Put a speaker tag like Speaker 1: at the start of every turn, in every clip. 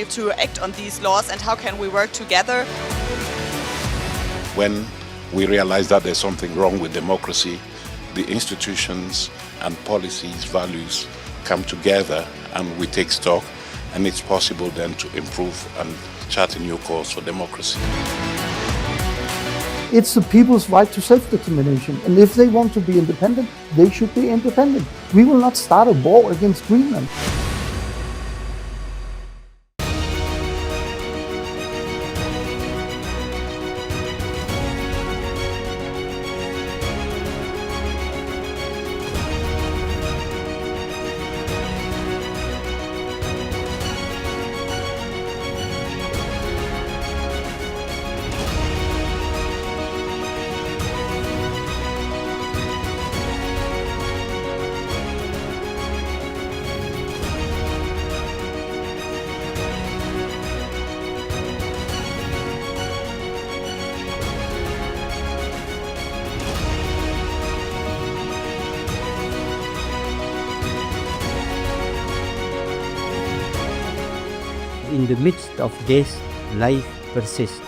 Speaker 1: to act on these laws, and how can we work together?
Speaker 2: When we realize that there's something wrong with democracy, the institutions and policies, values come together and we take stock, and it's possible then to improve and chart a new course for democracy.
Speaker 3: It's the people's right to self-determination, and if they want to be independent, they should be independent. We will not start a war against Greenland.
Speaker 4: In the midst of this, life persists.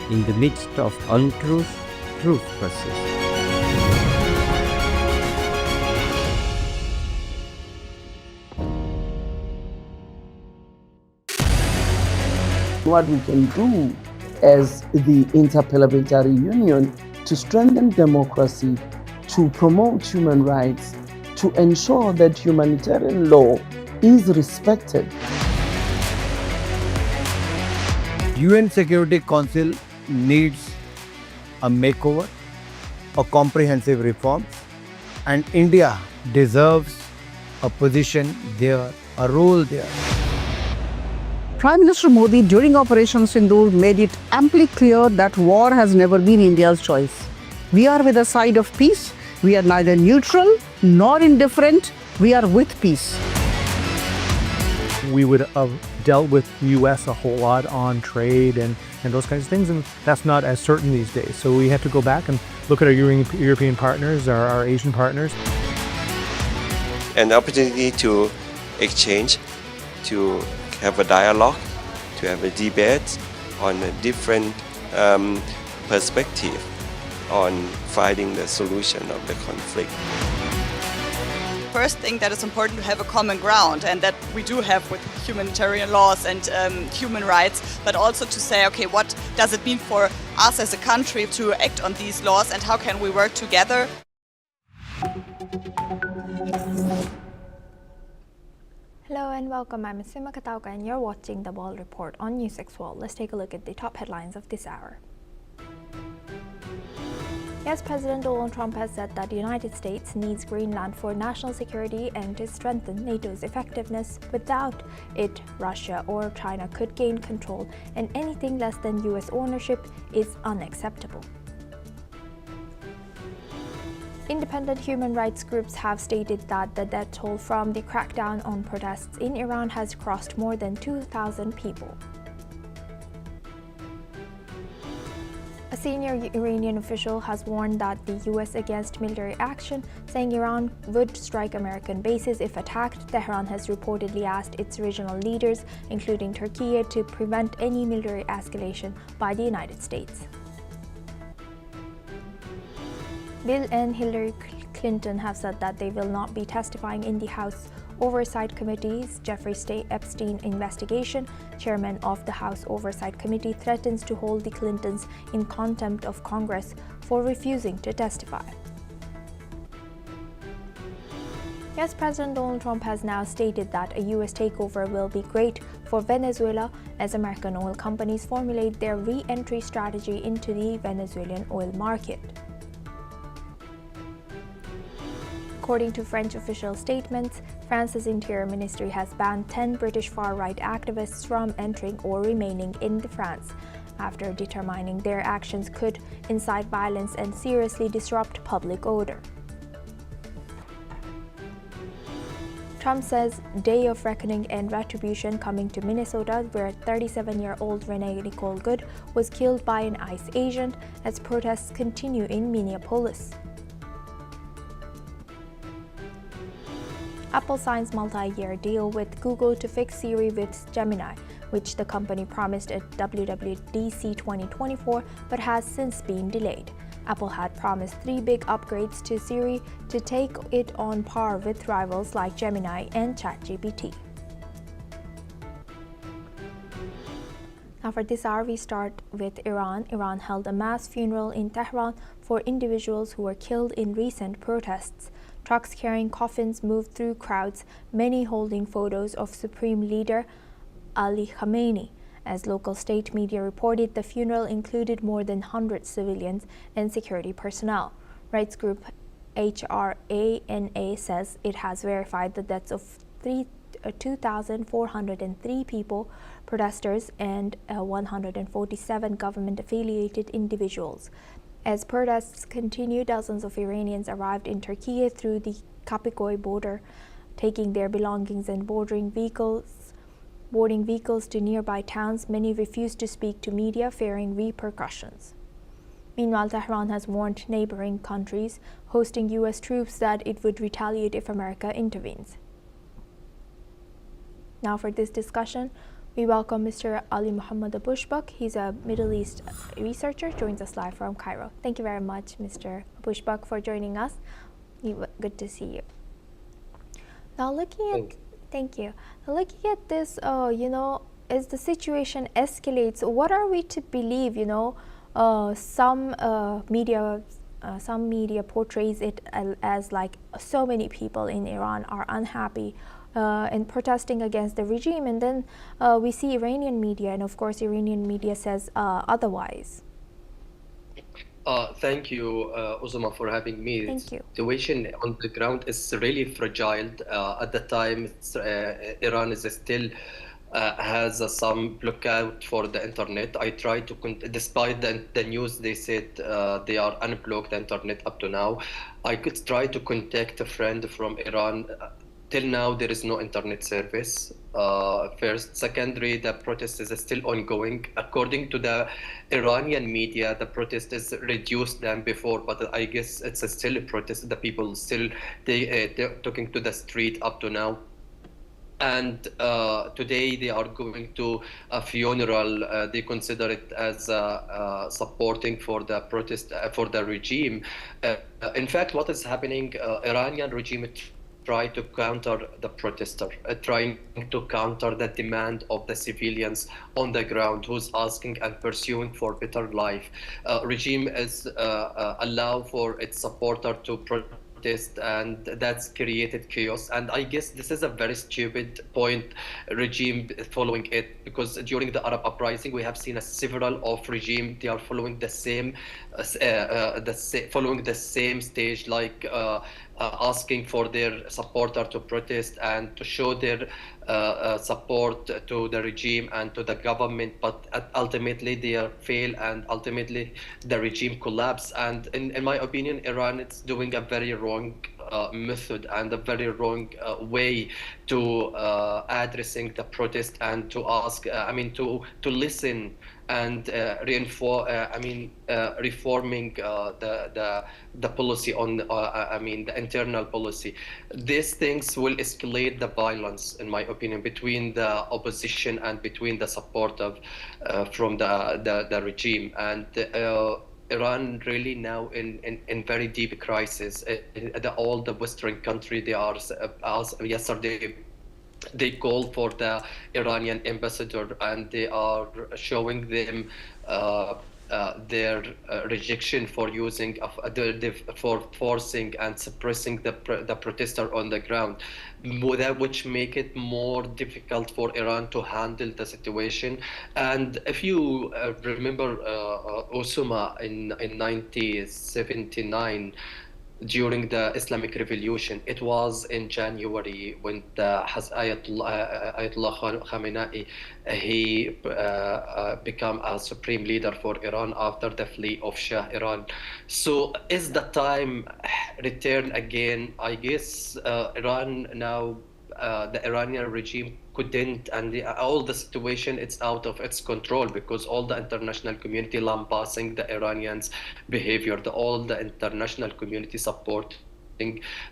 Speaker 4: In the midst of untruth, truth persists.
Speaker 3: What we can do as the Interparliamentary Union to strengthen democracy, to promote human rights, to ensure that humanitarian law is respected.
Speaker 5: UN Security Council needs a makeover, a comprehensive reform, and India deserves a position there, a role there.
Speaker 6: Prime Minister Modi during Operation Sindoor made it amply clear that war has never been India's choice. We are with the side of peace. We are neither neutral nor indifferent. We are with peace.
Speaker 7: We would have dealt with the US a whole lot on trade and those kinds of things, and that's not as certain these days. So we have to go back and look at our European partners, our Asian partners.
Speaker 8: An opportunity to exchange, to have a dialogue, to have a debate on a different perspective on finding the solution of the conflict.
Speaker 1: First thing that is important to have a common ground, and that we do have with humanitarian laws and human rights, but also to say, okay, what does it mean for us as a country to act on these laws, and how can we work together?
Speaker 9: Hello and welcome, I'm Sima Katauka and you're watching The World Report on NewsX World. Let's take a look at the top headlines of this hour. Yes, President Donald Trump has said that the United States needs Greenland for national security and to strengthen NATO's effectiveness. Without it, Russia or China could gain control, and anything less than US ownership is unacceptable. Independent human rights groups have stated that the death toll from the crackdown on protests in Iran has crossed more than 2,000 people. A senior Iranian official has warned that the US against military action, saying Iran would strike American bases if attacked. Tehran has reportedly asked its regional leaders, including Turkey, to prevent any military escalation by the United States. Bill and Hillary Clinton have said that they will not be testifying in the House Oversight Committee's Jeffrey Epstein investigation. Chairman of the House Oversight Committee threatens to hold the Clintons in contempt of Congress for refusing to testify. Yes, President Donald Trump has now stated that a US takeover will be great for Venezuela as American oil companies formulate their re-entry strategy into the Venezuelan oil market. According to French official statements, France's Interior Ministry has banned 10 British far-right activists from entering or remaining in France after determining their actions could incite violence and seriously disrupt public order. Trump says day of reckoning and retribution coming to Minnesota, where 37-year-old Renee Nicole Good was killed by an ICE agent as protests continue in Minneapolis. Apple signs multi-year deal with Google to fix Siri with Gemini, which the company promised at WWDC 2024 but has since been delayed. Apple had promised 3 big upgrades to Siri to take it on par with rivals like Gemini and ChatGPT. Now for this hour, we start with Iran. Iran held a mass funeral in Tehran for individuals who were killed in recent protests. Trucks carrying coffins moved through crowds, many holding photos of Supreme Leader Ali Khamenei. As local state media reported, the funeral included more than 100 civilians and security personnel. Rights group HRANA says it has verified the deaths of 2,403 people, protesters, and 147 government-affiliated individuals. As protests continue, dozens of Iranians arrived in Turkey through the Kapikoy border, taking their belongings and boarding vehicles to nearby towns. Many refused to speak to media, fearing repercussions. Meanwhile, Tehran has warned neighboring countries hosting U.S. troops that it would retaliate if America intervenes. Now for this discussion, we welcome Mr. Ali Mohammed Abushbak. He's a Middle East researcher, joins us live from Cairo. Thank you very much, Mr. Abushbak, for joining us. Good to see you. Now thank you. Now looking at this, as the situation escalates, what are we to believe? Some media portrays it as like so many people in Iran are unhappy and protesting against the regime, and then we see Iranian media, and of course Iranian media says otherwise.
Speaker 10: Thank you, Uzma, for having me.
Speaker 9: Thank you.
Speaker 10: The situation on the ground is really fragile. At the time, Iran is still has some blackout for the internet. I tried to, despite the news they said they are unblocked the internet up to now. I could try to contact a friend from Iran. Till now, there is no internet service. First. Secondly, the protest is still ongoing. According to the Iranian media, the protest is reduced than before, but I guess it's still a protest. The people still they're talking to the street up to now. And today they are going to a funeral. They consider it as supporting for the protest for the regime. In fact, what is happening? Iranian regime try to counter the protester, trying to counter the demand of the civilians on the ground who's asking and pursuing for better life. Regime is allow for its supporter to protest, and that's created chaos. And I guess this is a very stupid point, regime following it, because during the Arab uprising we have seen several of regime, they are following the same stage, like asking for their supporter to protest and to show their support to the regime and to the government, but ultimately they fail, and ultimately the regime collapse. And in my opinion, Iran is doing a very wrong method and a very wrong way to addressing the protest and to ask, to listen and reforming the policy on the internal policy. These things will escalate the violence, in my opinion, between the opposition and between the support of from the regime. And Iran really now in very deep crisis. All the Western country, they are yesterday they called for the Iranian ambassador, and they are showing them their rejection for using for forcing and suppressing the protester on the ground, which make it more difficult for Iran to handle the situation. And if you remember, Osama in 1979. During the Islamic Revolution, it was in January when the Ayatollah Khamenei he became a supreme leader for Iran after the flee of Shah Iran. So is the time return again? I guess Iran now, the Iranian regime couldn't, and all the situation, it's out of its control, because all the international community lambasting the Iranians' behavior, all the international community supporting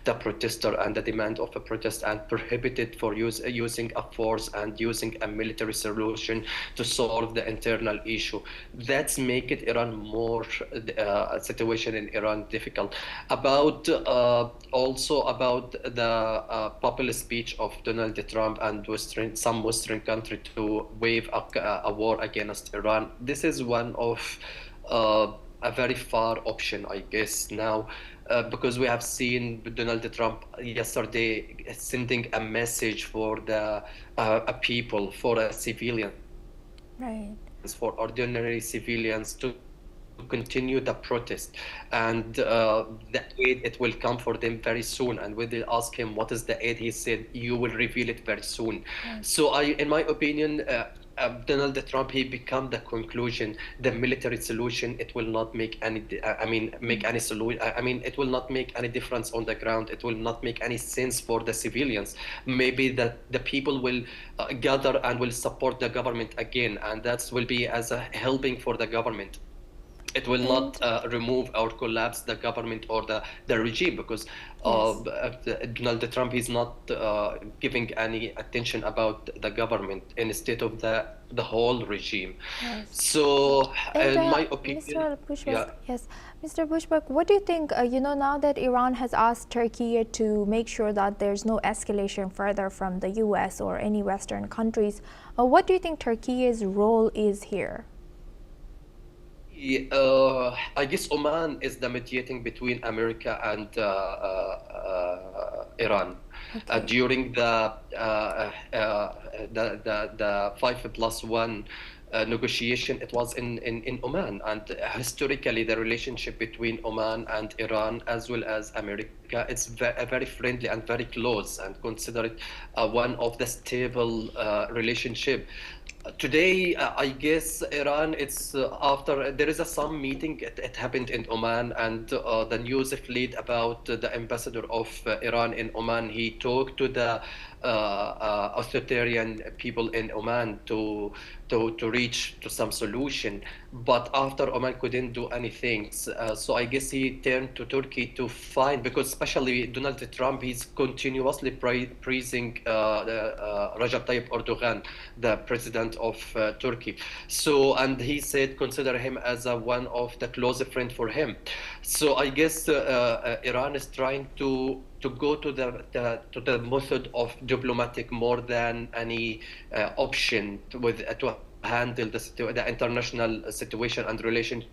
Speaker 10: the protester and the demand of a protest and prohibited for using a force and using a military solution to solve the internal issue. That's make it Iran more situation in Iran difficult. About also about the popular speech of Donald Trump and some Western country to wage a war against Iran. This is one of a very far option, I guess, now, because we have seen Donald Trump yesterday sending a message for the people, for civilians,
Speaker 9: Right.
Speaker 10: for ordinary civilians to continue the protest, and that aid, it will come for them very soon. And when they ask him what is the aid, he said, you will reveal it very soon. So in my opinion, Donald Trump, he become the conclusion, the military solution, it will not make any, make any solution. It will not make any difference on the ground. It will not make any sense for the civilians. Maybe that the people will gather and will support the government again, and that will be as a helping for the government. It will not remove or collapse the government or the regime, because Donald Trump is not giving any attention about the government instead of the whole regime.
Speaker 9: Yes.
Speaker 10: So,
Speaker 9: And,
Speaker 10: in my opinion,
Speaker 9: Mr. Bushberg, yes, Mr. Bushberg, what do you think? Now that Iran has asked Turkey to make sure that there's no escalation further from the U.S. or any Western countries, what do you think Turkey's role is here?
Speaker 10: I guess Oman is the mediating between America and Iran.
Speaker 9: Okay.
Speaker 10: During the 5+1 negotiation, it was in Oman, and historically the relationship between Oman and Iran as well as America, it's very friendly and very close, and considered one of the stable relationship. Today, I guess Iran, it's after there is some meeting, it happened in Oman, and the news fled about the ambassador of Iran in Oman. He talked to the authoritarian people in Oman to reach to some solution, but after Oman couldn't do anything, so I guess he turned to Turkey to find, because especially Donald Trump, he's continuously praising Recep Tayyip Erdogan, the president of Turkey. So, and he said consider him as one of the closest friend for him. So I guess Iran is trying to go to the method of diplomatic more than any option to handle the international situation and relationship.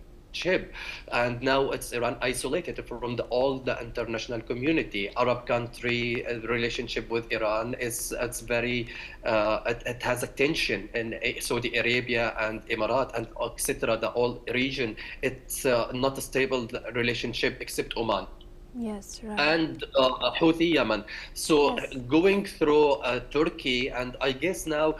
Speaker 10: And now it's Iran isolated from all the international community. Arab country relationship with Iran it's very it has a tension in Saudi Arabia and Emirates and etc. The whole region, it's not a stable relationship except Oman.
Speaker 9: Yes, right.
Speaker 10: And Houthi Yemen. So going through Turkey, and I guess now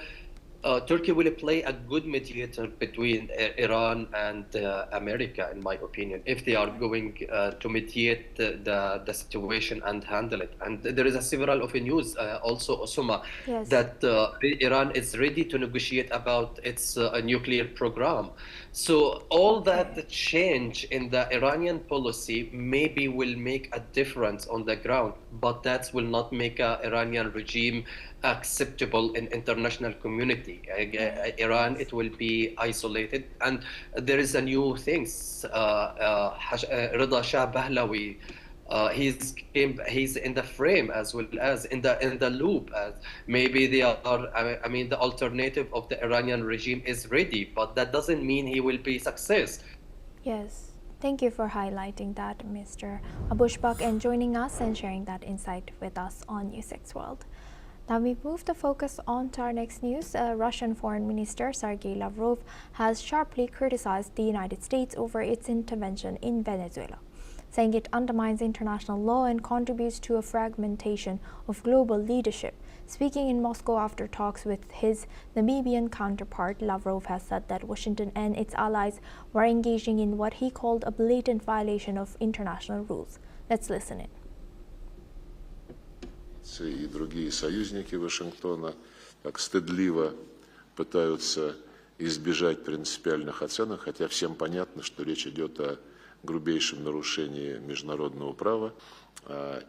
Speaker 10: Turkey will play a good mediator between Iran and America, in my opinion, if they are going to mediate the situation and handle it. And there is a several of news also, Osama, that Iran is ready to negotiate about its nuclear program. So all that change in the Iranian policy maybe will make a difference on the ground, but that will not make an Iranian regime acceptable in international community. Iran, it will be isolated, and there is a new things. Rida Shah Pahlavi, he's in the frame as well as in the loop. Maybe they are. The alternative of the Iranian regime is ready, but that doesn't mean he will be success.
Speaker 9: Yes. Thank you for highlighting that, Mr. Bushberg, and joining us and sharing that insight with us on NewsX World. Now we move the focus on to our next news. Russian Foreign Minister Sergei Lavrov has sharply criticized the United States over its intervention in Venezuela, saying it undermines international law and contributes to a fragmentation of global leadership. Speaking in Moscow after talks with his Namibian counterpart, Lavrov has said that Washington and its allies were engaging in what he called a blatant violation of international rules. Let's listen in.
Speaker 11: И другие союзники Вашингтона так стыдливо пытаются избежать принципиальных оценок, хотя всем понятно, что речь идет о грубейшем нарушении международного права.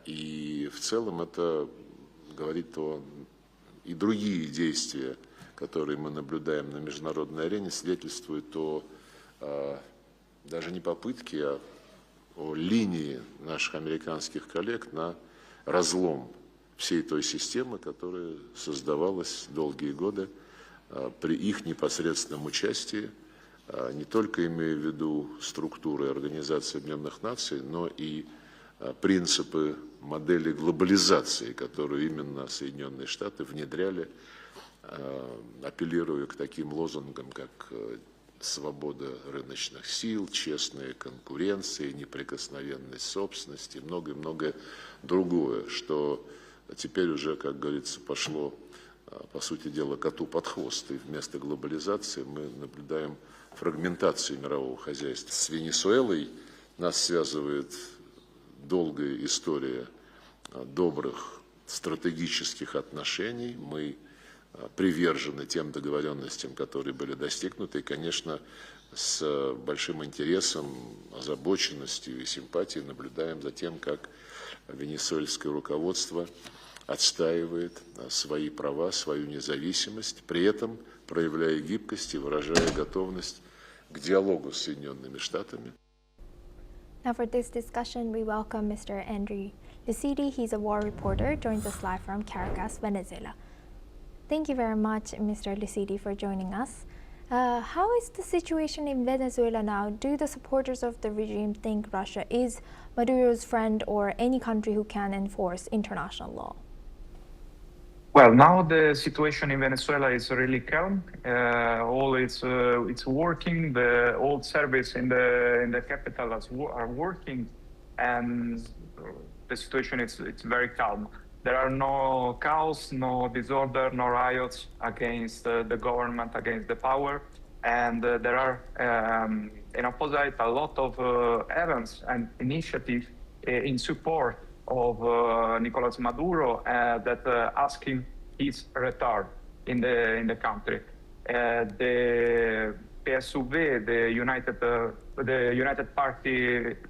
Speaker 11: И в целом это говорит о... И другие действия, которые мы наблюдаем на международной арене, свидетельствуют о даже не попытке, а о линии наших американских коллег на разлом всей той системы, которая создавалась долгие годы при их непосредственном участии, не только имея в виду структуры Организации Объединенных Наций, но и принципы модели глобализации, которую именно Соединенные Штаты внедряли, апеллируя к таким лозунгам, как свобода рыночных сил, честная конкуренция, неприкосновенность собственности и многое-многое другое, что теперь уже, как говорится, пошло, по сути дела, коту под хвост. И вместо глобализации мы наблюдаем фрагментацию мирового хозяйства. С Венесуэлой нас связывает долгая история добрых стратегических отношений. Мы привержены тем договоренностям, которые были достигнуты, и, конечно, с большим интересом, озабоченностью и симпатией наблюдаем за тем, как венесуэльское руководство отстаивает свои права, свою независимость, при этом проявляя гибкость и выражая готовность к диалогу с Соединенными Штатами.
Speaker 9: Now for this discussion, we welcome Mr. Andrew Lucidi. He's a war reporter, joins us live from Caracas, Venezuela. Thank you very much, Mr. Lucidi, for joining us. How is the situation in Venezuela now? Do the supporters of the regime think Russia is Maduro's friend or any country who can enforce international law?
Speaker 12: Well, now the situation in Venezuela is really calm. All it's working. The old service in the capital are working, and the situation it's very calm. There are no chaos, no disorder, no riots against the government, against the power, and there are in opposite a lot of events and initiatives in support of Nicolás Maduro that asking his return in the country. The PSUV, the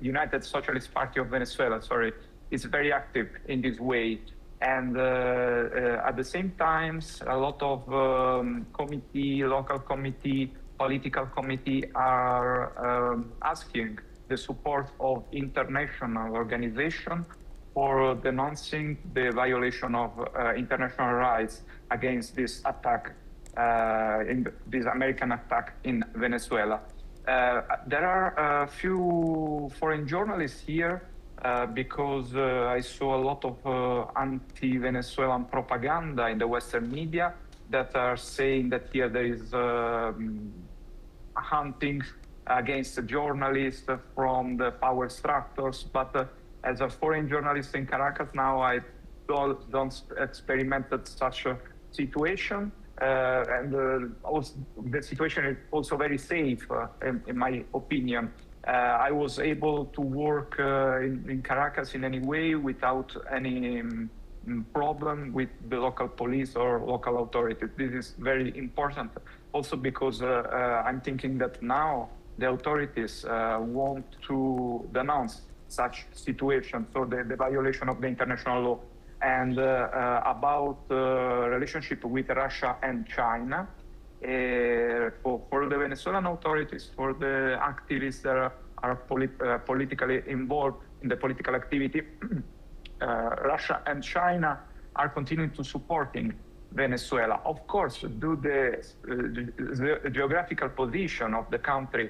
Speaker 12: United Socialist Party of Venezuela, is very active in this way. And at the same time, a lot of local committee, political committee are asking the support of international organizations for denouncing the violation of international rights against this attack, in this American attack in Venezuela. There are a few foreign journalists here because I saw a lot of anti-Venezuelan propaganda in the Western media that are saying that here there is hunting against the journalists from the power structures. But as a foreign journalist in Caracas now, I don't experiment such a situation. And also the situation is also very safe, in my opinion. I was able to work in Caracas in any way without any problem with the local police or local authorities. This is very important also because I'm thinking that now the authorities want to denounce such situations, so the violation of the international law. And about the relationship with Russia and China, for the Venezuelan authorities, for the activists that are politically involved in the political activity, Russia and China are continuing to supporting Venezuela. Of course, due to the geographical position of the country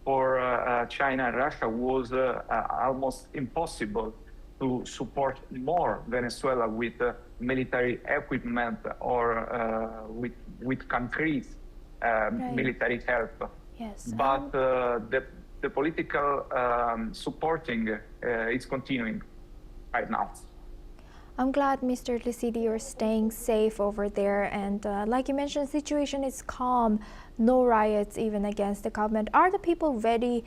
Speaker 12: for China and Russia was almost impossible to support more Venezuela with military equipment or with concrete military help.
Speaker 9: Yes.
Speaker 12: But the political supporting is continuing right now.
Speaker 9: I'm glad, Mr. Lucidi, you're staying safe over there. And like you mentioned, the situation is calm, no riots even against the government. Are the people ready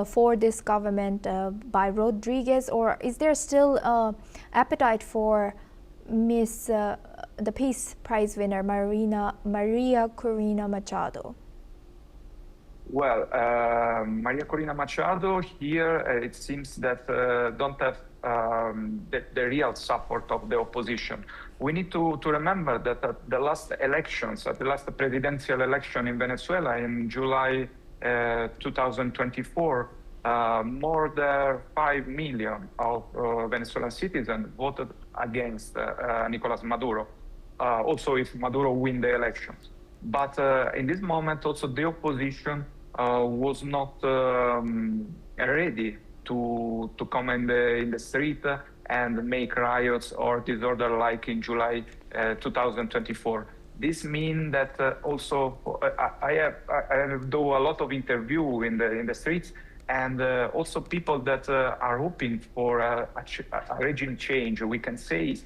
Speaker 9: for this government by Rodriguez, or is there still appetite for the Peace Prize winner, Maria Corina Machado?
Speaker 12: Well, Maria Corina Machado here, it seems that don't have the real support of the opposition. We need to remember that at the last elections, at the last presidential election in Venezuela in July 2024, more than 5 million of Venezuelan citizens voted against Nicolas Maduro, also if Maduro win the elections. But in this moment, also the opposition was not ready to come in the street and make riots or disorder like in July 2024. This means that also I have done a lot of interview in the streets, and also people that are hoping for a regime change, we can say.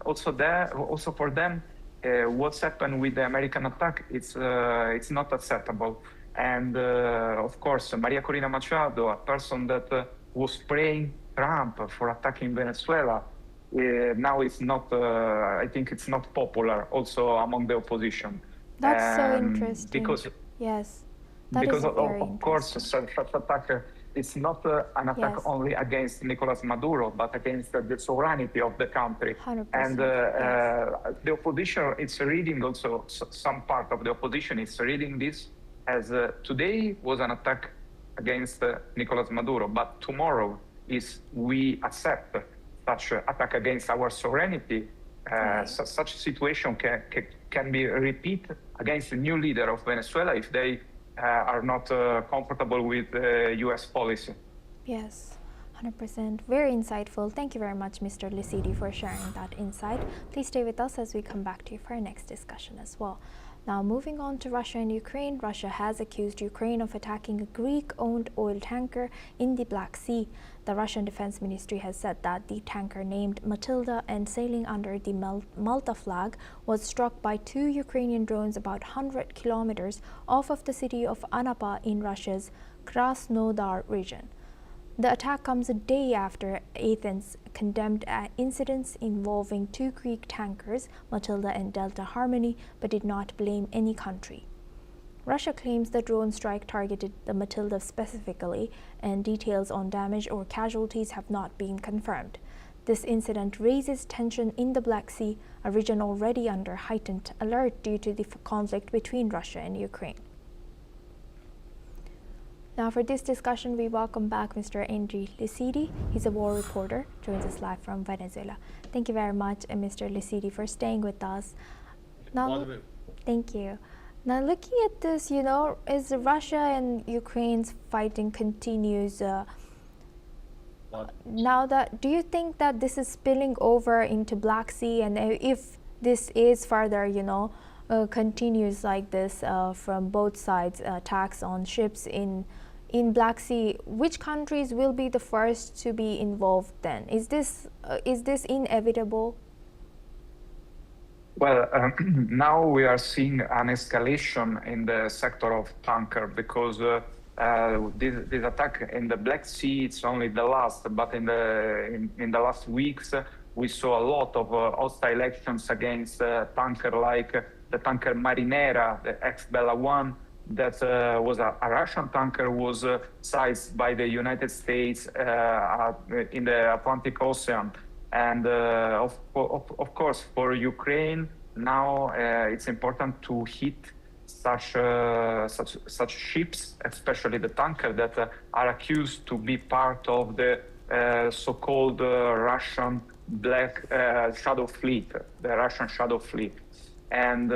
Speaker 12: Also for them, what's happened with the American attack, it's not acceptable. And of course, Maria Corina Machado, a person that was praying Trump for attacking Venezuela, now it's not, I think it's not popular also among the opposition.
Speaker 9: That's so interesting.
Speaker 12: Because,
Speaker 9: yes,
Speaker 12: because of course, such attack, it's not an attack
Speaker 9: Yes.
Speaker 12: only against Nicolas Maduro, but against the sovereignty of the country.
Speaker 9: 100%,
Speaker 12: And
Speaker 9: yes.
Speaker 12: the opposition is reading also, some part of the opposition is reading this as today was an attack against Nicolas Maduro, but tomorrow is we accept such attack against our sovereignty. Such situation can be repeated against the new leader of Venezuela if they are not comfortable with U.S. policy.
Speaker 9: Yes, 100%. Very insightful. Thank you very much, Mr. Lisidi, for sharing that insight. Please stay with us as we come back to you for our next discussion as well. Now, moving on to Russia and Ukraine, Russia has accused Ukraine of attacking a Greek-owned oil tanker in the Black Sea. The Russian Defense Ministry has said that the tanker named Matilda and sailing under the Malta flag was struck by 2 Ukrainian drones about 100 kilometers off of the city of Anapa in Russia's Krasnodar region. The attack comes a day after Athens condemned incidents involving 2 Greek tankers, Matilda and Delta Harmony, but did not blame any country. Russia claims the drone strike targeted the Matilda specifically, and details on damage or casualties have not been confirmed. This incident raises tension in the Black Sea, a region already under heightened alert due to the conflict between Russia and Ukraine. Now, for this discussion, we welcome back Mr. Andriy Lisidi. He's a war reporter, joins us live from Venezuela. Thank you very much, Mr. Lisidi, for staying with us. Now, thank you. Now, looking at this, as Russia and Ukraine's fighting continues, now do you think that this is spilling over into Black Sea, and if this is further, continues like this from both sides, attacks on ships in Black Sea, which countries will be the first to be involved then? Is this inevitable?
Speaker 12: Well, now we are seeing an escalation in the sector of tanker because this attack in the Black Sea, it's only the last, but in the last weeks, we saw a lot of hostile actions against tanker like the tanker Marinera, the ex-Bella One, that was a Russian tanker, was seized by the United States in the Atlantic Ocean. And of course, for Ukraine, now it's important to hit such ships, especially the tanker that are accused to be part of the so-called Russian Black Shadow Fleet, the Russian Shadow Fleet. And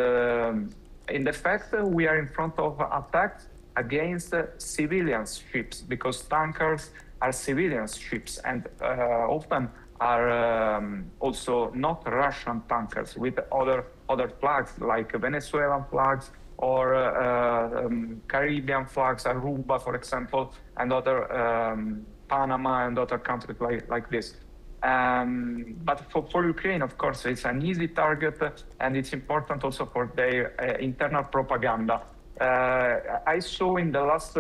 Speaker 12: in the fact, we are in front of attacks against civilian ships, because tankers are civilian ships and often are also not Russian tankers with other flags like Venezuelan flags or Caribbean flags, Aruba, for example, and other Panama and other countries like this. But for Ukraine, of course, it's an easy target, and it's important also for their internal propaganda. I saw in the last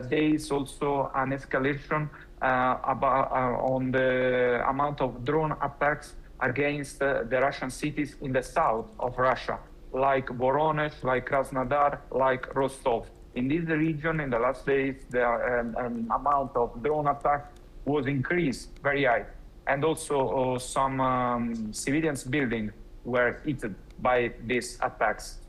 Speaker 12: days also an escalation on the amount of drone attacks against the Russian cities in the south of Russia, like Voronezh, like Krasnodar, like Rostov. in this region, in the last days, the amount of drone attacks was increased very high. And also some civilians buildings were hit by these attacks.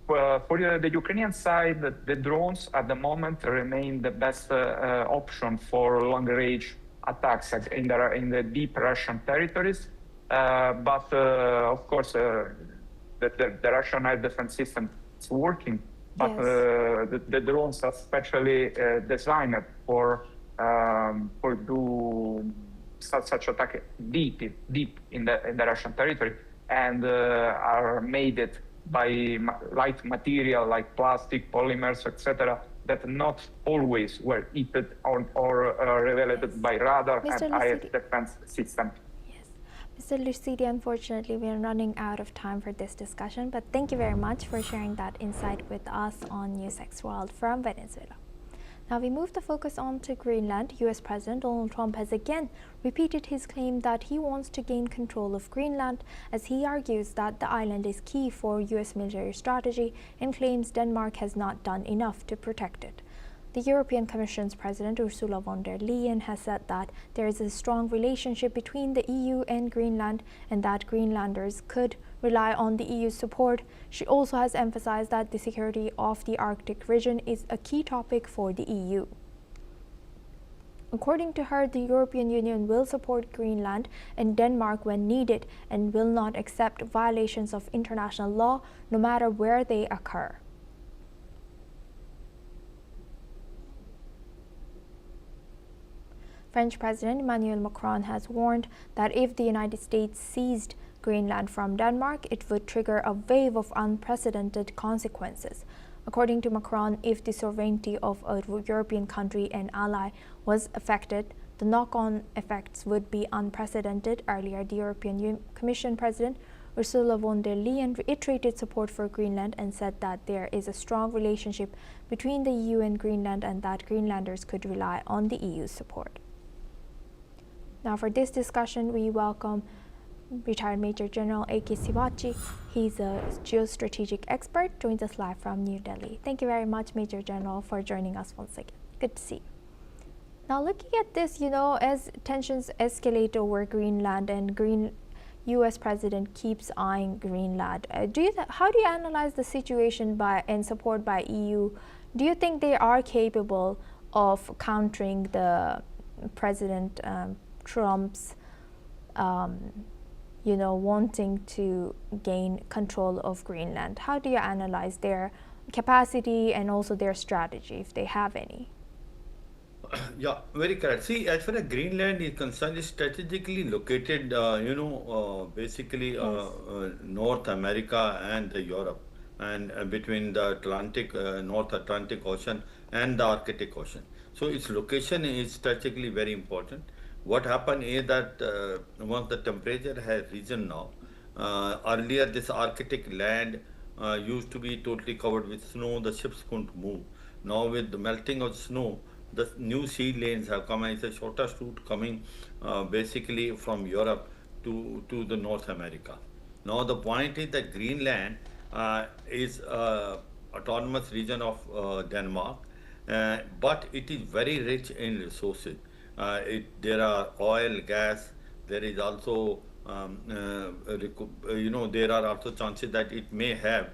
Speaker 12: For the Ukrainian side, the drones at the moment remain the best option for long-range attacks in the deep Russian territories. But of course, the Russian air defense system is working. But
Speaker 9: Yes.
Speaker 12: the drones are specially designed for do such attack deep in the Russian territory, and are made it by light material like plastic, polymers, etc., that not always were hit or revealed by radar
Speaker 9: Mr.
Speaker 12: and air
Speaker 9: Lucidi.
Speaker 12: defense system.
Speaker 9: Yes. Mr. Lucidi, unfortunately, we are running out of time for this discussion, but thank you very much for sharing that insight with us on NewsX World from Venezuela. Now we move the focus on to Greenland. US President Donald Trump has again repeated his claim that he wants to gain control of Greenland, as he argues that the island is key for US military strategy and claims Denmark has not done enough to protect it. The European Commission's President Ursula von der Leyen has said that there is a strong relationship between the EU and Greenland and that Greenlanders could rely on the EU's support. She also has emphasized that the security of the Arctic region is a key topic for the EU. According to her, the European Union will support Greenland and Denmark when needed and will not accept violations of international law, no matter where they occur. French President Emmanuel Macron has warned that if the United States seized Greenland from Denmark, it would trigger a wave of unprecedented consequences. According to Macron, if the sovereignty of a European country and ally was affected, the knock-on effects would be unprecedented. Earlier, the European Commission President Ursula von der Leyen reiterated support for Greenland and said that there is a strong relationship between the EU and Greenland and that Greenlanders could rely on the EU's support. Now for this discussion, we welcome retired Major General A.K. Sivachi. He's a geostrategic expert, joins us live from New Delhi. Thank you very much, Major General, for joining us once again. Good to see you. Now looking at this, as tensions escalate over Greenland and U.S. President keeps eyeing Greenland, how do you analyze the situation and support by EU? Do you think they are capable of countering the President Trump's wanting to gain control of Greenland? How do you analyze their capacity and also their strategy, if they have any?
Speaker 13: Yeah, very correct. See, as far as Greenland is concerned, it's strategically located, basically North America and Europe, and between the Atlantic, North Atlantic Ocean and the Arctic Ocean. So its location is strategically very important. What happened is that once the temperature has risen now, earlier this Arctic land used to be totally covered with snow, the ships couldn't move. Now with the melting of snow, the new sea lanes have come, and it's a shortest route coming basically from Europe to the North America. Now the point is that Greenland is autonomous region of Denmark, but it is very rich in resources. There are oil, gas. There is also, there are also chances that it may have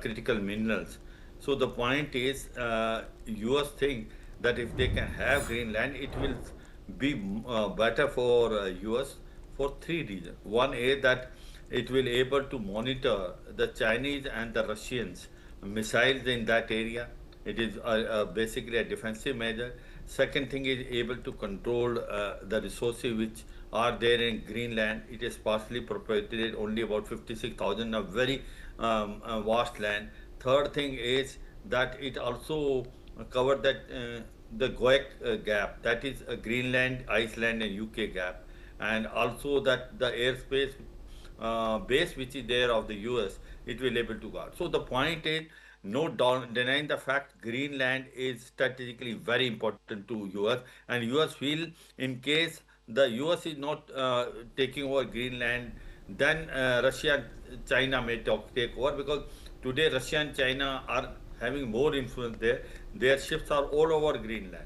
Speaker 13: critical minerals. So the point is, US think that if they can have Greenland, it will be better for US for three reasons. One is that it will able to monitor the Chinese and the Russians missiles in that area. It is basically a defensive measure. Second thing is able to control the resources which are there in Greenland. It is partially proprietary, only about 56,000, a very vast land. Third thing is that it also covered that the GOEC gap, that is Greenland, Iceland and UK gap, and also that the airspace base which is there of the US, it will able to guard. So the point is, no denying the fact Greenland is strategically very important to US, and US feel in case the US is not taking over Greenland, then Russia and China may take over, because today Russia and China are having more influence there. Their ships are all over Greenland.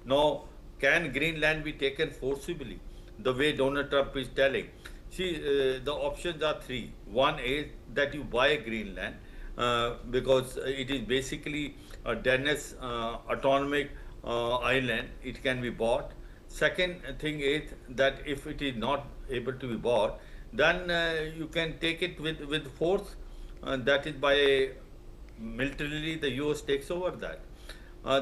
Speaker 13: Now, can Greenland be taken forcibly, the way Donald Trump is telling? See, the options are three. One is that you buy Greenland because it is basically a Danish autonomic island. It can be bought. Second thing is that if it is not able to be bought, then you can take it with force. That is by militarily the US takes over that.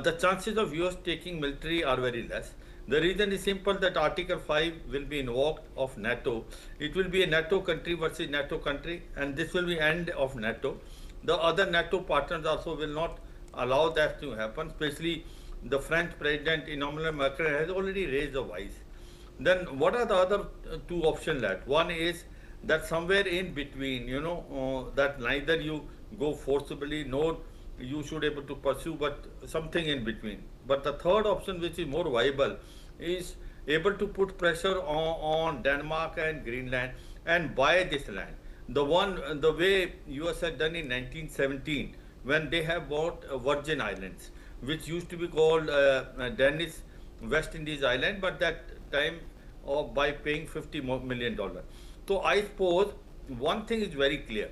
Speaker 13: The chances of US taking military are very less. The reason is simple, that Article 5 will be invoked of NATO. It will be a NATO country versus NATO country, and this will be end of NATO. The other NATO partners also will not allow that to happen, especially the French President Emmanuel Macron has already raised a voice. Then what are the other two options left? One is that somewhere in between, that neither you go forcibly nor you should able to pursue, but something in between. But the third option, which is more viable, is able to put pressure on Denmark and Greenland and buy this land. The way US had done in 1917, when they have bought Virgin Islands, which used to be called Danish West Indies Island, but that time by paying $50 million. So I suppose one thing is very clear,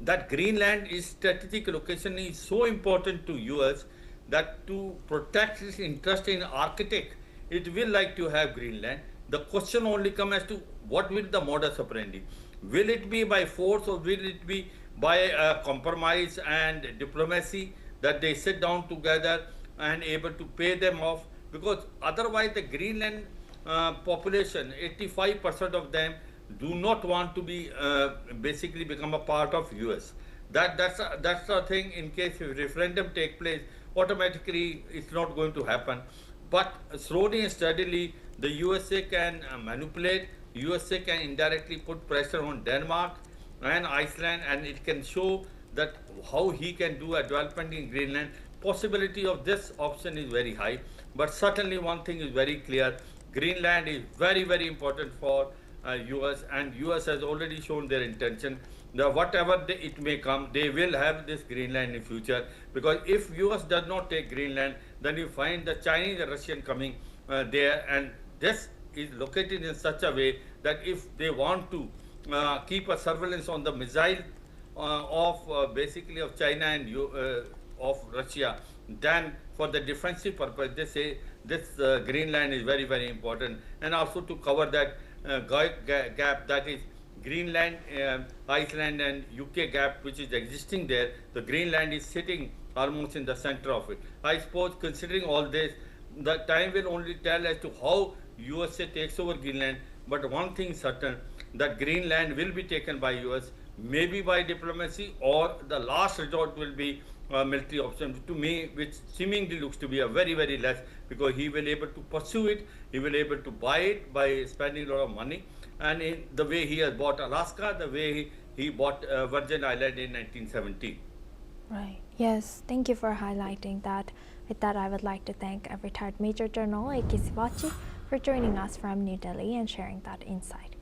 Speaker 13: that Greenland is strategic location is so important to US that to protect its interest in Arctic, it will like to have Greenland. The question only comes as to what will the modus operandi. Will it be by force or will it be by compromise and diplomacy, that they sit down together and able to pay them off? Because otherwise the Greenland population, 85% of them do not want to be basically become a part of US. That's the thing. In case if referendum take place, automatically it's not going to happen. But slowly and steadily, the USA can manipulate. USA can indirectly put pressure on Denmark and Iceland, and it can show that how he can do a development in Greenland. Possibility of this option is very high. But certainly one thing is very clear: Greenland is very, very important for US, and US has already shown their intention that whatever it may come, they will have this Greenland in future. Because if US does not take Greenland, then you find the Chinese and Russian coming there, and this is located in such a way that if they want to keep a surveillance on the missile of basically of China and of Russia, then for the defensive purpose, they say this Greenland is very, very important, and also to cover that gap, that is Greenland, Iceland and UK gap, which is existing there. The Greenland is sitting almost in the center of it. I suppose, considering all this, the time will only tell as to how USA takes over Greenland. But one thing is certain, that Greenland will be taken by US, maybe by diplomacy, or the last resort will be military option, to me, which seemingly looks to be a very, very less, because he will able to pursue it, he will able to buy it by spending a lot of money, and in the way he has bought Alaska, the way he bought Virgin Island in 1917.
Speaker 9: Right. Yes, thank you for highlighting that. With that, I would like to thank retired Major General A.K. Sivachi for joining us from New Delhi and sharing that insight.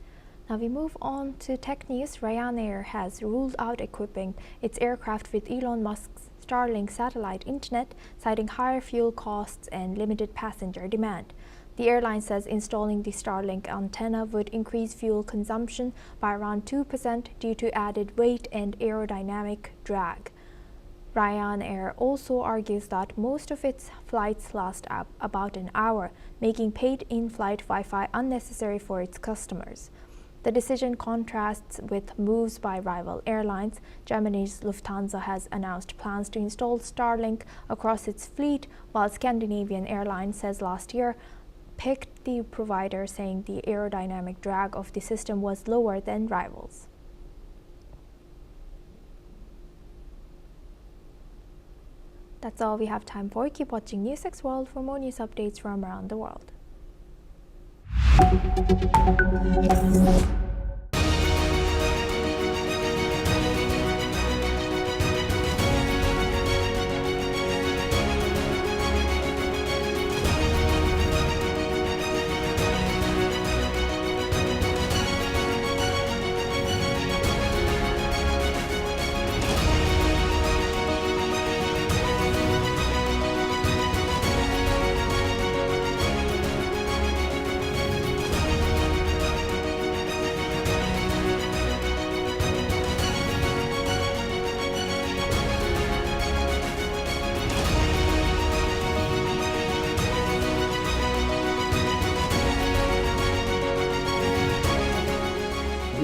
Speaker 9: Now we move on to tech news. Ryanair has ruled out equipping its aircraft with Elon Musk's Starlink satellite internet, citing higher fuel costs and limited passenger demand. The airline says installing the Starlink antenna would increase fuel consumption by around 2% due to added weight and aerodynamic drag. Ryanair also argues that most of its flights last about an hour, making paid in-flight Wi-Fi unnecessary for its customers. The decision contrasts with moves by rival airlines. Germany's Lufthansa has announced plans to install Starlink across its fleet, while Scandinavian Airlines says last year picked the provider, saying the aerodynamic drag of the system was lower than rivals. That's all we have time for. Keep watching NewsX World for more news updates from around the world.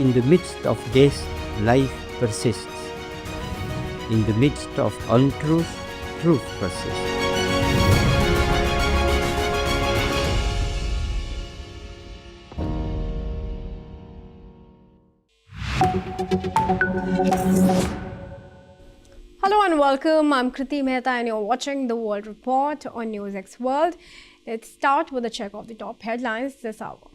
Speaker 4: in the midst of this, life persists. In the midst of untruth, truth persists.
Speaker 14: Hello and welcome. I'm Kriti Mehta and you're watching The World Report on NewsX World. Let's start with a check of the top headlines this hour.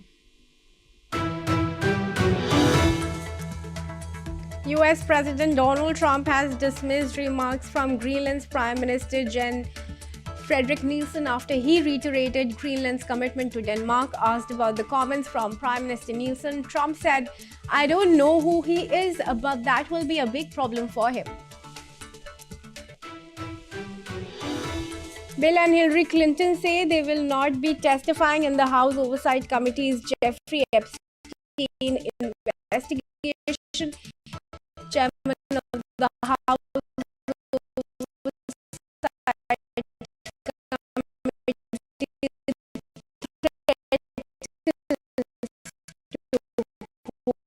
Speaker 14: US President Donald Trump has dismissed remarks from Greenland's Prime Minister Jen Fredrik Nielsen after he reiterated Greenland's commitment to Denmark. Asked about the comments from Prime Minister Nielsen, Trump said, "I don't know who he is, but that will be a big problem for him." Bill and Hillary Clinton say they will not be testifying in the House Oversight Committee's Jeffrey Epstein investigation. Chairman of the House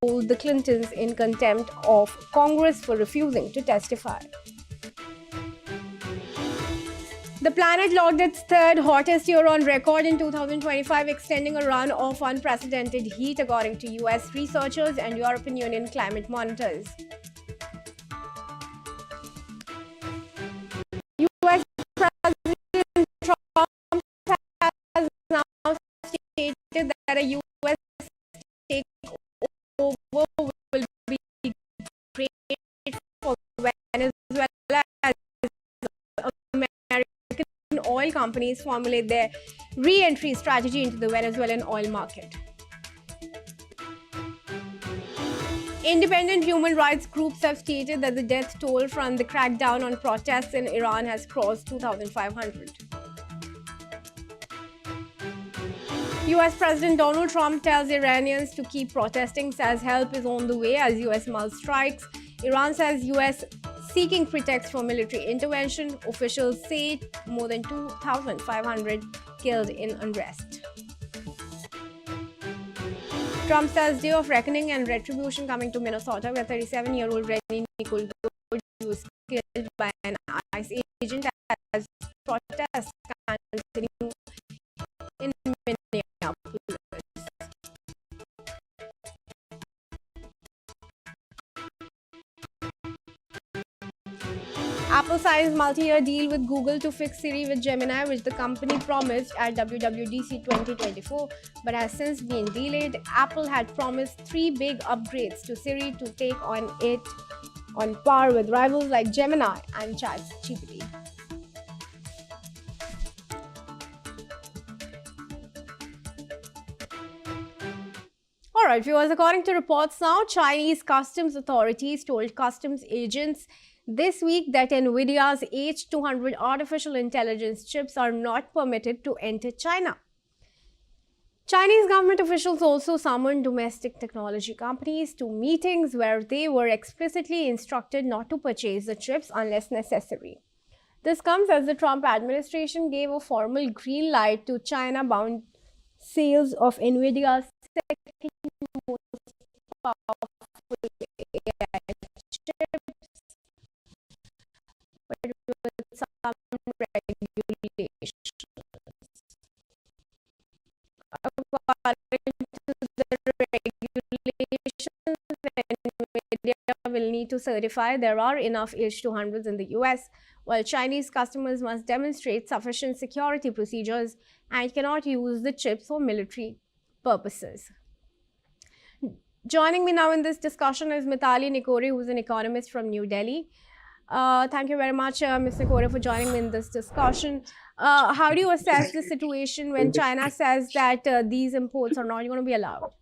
Speaker 14: hold the Clintons in contempt of Congress for refusing to testify. The planet logged its third hottest year on record in 2025, extending a run of unprecedented heat, according to US researchers and European Union climate monitors. US President Trump has now stated that a US takeover will be great for Venezuela as American oil companies formulate their re-entry strategy into the Venezuelan oil market. Independent human rights groups have stated that the death toll from the crackdown on protests in Iran has crossed 2,500. US President Donald Trump tells Iranians to keep protesting, says help is on the way as US mulls strikes. Iran says US seeking pretext for military intervention. Officials say more than 2,500 killed in unrest. Trump says day of reckoning and retribution coming to Minnesota, where 37-year-old Rennie Nicole was killed by an ICE agent as protests continue in Minneapolis. Apple signs multi-year deal with Google to fix Siri with Gemini, which the company promised at WWDC 2024, but has since been delayed. Apple had promised 3 big upgrades to Siri to take on it on par with rivals like Gemini and ChatGPT. Alright viewers, according to reports now, Chinese customs authorities told customs agents this week that NVIDIA's H200 artificial intelligence chips are not permitted to enter China. Chinese government officials also summoned domestic technology companies to meetings where they were explicitly instructed not to purchase the chips unless necessary. This comes as the Trump administration gave a formal green light to China-bound sales of NVIDIA's second most powerful AI chips, but with some regulations. According to the regulations, NVIDIA will need to certify there are enough H200s in the US, while Chinese customers must demonstrate sufficient security procedures and cannot use the chips for military purposes. Joining me now in this discussion is Mithali Nikore, who is an economist from New Delhi. Thank you very much, Ms. Nikore, for joining me in this discussion. How do you assess the situation when China says that these imports are not going to be allowed?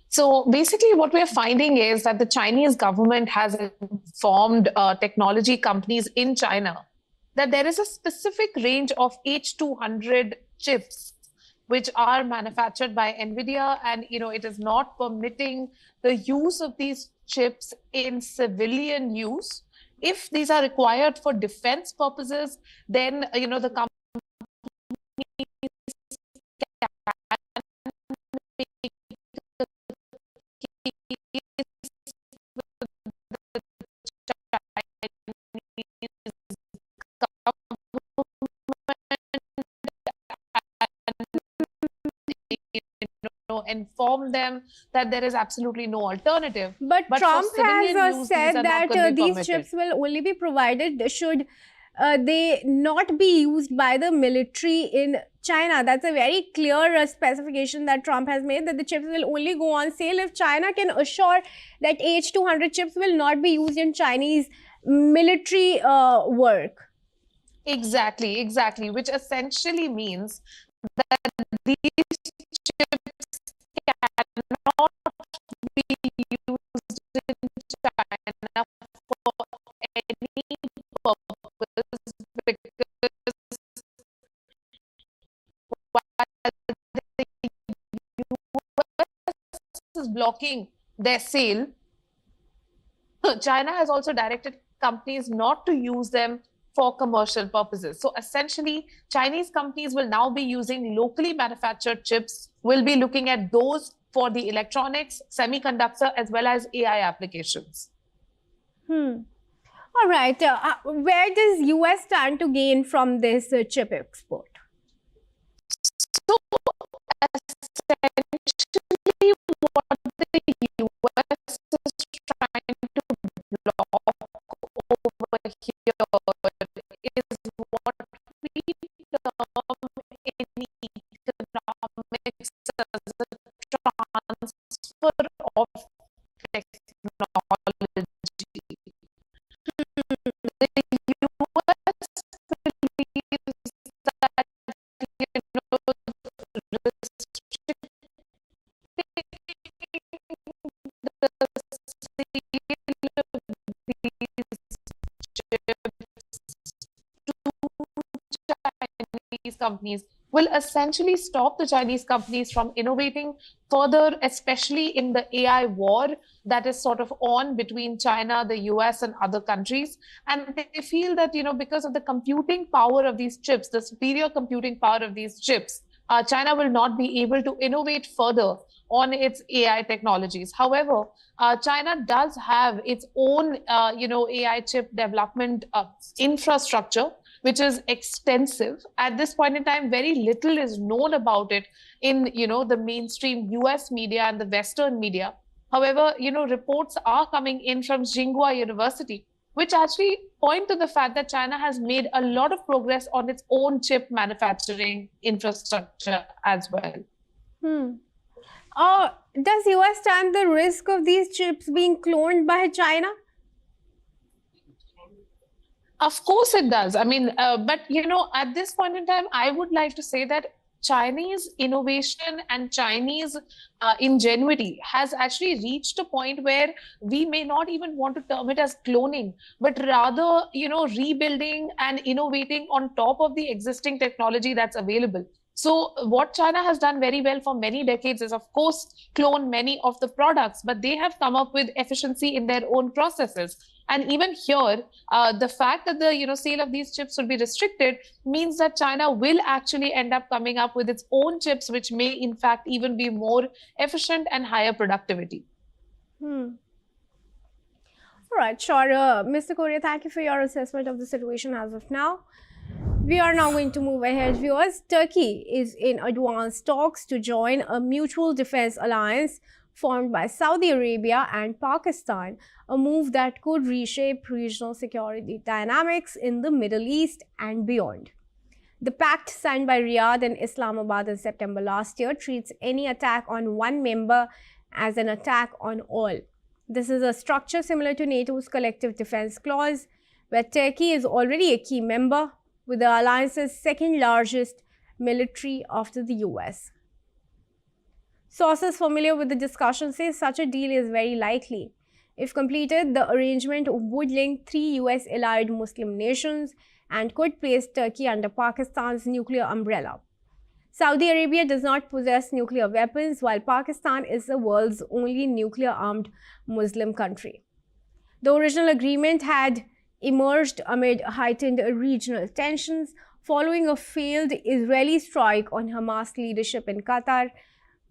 Speaker 15: So basically what we're finding is that the Chinese government has informed technology companies in China that there is a specific range of H200 chips which are manufactured by NVIDIA, and it is not permitting the use of these chips in civilian use. If these are required for defense purposes, then the company can make inform them that there is absolutely no alternative.
Speaker 14: But
Speaker 15: for
Speaker 14: Trump
Speaker 15: civilian
Speaker 14: has
Speaker 15: use,
Speaker 14: said
Speaker 15: these are not
Speaker 14: that
Speaker 15: gonna be
Speaker 14: these
Speaker 15: permitted.
Speaker 14: chips will only be provided should they not be used by the military in China. That's a very clear specification that Trump has made, that the chips will only go on sale if China can assure that H-200 chips will not be used in Chinese military work.
Speaker 15: Exactly, which essentially means that these chips cannot be used in China for any purpose, because while the US is blocking their sale, China has also directed companies not to use them for commercial purposes. So essentially, Chinese companies will now be using locally manufactured chips, will be looking at those for the electronics, semiconductor, as well as AI applications.
Speaker 14: All right. Where does US stand to gain from this chip export?
Speaker 15: So essentially, what the US is trying to block over here is what we term in economics as a transfer of technology. The US believes that, restricting the sale of these chips to Chinese companies will essentially stop the Chinese companies from innovating further, especially in the AI war that is sort of on between China, the US, and other countries. And they feel that, because of the computing power of these chips, the superior computing power of these chips, China will not be able to innovate further on its AI technologies. However, China does have its own, AI chip development infrastructure, which is extensive. At this point in time, very little is known about it in, the mainstream US media and the Western media. However, reports are coming in from Tsinghua University, which actually point to the fact that China has made a lot of progress on its own chip manufacturing infrastructure as well.
Speaker 14: Does US stand the risk of these chips being cloned by China?
Speaker 15: Of course it does. I mean, but at this point in time, I would like to say that Chinese innovation and Chinese ingenuity has actually reached a point where we may not even want to term it as cloning, but rather, rebuilding and innovating on top of the existing technology that's available. So what China has done very well for many decades is, of course, clone many of the products, but they have come up with efficiency in their own processes. And even here, the fact that the sale of these chips will be restricted means that China will actually end up coming up with its own chips, which may in fact even be more efficient and higher productivity.
Speaker 14: All right, sure. Mr. Korea, thank you for your assessment of the situation as of now. We are now going to move ahead, viewers. Turkey is in advanced talks to join a mutual defense alliance formed by Saudi Arabia and Pakistan, a move that could reshape regional security dynamics in the Middle East and beyond. The pact signed by Riyadh and Islamabad in September last year treats any attack on one member as an attack on all. This is a structure similar to NATO's Collective Defense Clause, where Turkey is already a key member, with the alliance's second largest military after the US. Sources familiar with the discussion say such a deal is very likely. If completed, the arrangement would link 3 US allied Muslim nations and could place Turkey under Pakistan's nuclear umbrella. Saudi Arabia does not possess nuclear weapons, while Pakistan is the world's only nuclear-armed Muslim country. The original agreement had emerged amid heightened regional tensions following a failed Israeli strike on Hamas leadership in Qatar,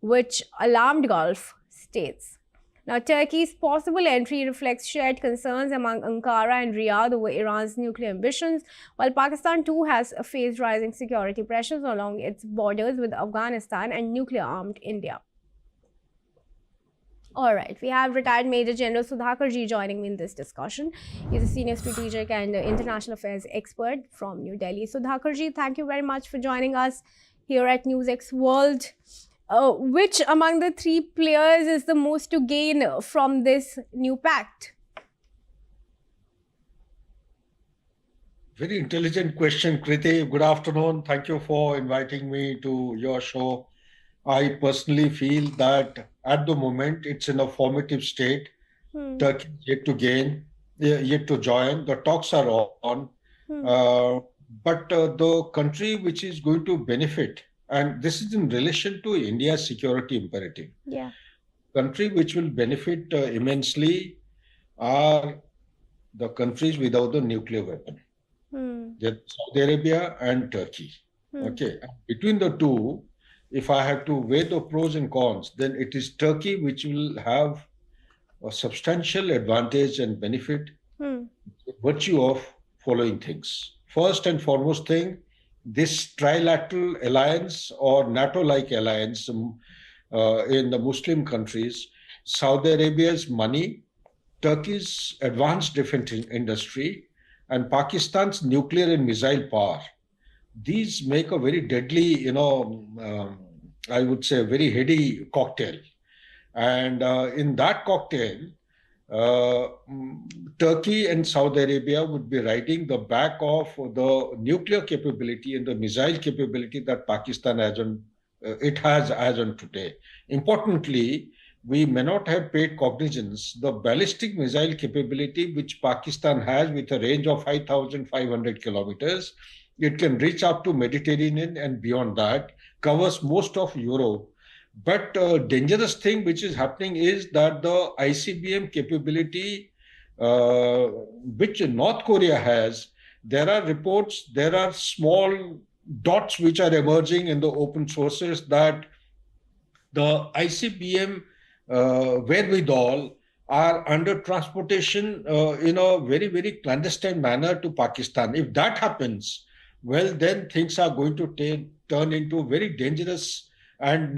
Speaker 14: which alarmed Gulf states. Now, Turkey's possible entry reflects shared concerns among Ankara and Riyadh over Iran's nuclear ambitions, while Pakistan too has faced rising security pressures along its borders with Afghanistan and nuclear-armed India. All right, we have retired Major General Sudhakarji joining me in this discussion. He's a senior strategic and international affairs expert from New Delhi. Sudhakarji, thank you very much for joining us here at NewsX World. Which among the three players is the most to gain from this new pact?
Speaker 16: Very intelligent question, Kriti. Good afternoon. Thank you for inviting me to your show. I personally feel that at the moment it's in a formative state. Turkey yet to gain, yet to join. The talks are on. But the country which is going to benefit, and this is in relation to India's security imperative.
Speaker 14: Yeah.
Speaker 16: Country which will benefit immensely are the countries without the nuclear weapon. Saudi Arabia and Turkey. Okay. Between the two, if I have to weigh the pros and cons, then it is Turkey which will have a substantial advantage and benefit virtue of following things. First and foremost thing, this trilateral alliance or NATO-like alliance in the Muslim countries, Saudi Arabia's money, Turkey's advanced defense industry, and Pakistan's nuclear and missile power. These make a very deadly, I would say a very heady cocktail. And in that cocktail, Turkey and Saudi Arabia would be riding the back of the nuclear capability and the missile capability that Pakistan has as on today. Importantly, we may not have paid cognizance the ballistic missile capability which Pakistan has with a range of 5,500 kilometers. It can reach up to Mediterranean and beyond that, covers most of Europe. But dangerous thing which is happening is that the ICBM capability which North Korea has, there are reports, there are small dots which are emerging in the open sources that the ICBM wherewithal are under transportation in a very, very clandestine manner to Pakistan. If that happens, well, then things are going to turn into very dangerous and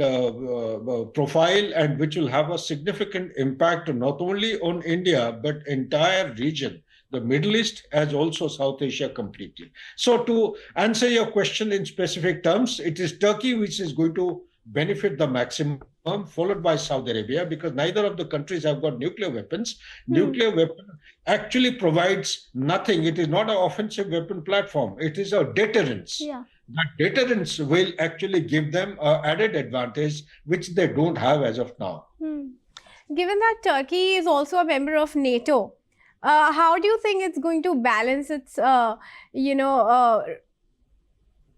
Speaker 16: profile, and which will have a significant impact not only on India, but entire region, the Middle East as also South Asia completely. So to answer your question in specific terms, it is Turkey which is going to benefit the maximum, followed by Saudi Arabia, because neither of the countries have got nuclear weapons. Nuclear weapon actually provides nothing. It is not an offensive weapon platform. It is a deterrence.
Speaker 14: Yeah.
Speaker 16: That deterrence will actually give them an added advantage, which they don't have as of now.
Speaker 14: Given that Turkey is also a member of NATO, how do you think it's going to balance its,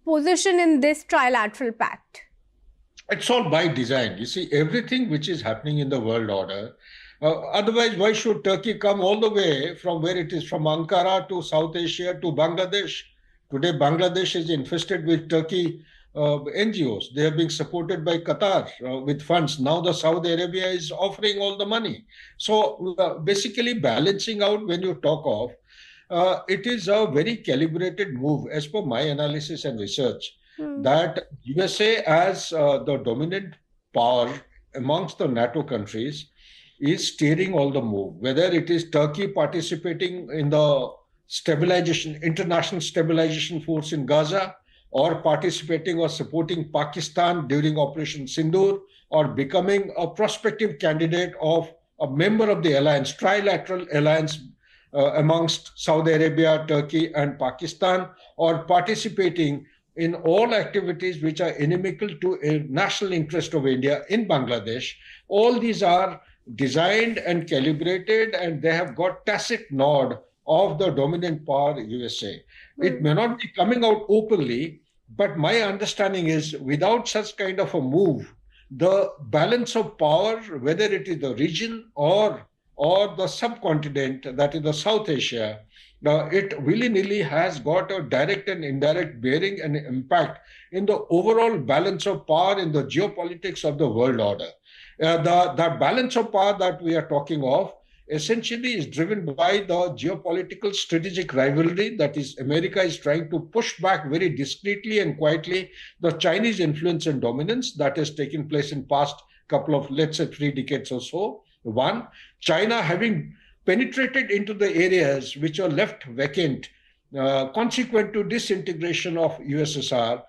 Speaker 14: position in this trilateral pact?
Speaker 16: It's all by design. You see, everything which is happening in the world order, otherwise, why should Turkey come all the way from where it is, from Ankara to South Asia to Bangladesh? Today, Bangladesh is infested with Turkey NGOs. They are being supported by Qatar with funds. Now the Saudi Arabia is offering all the money. So basically balancing out when you talk of, it is a very calibrated move as per my analysis and research. That USA as the dominant power amongst the NATO countries is steering all the move, whether it is Turkey participating in the international stabilization force in Gaza, or participating or supporting Pakistan during Operation Sindoor, or becoming a prospective candidate of a member of the alliance, trilateral alliance amongst Saudi Arabia, Turkey and Pakistan, or participating in all activities which are inimical to a national interest of India in Bangladesh. All these are designed and calibrated, and they have got tacit nod of the dominant power, USA. It may not be coming out openly, but my understanding is without such kind of a move, the balance of power, whether it is the region or the subcontinent, that is the South Asia, it willy-nilly has got a direct and indirect bearing and impact in the overall balance of power in the geopolitics of the world order. The balance of power that we are talking of essentially is driven by the geopolitical strategic rivalry, that is, America is trying to push back very discreetly and quietly the Chinese influence and dominance that has taken place in past couple of, let's say, 3 decades or so. One, China having penetrated into the areas which are left vacant consequent to disintegration of USSR,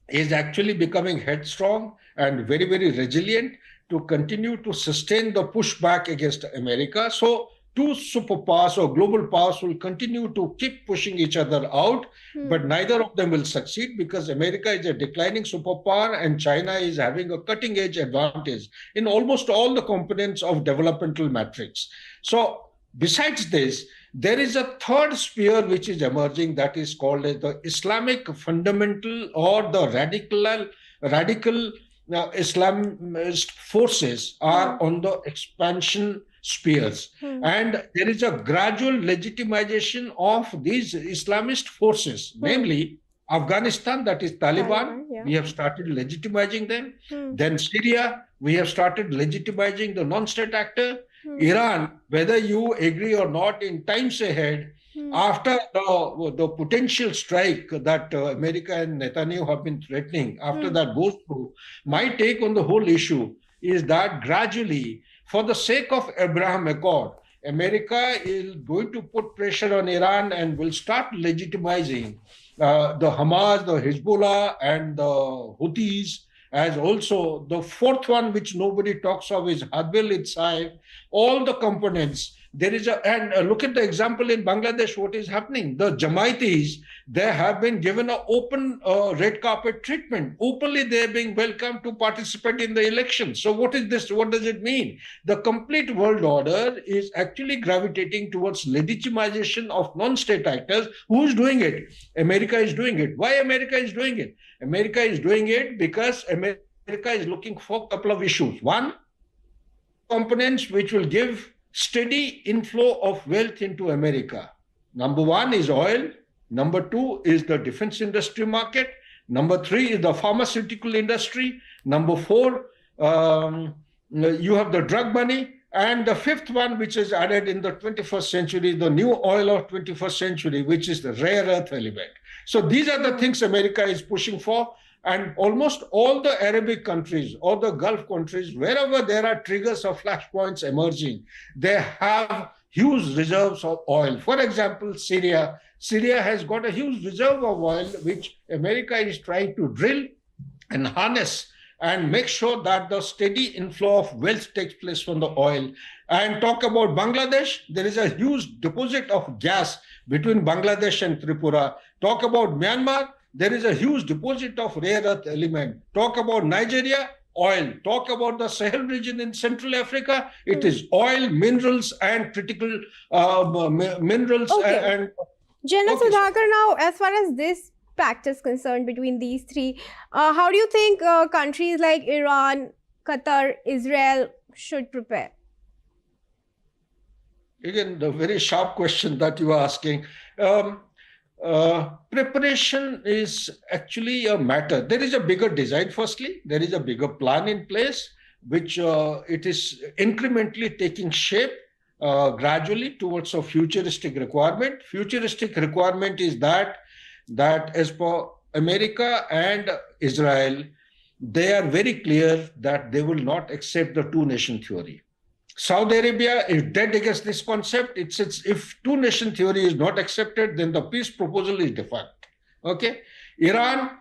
Speaker 16: is actually becoming headstrong and very, very resilient to continue to sustain the pushback against America. So two superpowers or global powers will continue to keep pushing each other out, but neither of them will succeed because America is a declining superpower and China is having a cutting edge advantage in almost all the components of developmental matrix. So besides this, there is a third sphere which is emerging that is called as the Islamic fundamental or the radical Islamist forces are on the expansion spheres. And there is a gradual legitimization of these Islamist forces, namely Afghanistan, that is Taliban, we have started legitimizing them. Then Syria, we have started legitimizing the non-state actor. Iran, whether you agree or not, in times ahead, after the potential strike that America and Netanyahu have been threatening, after that goes through, my take on the whole issue is that gradually, for the sake of Abraham Accord, America is going to put pressure on Iran and will start legitimizing the Hamas, the Hezbollah, and the Houthis, as also the fourth one, which nobody talks of, is Hadbil Itsaif, all the components. There is and look at the example in Bangladesh, what is happening. The Jamaitis, they have been given an open red carpet treatment. Openly, they are being welcomed to participate in the election. So what is this? What does it mean? The complete world order is actually gravitating towards legitimization of non-state actors. Who is doing it? America is doing it. Why America is doing it? America is doing it because America is looking for a couple of issues. One, components which will give steady inflow of wealth into America. Number one is oil. Number two is the defense industry market. Number three is the pharmaceutical industry. Number four, you have the drug money. And the fifth one, which is added in the 21st century, the new oil of 21st century, which is the rare earth element. So these are the things America is pushing for. And almost all the Arabic countries or the Gulf countries, wherever there are triggers or flashpoints emerging, they have huge reserves of oil. For example, Syria. Syria has got a huge reserve of oil, which America is trying to drill and harness and make sure that the steady inflow of wealth takes place from the oil. And talk about Bangladesh, there is a huge deposit of gas between Bangladesh and Tripura. Talk about Myanmar, there is a huge deposit of rare earth element. Talk about Nigeria, oil. Talk about the Sahel region in Central Africa, it is oil, minerals, and critical minerals. And
Speaker 14: General Sudhakar, now, as far as this pact is concerned between these three, how do you think countries like Iran, Qatar, Israel should prepare?
Speaker 16: Again, the very sharp question that you are asking. Preparation is actually a matter. There is a bigger design, firstly. There is a bigger plan in place, which it is incrementally taking shape gradually towards a futuristic requirement. Futuristic requirement is that as per America and Israel, they are very clear that they will not accept the two-nation theory. Saudi Arabia is dead against this concept. It says if two-nation theory is not accepted, then the peace proposal is defunct. Okay? Iran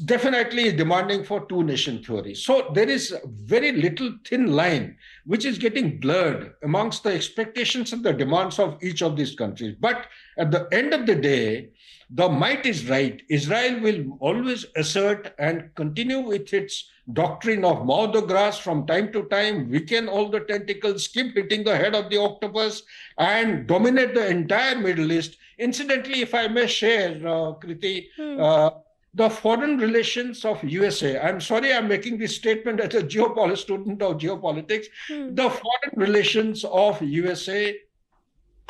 Speaker 16: definitely is demanding for two-nation theory. So there is very little thin line which is getting blurred amongst the expectations and the demands of each of these countries. But at the end of the day, the might is right. Israel will always assert and continue with its doctrine of mow the grass from time to time, weaken all the tentacles, keep hitting the head of the octopus, and dominate the entire Middle East. Incidentally, if I may share, Kriti, the foreign relations of USA, I'm sorry I'm making this statement as a student of geopolitics, the foreign relations of USA,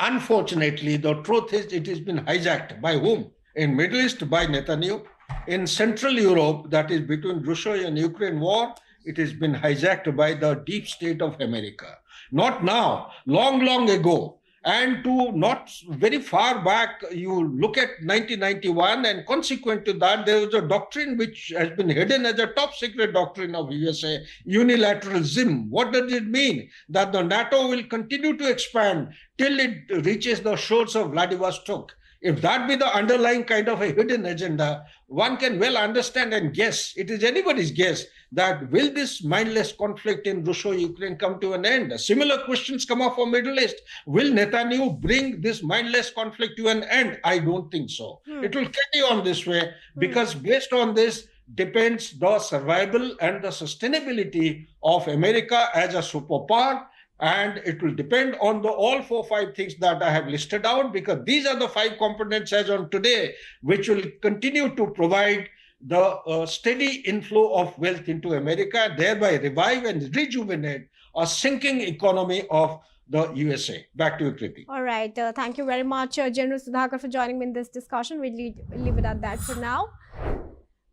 Speaker 16: unfortunately, the truth is it has been hijacked. By whom? In Middle East, by Netanyahu. In Central Europe, that is between Russia and Ukraine war, it has been hijacked by the deep state of America. Not now, long, long ago. And to not very far back, you look at 1991, and consequent to that, there was a doctrine which has been hidden as a top secret doctrine of USA, unilateralism. What does it mean? That the NATO will continue to expand till it reaches the shores of Vladivostok. If that be the underlying kind of a hidden agenda, one can well understand and guess, it is anybody's guess, that will this mindless conflict in Russia-Ukraine come to an end? Similar questions come up for Middle East. Will Netanyahu bring this mindless conflict to an end? I don't think so. It will carry on this way because based on this depends the survival and the sustainability of America as a superpower. And it will depend on the all 4 or 5 things that I have listed out, because these are the 5 components as on today, which will continue to provide the steady inflow of wealth into America, thereby revive and rejuvenate a sinking economy of the USA. Back to you, Kriti.
Speaker 14: All right. Thank you very much, General Sudhakar, for joining me in this discussion. We'll leave it at that for now.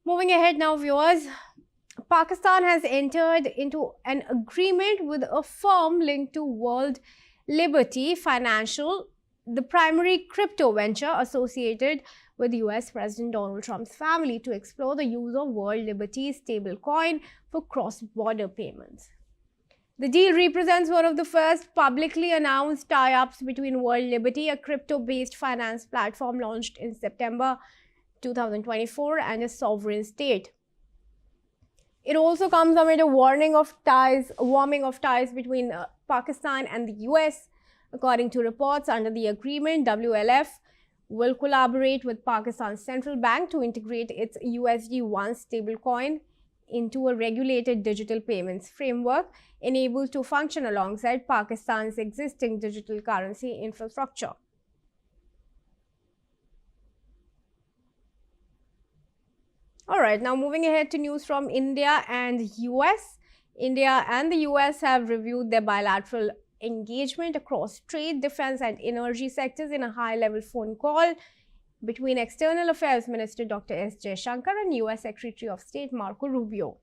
Speaker 14: Moving ahead now, viewers. Pakistan has entered into an agreement with a firm linked to World Liberty Financial, the primary crypto venture associated with US President Donald Trump's family, to explore the use of World Liberty stablecoin for cross-border payments. The deal represents one of the first publicly announced tie-ups between World Liberty, a crypto-based finance platform launched in September 2024, and a sovereign state. It also comes amid a warming of ties between Pakistan and the US. According to reports, under the agreement, WLF will collaborate with Pakistan's central bank to integrate its USD1 stablecoin into a regulated digital payments framework, enabled to function alongside Pakistan's existing digital currency infrastructure. All right, now moving ahead to news from India and US. India and the US have reviewed their bilateral engagement across trade, defense and energy sectors in a high-level phone call between External Affairs Minister Dr. S. Jaishankar and US Secretary of State Marco Rubio.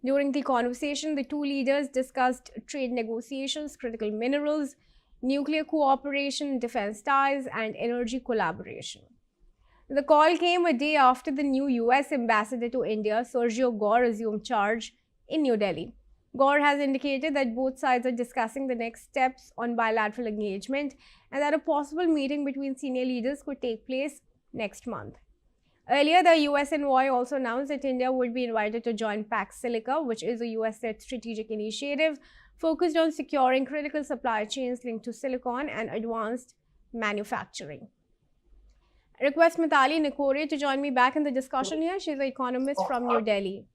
Speaker 14: During the conversation, the two leaders discussed trade negotiations, critical minerals, nuclear cooperation, defense ties and energy collaboration. The call came a day after the new US ambassador to India, Sergio Gore, assumed charge in New Delhi. Gore has indicated that both sides are discussing the next steps on bilateral engagement and that a possible meeting between senior leaders could take place next month. Earlier, the US envoy also announced that India would be invited to join Pax Silica, which is a US-led strategic initiative focused on securing critical supply chains linked to silicon and advanced manufacturing. I request Mithali Nikore to join me back in the discussion here. She's an economist from New Delhi.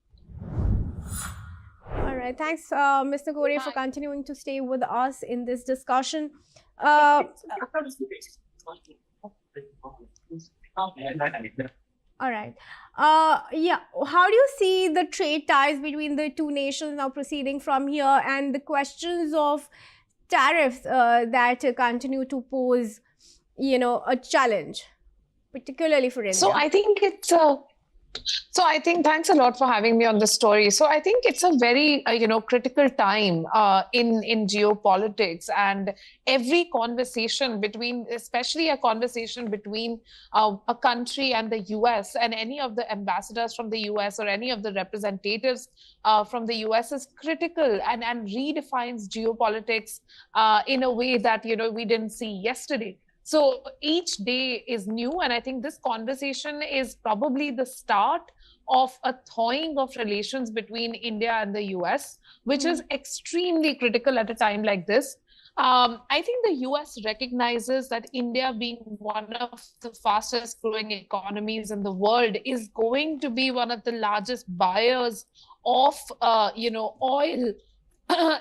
Speaker 14: All right, thanks, Ms. Nikore, for continuing to stay with us in this discussion. All right. Yeah, how do you see the trade ties between the two nations now proceeding from here, and the questions of tariffs that continue to pose, a challenge, particularly for India?
Speaker 15: So I think thanks a lot for having me on this story. So I think it's a very, critical time in geopolitics, and every conversation especially a conversation between a country and the US, and any of the ambassadors from the US or any of the representatives from the US is critical and redefines geopolitics in a way that, we didn't see yesterday. So each day is new, and I think this conversation is probably the start of a thawing of relations between India and the US, which is extremely critical at a time like this. I think the US recognizes that India, being one of the fastest growing economies in the world, is going to be one of the largest buyers of, oil,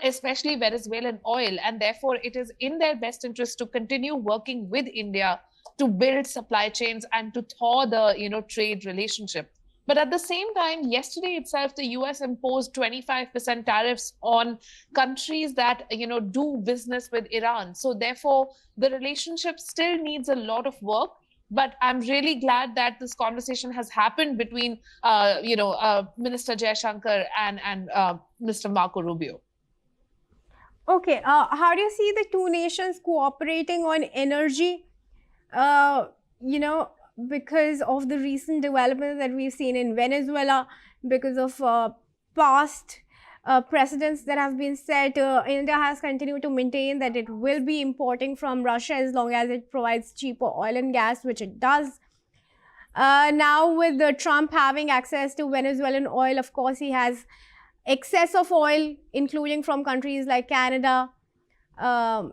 Speaker 15: especially Venezuelan oil, and therefore it is in their best interest to continue working with India to build supply chains and to thaw the trade relationship. But at the same time, yesterday itself, the US imposed 25% tariffs on countries that do business with Iran. So therefore, the relationship still needs a lot of work. But I'm really glad that this conversation has happened between Minister Jaishankar and Mr. Marco Rubio.
Speaker 14: Okay, how do you see the two nations cooperating on energy? Because of the recent developments that we've seen in Venezuela, because of past precedents that have been set, India has continued to maintain that it will be importing from Russia as long as it provides cheaper oil and gas, which it does. Now with Trump having access to Venezuelan oil, of course, he has excess of oil, including from countries like Canada, and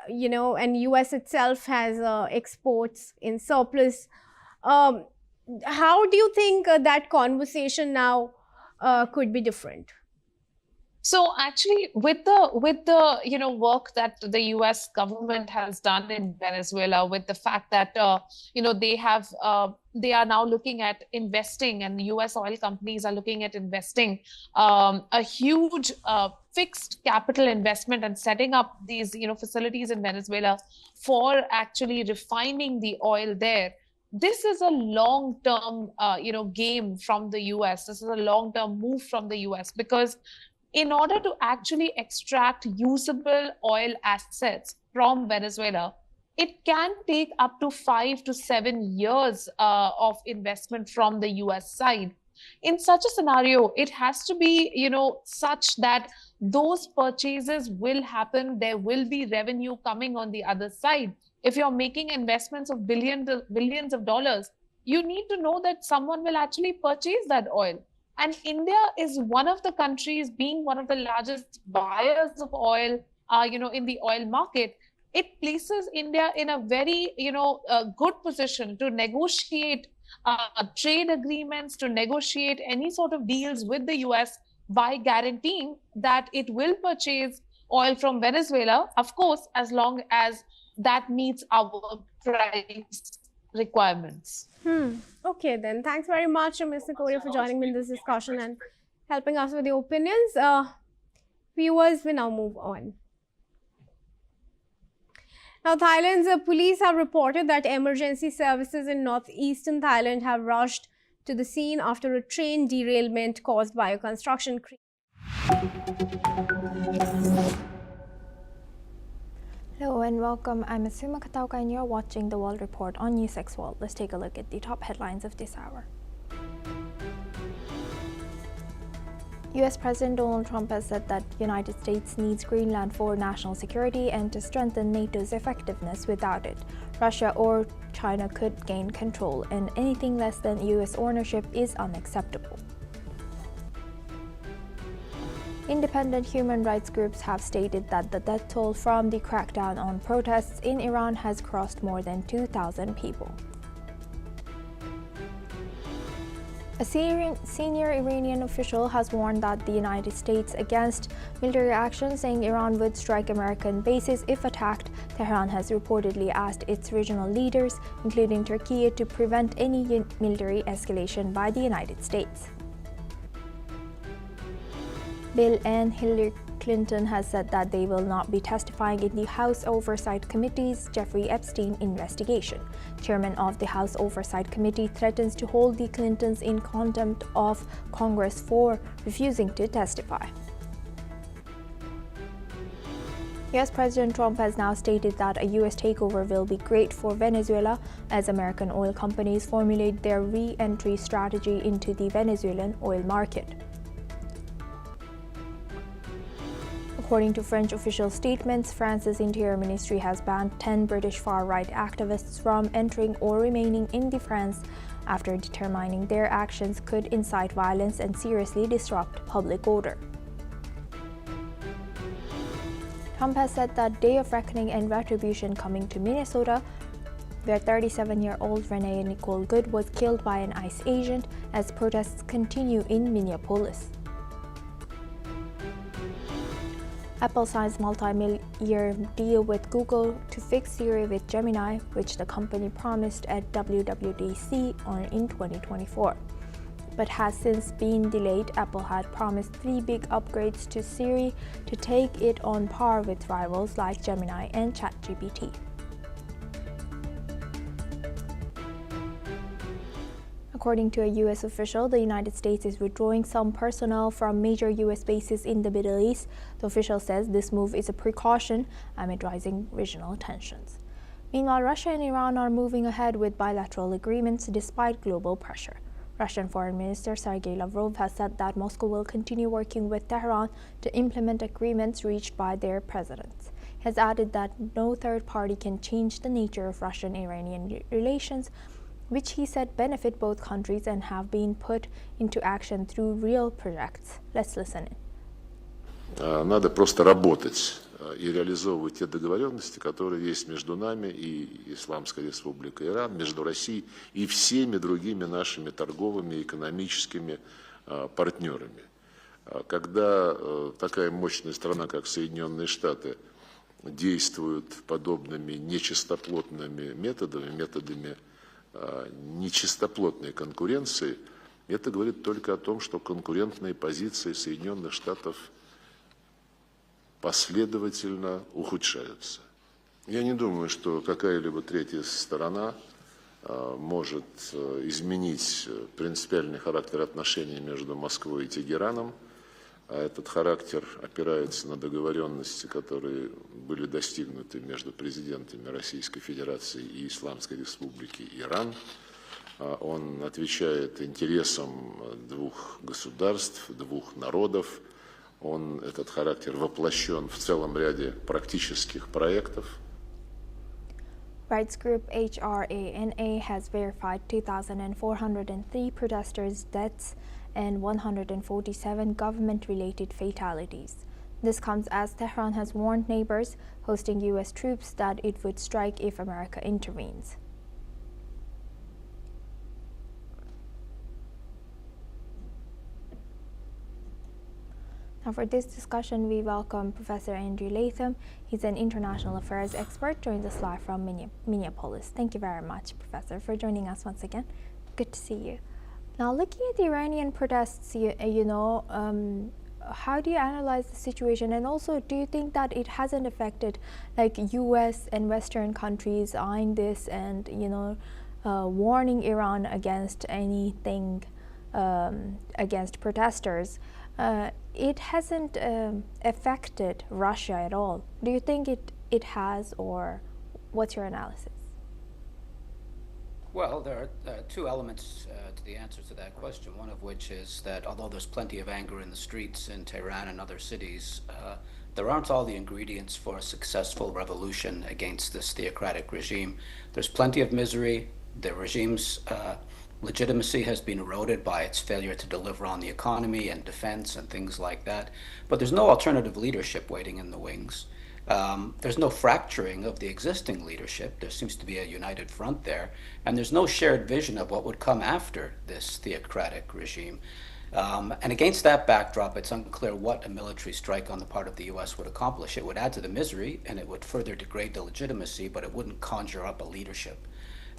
Speaker 14: US itself has exports in surplus. How do you think that conversation now could be different?
Speaker 15: So actually, with the work that the U.S. government has done in Venezuela, with the fact that they are now looking at investing, and the U.S. oil companies are looking at investing a huge fixed capital investment and setting up these facilities in Venezuela for actually refining the oil there. This is a long-term game from the U.S. This is a long-term move from the U.S. because in order to actually extract usable oil assets from Venezuela, it can take up to 5 to 7 years of investment from the US side. In such a scenario, it has to be, such that those purchases will happen. There will be revenue coming on the other side. If you're making investments of billions of dollars, you need to know that someone will actually purchase that oil. And India is one of the countries, being one of the largest buyers of oil, in the oil market. It places India in a very, good position to negotiate trade agreements, to negotiate any sort of deals with the US by guaranteeing that it will purchase oil from Venezuela, of course, as long as that meets our price requirements.
Speaker 14: Okay, then. Thanks very much, Mr. Korea, for joining me in this discussion and helping us with your opinions. Viewers, we now move on. Now, Thailand's police have reported that emergency services in northeastern Thailand have rushed to the scene after a train derailment caused by a construction crew.
Speaker 9: Hello and welcome. I'm Asuma Katauka and you're watching the World Report on NewsX World. Let's take a look at the top headlines of this hour. US President Donald Trump has said that the United States needs Greenland for national security and to strengthen NATO's effectiveness. Without it, Russia or China could gain control, and anything less than US ownership is unacceptable. Independent human rights groups have stated that the death toll from the crackdown on protests in Iran has crossed more than 2,000 people. A senior Iranian official has warned that the United States against military action, saying Iran would strike American bases if attacked. Tehran has reportedly asked its regional leaders, including Turkey, to prevent any military escalation by the United States. Bill and Hillary Clinton has said that they will not be testifying in the House Oversight Committee's Jeffrey Epstein investigation. Chairman of the House Oversight Committee threatens to hold the Clintons in contempt of Congress for refusing to testify. US President Trump has now stated that a US takeover will be great for Venezuela as American oil companies formulate their re-entry strategy into the Venezuelan oil market. According to French official statements, France's Interior Ministry has banned 10 British far-right activists from entering or remaining in France after determining their actions could incite violence and seriously disrupt public order. Trump has said that day of reckoning and retribution coming to Minnesota, where 37-year-old Renee Nicole Good was killed by an ICE agent as protests continue in Minneapolis. Apple signs multi-year deal with Google to fix Siri with Gemini, which the company promised at WWDC in 2024. But has since been delayed. Apple had promised 3 big upgrades to Siri to take it on par with rivals like Gemini and ChatGPT. According to a U.S. official, the United States is withdrawing some personnel from major U.S. bases in the Middle East. The official says this move is a precaution amid rising regional tensions. Meanwhile, Russia and Iran are moving ahead with bilateral agreements despite global pressure. Russian Foreign Minister Sergei Lavrov has said that Moscow will continue working with Tehran to implement agreements reached by their presidents. He has added that no third party can change the nature of Russian-Iranian relations, which he said benefit both countries and have been put into action through real projects. Let's listen in.
Speaker 11: Надо просто работать и реализовывать те договоренности, которые есть между нами и Исламской Республикой Иран, между Россией и всеми другими нашими торговыми и экономическими партнерами. Когда такая мощная страна, как Соединенные Штаты, действует подобными нечистоплотными методами нечистоплотной конкуренции, это говорит только о том, что конкурентные позиции Соединенных Штатов последовательно ухудшаются. Я не думаю, что какая-либо третья сторона может изменить принципиальный характер отношений между Москвой и Тегераном. А этот характер опирается на договоренности, которые были достигнуты между президентами Российской Федерации и Исламской Республики Иран. Он отвечает интересам двух государств, двух народов. Этот характер воплощен в целом ряде практических проектов.
Speaker 9: Rights group HRANA has verified 2,403 protesters' deaths and 147 government-related fatalities. This comes as Tehran has warned neighbors hosting U.S. troops that it would strike if America intervenes. Now for this discussion, we welcome Professor Andrew Latham. He's an international affairs expert, joins us live from Minneapolis. Thank you very much, Professor, for joining us once again. Good to see you. Now, looking at the Iranian protests, how do you analyze the situation? And also, do you think that it hasn't affected, like, U.S. and Western countries eyeing this and, warning Iran against anything, against protesters? It hasn't affected Russia at all. Do you think it has, or what's your analysis?
Speaker 17: Well, there are two elements to the answer to that question, one of which is that although there's plenty of anger in the streets in Tehran and other cities, there aren't all the ingredients for a successful revolution against this theocratic regime. There's plenty of misery. The regime's legitimacy has been eroded by its failure to deliver on the economy and defense and things like that. But there's no alternative leadership waiting in the wings. There's no fracturing of the existing leadership. There seems to be a united front there. And there's no shared vision of what would come after this theocratic regime. And against that backdrop, it's unclear what a military strike on the part of the U.S. would accomplish. It would add to the misery, and it would further degrade the legitimacy, but it wouldn't conjure up a leadership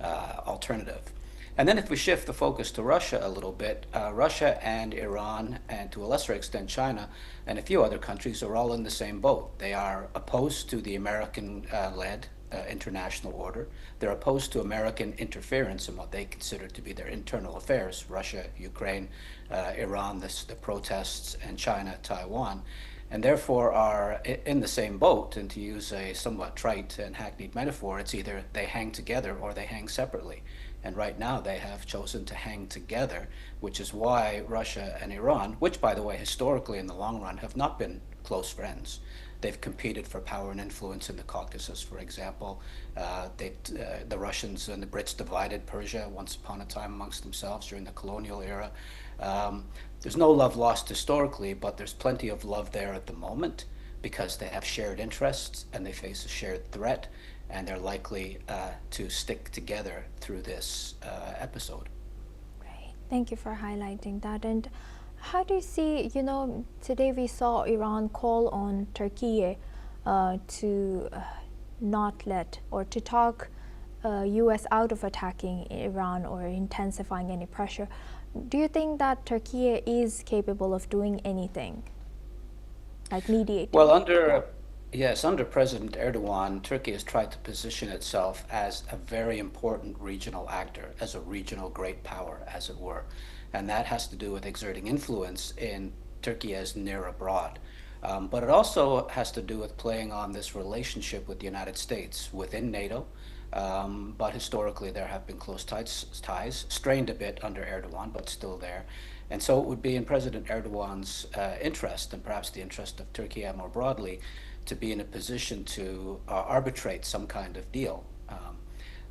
Speaker 17: alternative. And then if we shift the focus to Russia a little bit, Russia and Iran, and to a lesser extent China, and a few other countries are all in the same boat. They are opposed to the American-led international order. They're opposed to American interference in what they consider to be their internal affairs, Russia, Ukraine, Iran, the protests, and China, Taiwan, and therefore are in the same boat. And to use a somewhat trite and hackneyed metaphor, it's either they hang together or they hang separately. And right now they have chosen to hang together, which is why Russia and Iran, which, by the way, historically in the long run have not been close friends. They've competed for power and influence in the Caucasus, for example. The Russians and the Brits divided Persia once upon a time amongst themselves during the colonial era. There's no love lost historically, but there's plenty of love there at the moment because they have shared interests and they face a shared threat. And they're likely to stick together through this episode.
Speaker 9: Great. Thank you for highlighting that. And how do you see, today we saw Iran call on Turkey to not let, or to talk U.S. out of attacking Iran or intensifying any pressure. Do you think that Turkey is capable of doing anything, like mediating?
Speaker 17: Well, under Yes, under President Erdogan, Turkey has tried to position itself as a very important regional actor, as a regional great power, as it were. And that has to do with exerting influence in Turkey as near abroad. But it also has to do with playing on this relationship with the United States within NATO. But historically, there have been close ties, strained a bit under Erdogan, but still there. And so it would be in President Erdogan's interest, and perhaps the interest of Turkey more broadly, to be in a position to arbitrate some kind of deal.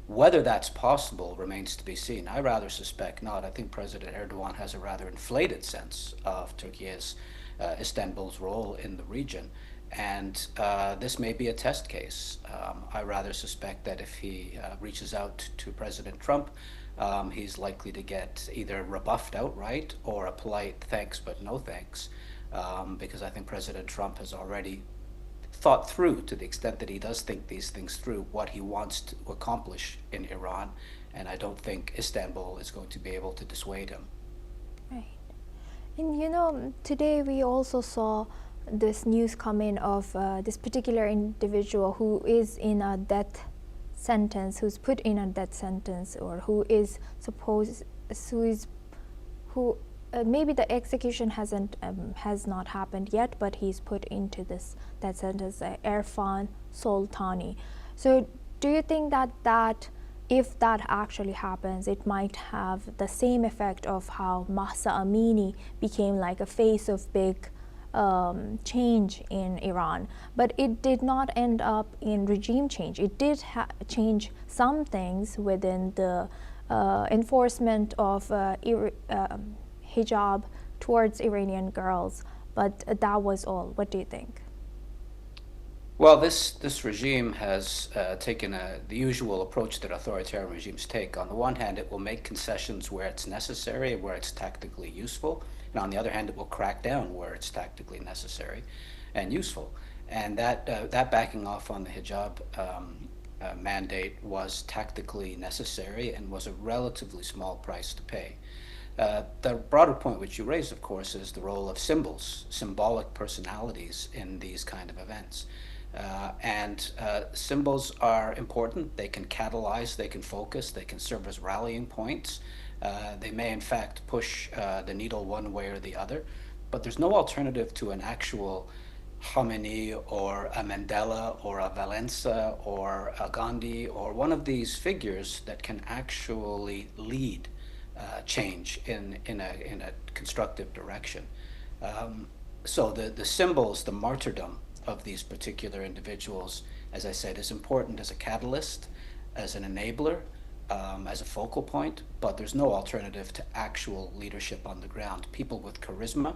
Speaker 17: Whether that's possible remains to be seen. I rather suspect not. I think President Erdogan has a rather inflated sense of Turkey's Istanbul's role in the region. And this may be a test case. I rather suspect that if he reaches out to President Trump, he's likely to get either rebuffed outright or a polite thanks but no thanks, because I think President Trump has already thought through, to the extent that he does think these things through, what he wants to accomplish in Iran, and I don't think Istanbul is going to be able to dissuade him.
Speaker 9: Right. And you know, today we also saw this news come in of this particular individual who is in a death sentence, who's put in a death sentence, or maybe the execution has not happened yet, but he's put into this death sentence, Irfan Soltani. So do you think that if that actually happens, it might have the same effect of how Mahsa Amini became like a face of big change in Iran, but it did not end up in regime change. It did change some things within the enforcement of hijab towards Iranian girls, but that was all. What do you think?
Speaker 17: Well, this regime has taken the usual approach that authoritarian regimes take. On the one hand, it will make concessions where it's necessary, where it's tactically useful, and on the other hand, it will crack down where it's tactically necessary and useful. And that backing off on the hijab mandate was tactically necessary and was a relatively small price to pay. The broader point which you raised, of course, is the role of symbols, symbolic personalities in these kind of events. Symbols are important. They can catalyze, they can focus, they can serve as rallying points. They may, in fact, push the needle one way or the other. But there's no alternative to an actual Khomeini or a Mandela or a Valença or a Gandhi or one of these figures that can actually lead change in a constructive direction. So the symbols, the martyrdom of these particular individuals, as I said, is important as a catalyst, as an enabler, as a focal point, but there's no alternative to actual leadership on the ground. People with charisma,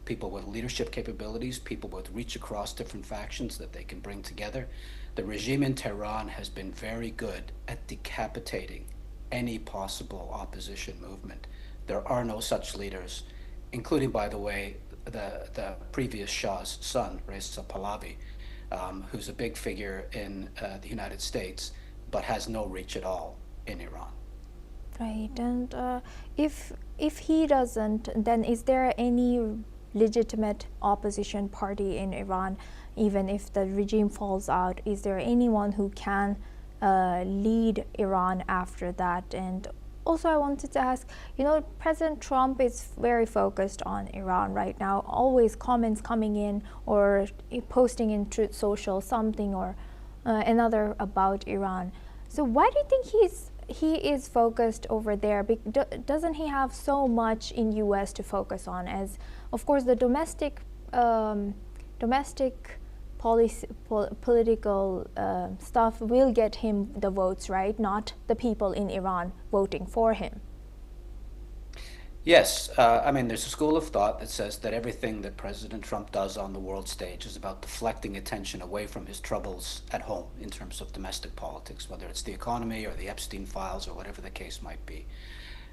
Speaker 17: people with leadership capabilities, people with reach across different factions that they can bring together. The regime in Tehran has been very good at decapitating any possible opposition movement. There are no such leaders, including, by the way, the previous Shah's son, Reza Pahlavi, who's a big figure in the United States, but has no reach at all in Iran.
Speaker 9: Right, and if he doesn't, then is there any legitimate opposition party in Iran, even if the regime falls out? Is there anyone who can lead Iran after that? And also I wanted to ask, you know, President Trump is very focused on Iran right now, always comments coming in or posting in Truth Social something or another about Iran. So why do you think he is focused over there? Doesn't he have so much in US to focus on, as of course the domestic political stuff will get him the votes, right? Not the people in Iran voting for him.
Speaker 17: Yes, I mean, there's a school of thought that says that everything that President Trump does on the world stage is about deflecting attention away from his troubles at home in terms of domestic politics, whether it's the economy or the Epstein files or whatever the case might be.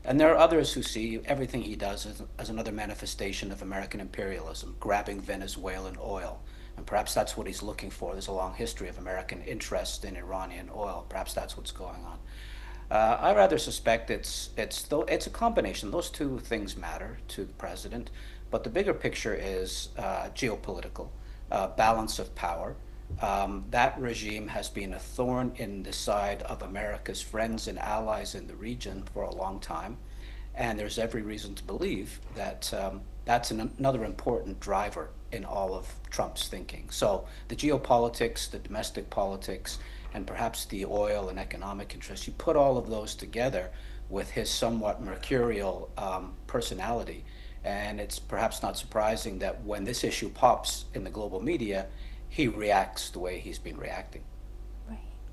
Speaker 17: And there are others who see everything he does as another manifestation of American imperialism, grabbing Venezuelan oil. And perhaps that's what he's looking for. There's a long history of American interest in Iranian oil. Perhaps that's what's going on. I rather suspect it's a combination. Those two things matter to the president, but the bigger picture is geopolitical, balance of power, That regime has been a thorn in the side of America's friends and allies in the region for a long time. And there's every reason to believe that that's another important driver in all of Trump's thinking. So the geopolitics, the domestic politics, and perhaps the oil and economic interests, you put all of those together with his somewhat mercurial personality, and it's perhaps not surprising that when this issue pops in the global media, he reacts the way he's been reacting.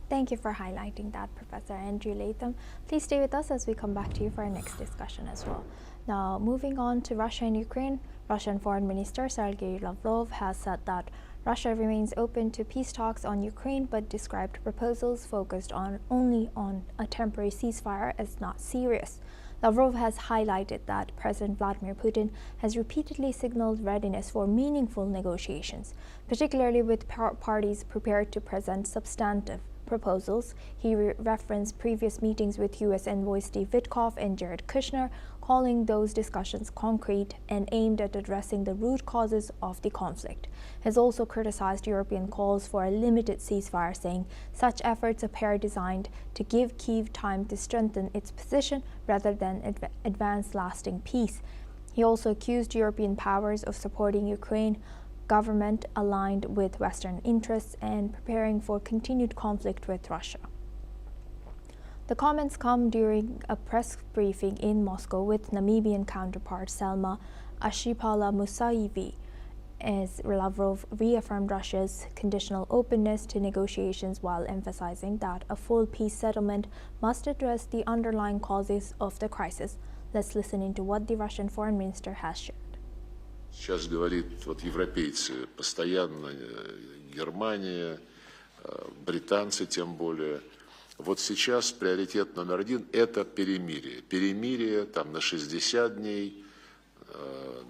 Speaker 9: Thank you for highlighting that, Professor Andrew Latham. Please stay with us as we come back to you for our next discussion as well. Now, moving on to Russia and Ukraine, Russian Foreign Minister Sergei Lavrov has said that Russia remains open to peace talks on Ukraine, but described proposals focused only on a temporary ceasefire as not serious. Lavrov has highlighted that President Vladimir Putin has repeatedly signaled readiness for meaningful negotiations, particularly with parties prepared to present substantive proposals. He referenced previous meetings with U.S. envoys Steve Witkoff and Jared Kushner, calling those discussions concrete and aimed at addressing the root causes of the conflict. He has also criticized European calls for a limited ceasefire, saying such efforts appear designed to give Kyiv time to strengthen its position rather than advance lasting peace. He also accused European powers of supporting Ukraine government aligned with Western interests and preparing for continued conflict with Russia. The comments come during a press briefing in Moscow with Namibian counterpart Selma Ashipala Musaivi, as Lavrov reaffirmed Russia's conditional openness to negotiations while emphasizing that a full peace settlement must address the underlying causes of the crisis. Let's listen into what the Russian foreign minister has shared.
Speaker 11: Сейчас говорит вот европейцы постоянно, Германия, британцы тем более. Вот сейчас приоритет номер один – это перемирие. Перемирие там на 60 дней,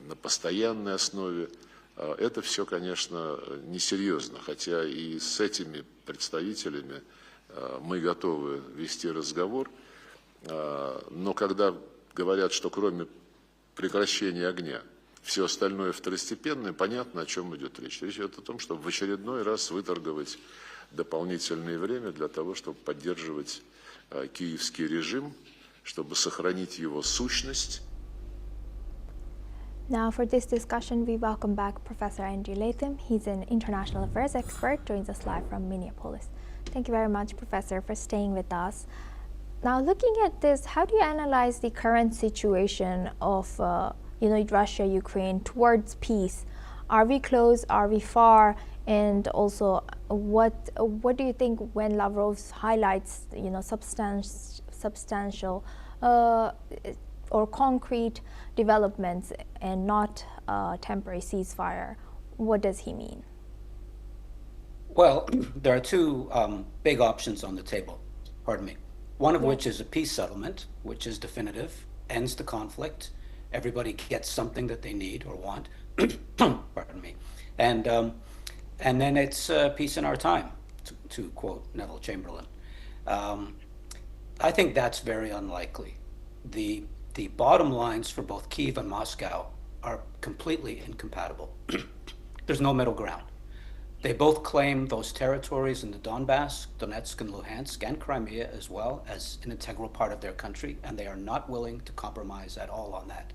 Speaker 11: на постоянной основе. Это все, конечно, несерьезно, хотя и с этими представителями мы готовы вести разговор. Но когда говорят, что кроме прекращения огня, все остальное второстепенное, понятно, о чем идет речь. Речь идет о том, чтобы в очередной раз выторговать дополнительное время для того, чтобы поддерживать киевский режим, чтобы сохранить его сущность.
Speaker 9: Now, for this discussion, we welcome back Professor Andrew Latham. He's an international affairs expert, joins us live from Minneapolis. Thank you very much, Professor, for staying with us. Now, looking at this, how do you analyze the current situation of Russia, Ukraine towards peace? Are we close? Are we far? And also, what do you think when Lavrov highlights substantial or concrete developments and not a temporary ceasefire? What does he mean?
Speaker 17: Well, there are two big options on the table. Pardon me. One of which is a peace settlement, which is definitive, ends the conflict. Everybody gets something that they need or want. Pardon me. And then it's peace in our time, to quote Neville Chamberlain. I think that's very unlikely. The bottom lines for both Kyiv and Moscow are completely incompatible. There's no middle ground. They both claim those territories in the Donbass, Donetsk and Luhansk, and Crimea as well as an integral part of their country, and they are not willing to compromise at all on that.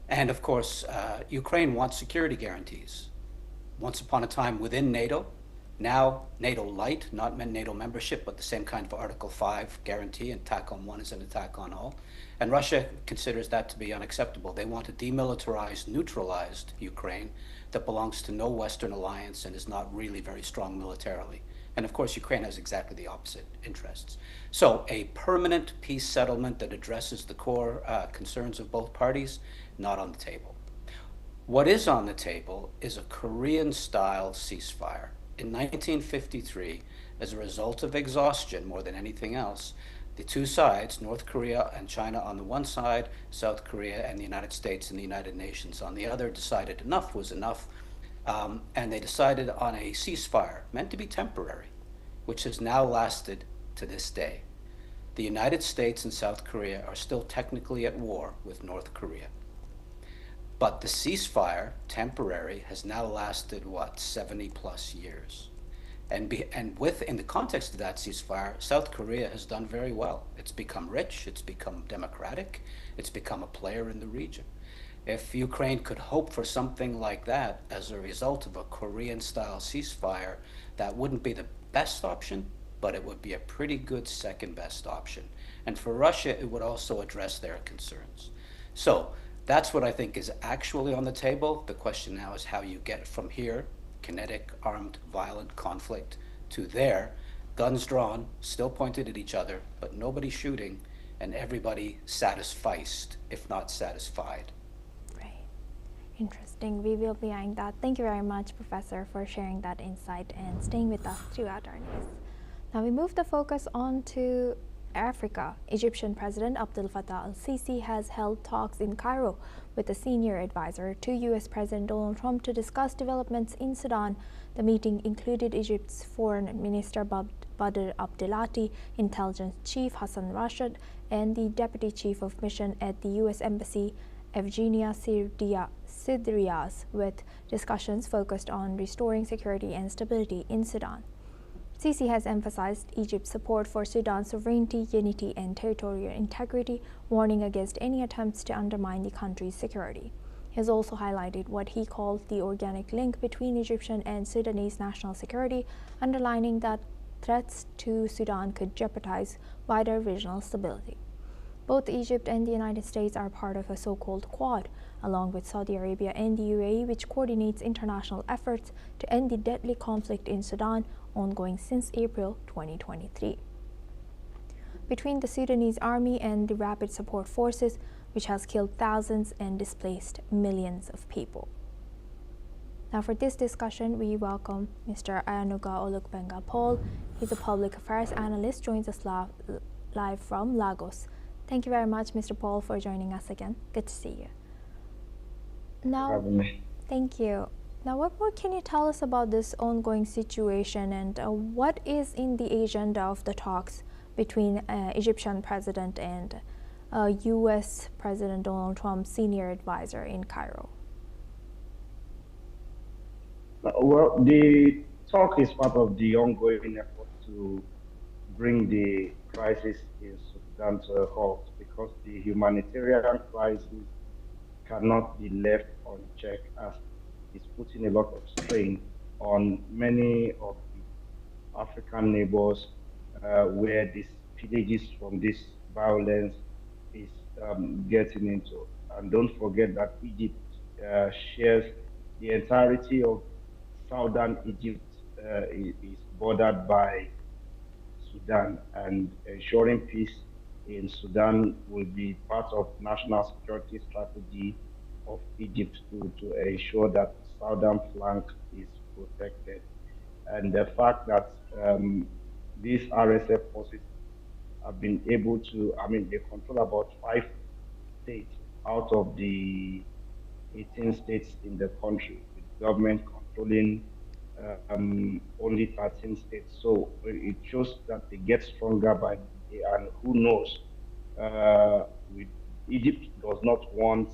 Speaker 17: And of course, Ukraine wants security guarantees. Once upon a time within NATO, now NATO light, not NATO membership, but the same kind of Article 5 guarantee, an attack on one is an attack on all. And Russia considers that to be unacceptable. They want a demilitarized, neutralized Ukraine that belongs to no Western alliance and is not really very strong militarily. And of course, Ukraine has exactly the opposite interests. So a permanent peace settlement that addresses the core concerns of both parties, not on the table. What is on the table is a Korean-style ceasefire. In 1953, as a result of exhaustion more than anything else, the two sides, North Korea and China on the one side, South Korea and the United States and the United Nations on the other, decided enough was enough, and they decided on a ceasefire, meant to be temporary, which has now lasted to this day. The United States and South Korea are still technically at war with North Korea. But the ceasefire, temporary, has now lasted, 70 plus years. And in the context of that ceasefire, South Korea has done very well. It's become rich, it's become democratic, it's become a player in the region. If Ukraine could hope for something like that as a result of a Korean-style ceasefire, that wouldn't be the best option, but it would be a pretty good second best option. And for Russia, it would also address their concerns. So that's what I think is actually on the table. The question now is how you get from here, kinetic, armed, violent conflict, to there, guns drawn, still pointed at each other, but nobody shooting, and everybody satisfied, if not satisfied.
Speaker 9: Right. Interesting. We will be eyeing that. Thank you very much, Professor, for sharing that insight and staying with us throughout our news. Now we move the focus on to Africa. Egyptian President Abdel Fattah al-Sisi has held talks in Cairo with a senior advisor to U.S. President Donald Trump to discuss developments in Sudan. The meeting included Egypt's Foreign Minister Badr Abdelati, Intelligence Chief Hassan Rashid, and the Deputy Chief of Mission at the U.S. Embassy, Evgenia Sidrias, with discussions focused on restoring security and stability in Sudan. Sisi has emphasized Egypt's support for Sudan's sovereignty, unity, and territorial integrity, warning against any attempts to undermine the country's security. He has also highlighted what he called the organic link between Egyptian and Sudanese national security, underlining that threats to Sudan could jeopardize wider regional stability. Both Egypt and the United States are part of a so-called Quad, along with Saudi Arabia and the UAE, which coordinates international efforts to end the deadly conflict in Sudan, ongoing since April 2023. Between the Sudanese army and the Rapid Support Forces, which has killed thousands and displaced millions of people. Now for this discussion, we welcome Mr. Ayanuga Olukbenga Paul. He's a public affairs analyst, joins us live from Lagos. Thank you very much, Mr. Paul, for joining us again. Good to see you. Now, thank you. Now, what more can you tell us about this ongoing situation, and what is in the agenda of the talks between Egyptian President and U.S. President Donald Trump's senior advisor in Cairo?
Speaker 18: Well, the talk is part of the ongoing effort to bring the crisis in Sudan to a halt, because the humanitarian crisis cannot be left unchecked, as it's putting a lot of strain on many of the African neighbors where these pillages from this violence is getting into. And don't forget that Egypt shares the entirety of southern Egypt is bordered by Sudan, and ensuring peace in Sudan will be part of national security strategy of Egypt to ensure that the southern flank is protected. And the fact that these RSF forces have been able to, they control about 5 states out of the 18 states in the country, with government controlling only 13 states. So it shows that they get stronger by the day, and who knows, Egypt does not want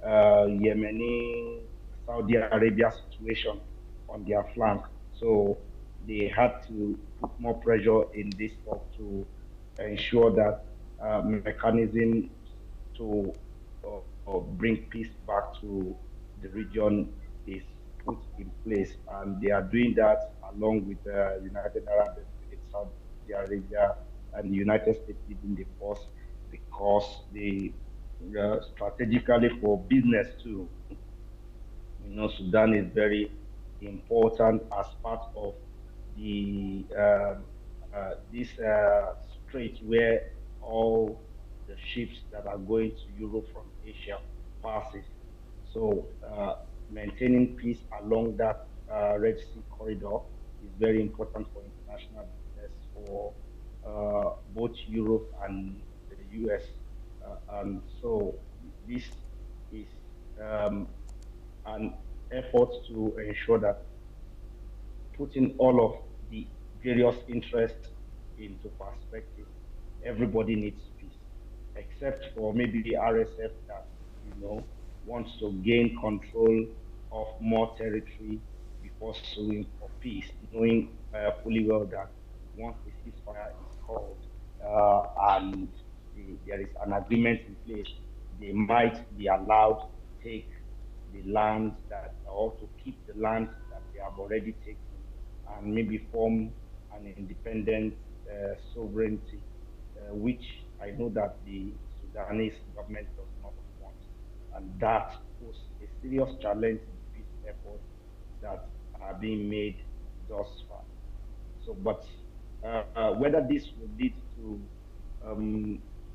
Speaker 18: Yemeni, Saudi Arabia situation on their flank. So they had to put more pressure in this talk to ensure that mechanism to bring peace back to the region is put in place, and they are doing that along with the United Arab Emirates, Saudi Arabia, and the United States leading the force, because they strategically for business too. Sudan is very important as part of the this strait where all the ships that are going to Europe from Asia passes. So maintaining peace along that Red Sea corridor is very important for international business for both Europe and the US. And so this is an effort to ensure that putting all of the various interests into perspective, everybody needs peace, except for maybe the RSF that, wants to gain control of more territory before suing for peace, knowing fully well that once the ceasefire is called and there is an agreement in place, they might be allowed to take the land that, or to keep the land that they have already taken, and maybe form an independent sovereignty, which I know that the Sudanese government does not want. And that poses a serious challenge to the peace efforts that are being made thus far. So, but whether this will lead to,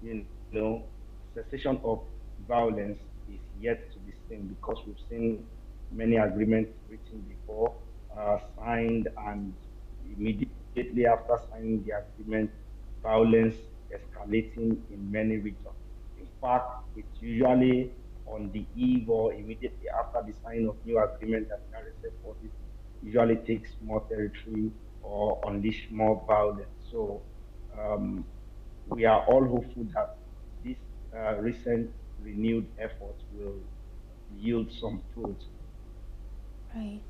Speaker 18: you know, cessation of violence is yet to be seen, because we've seen many agreements written before, signed, and immediately after signing the agreement, violence escalating in many regions. In fact, it's usually on the eve or immediately after the signing of new agreement that the RSF forces usually takes more territory or unleash more violence. So we are all hopeful that this recent renewed effort will yield some fruit.
Speaker 9: Right.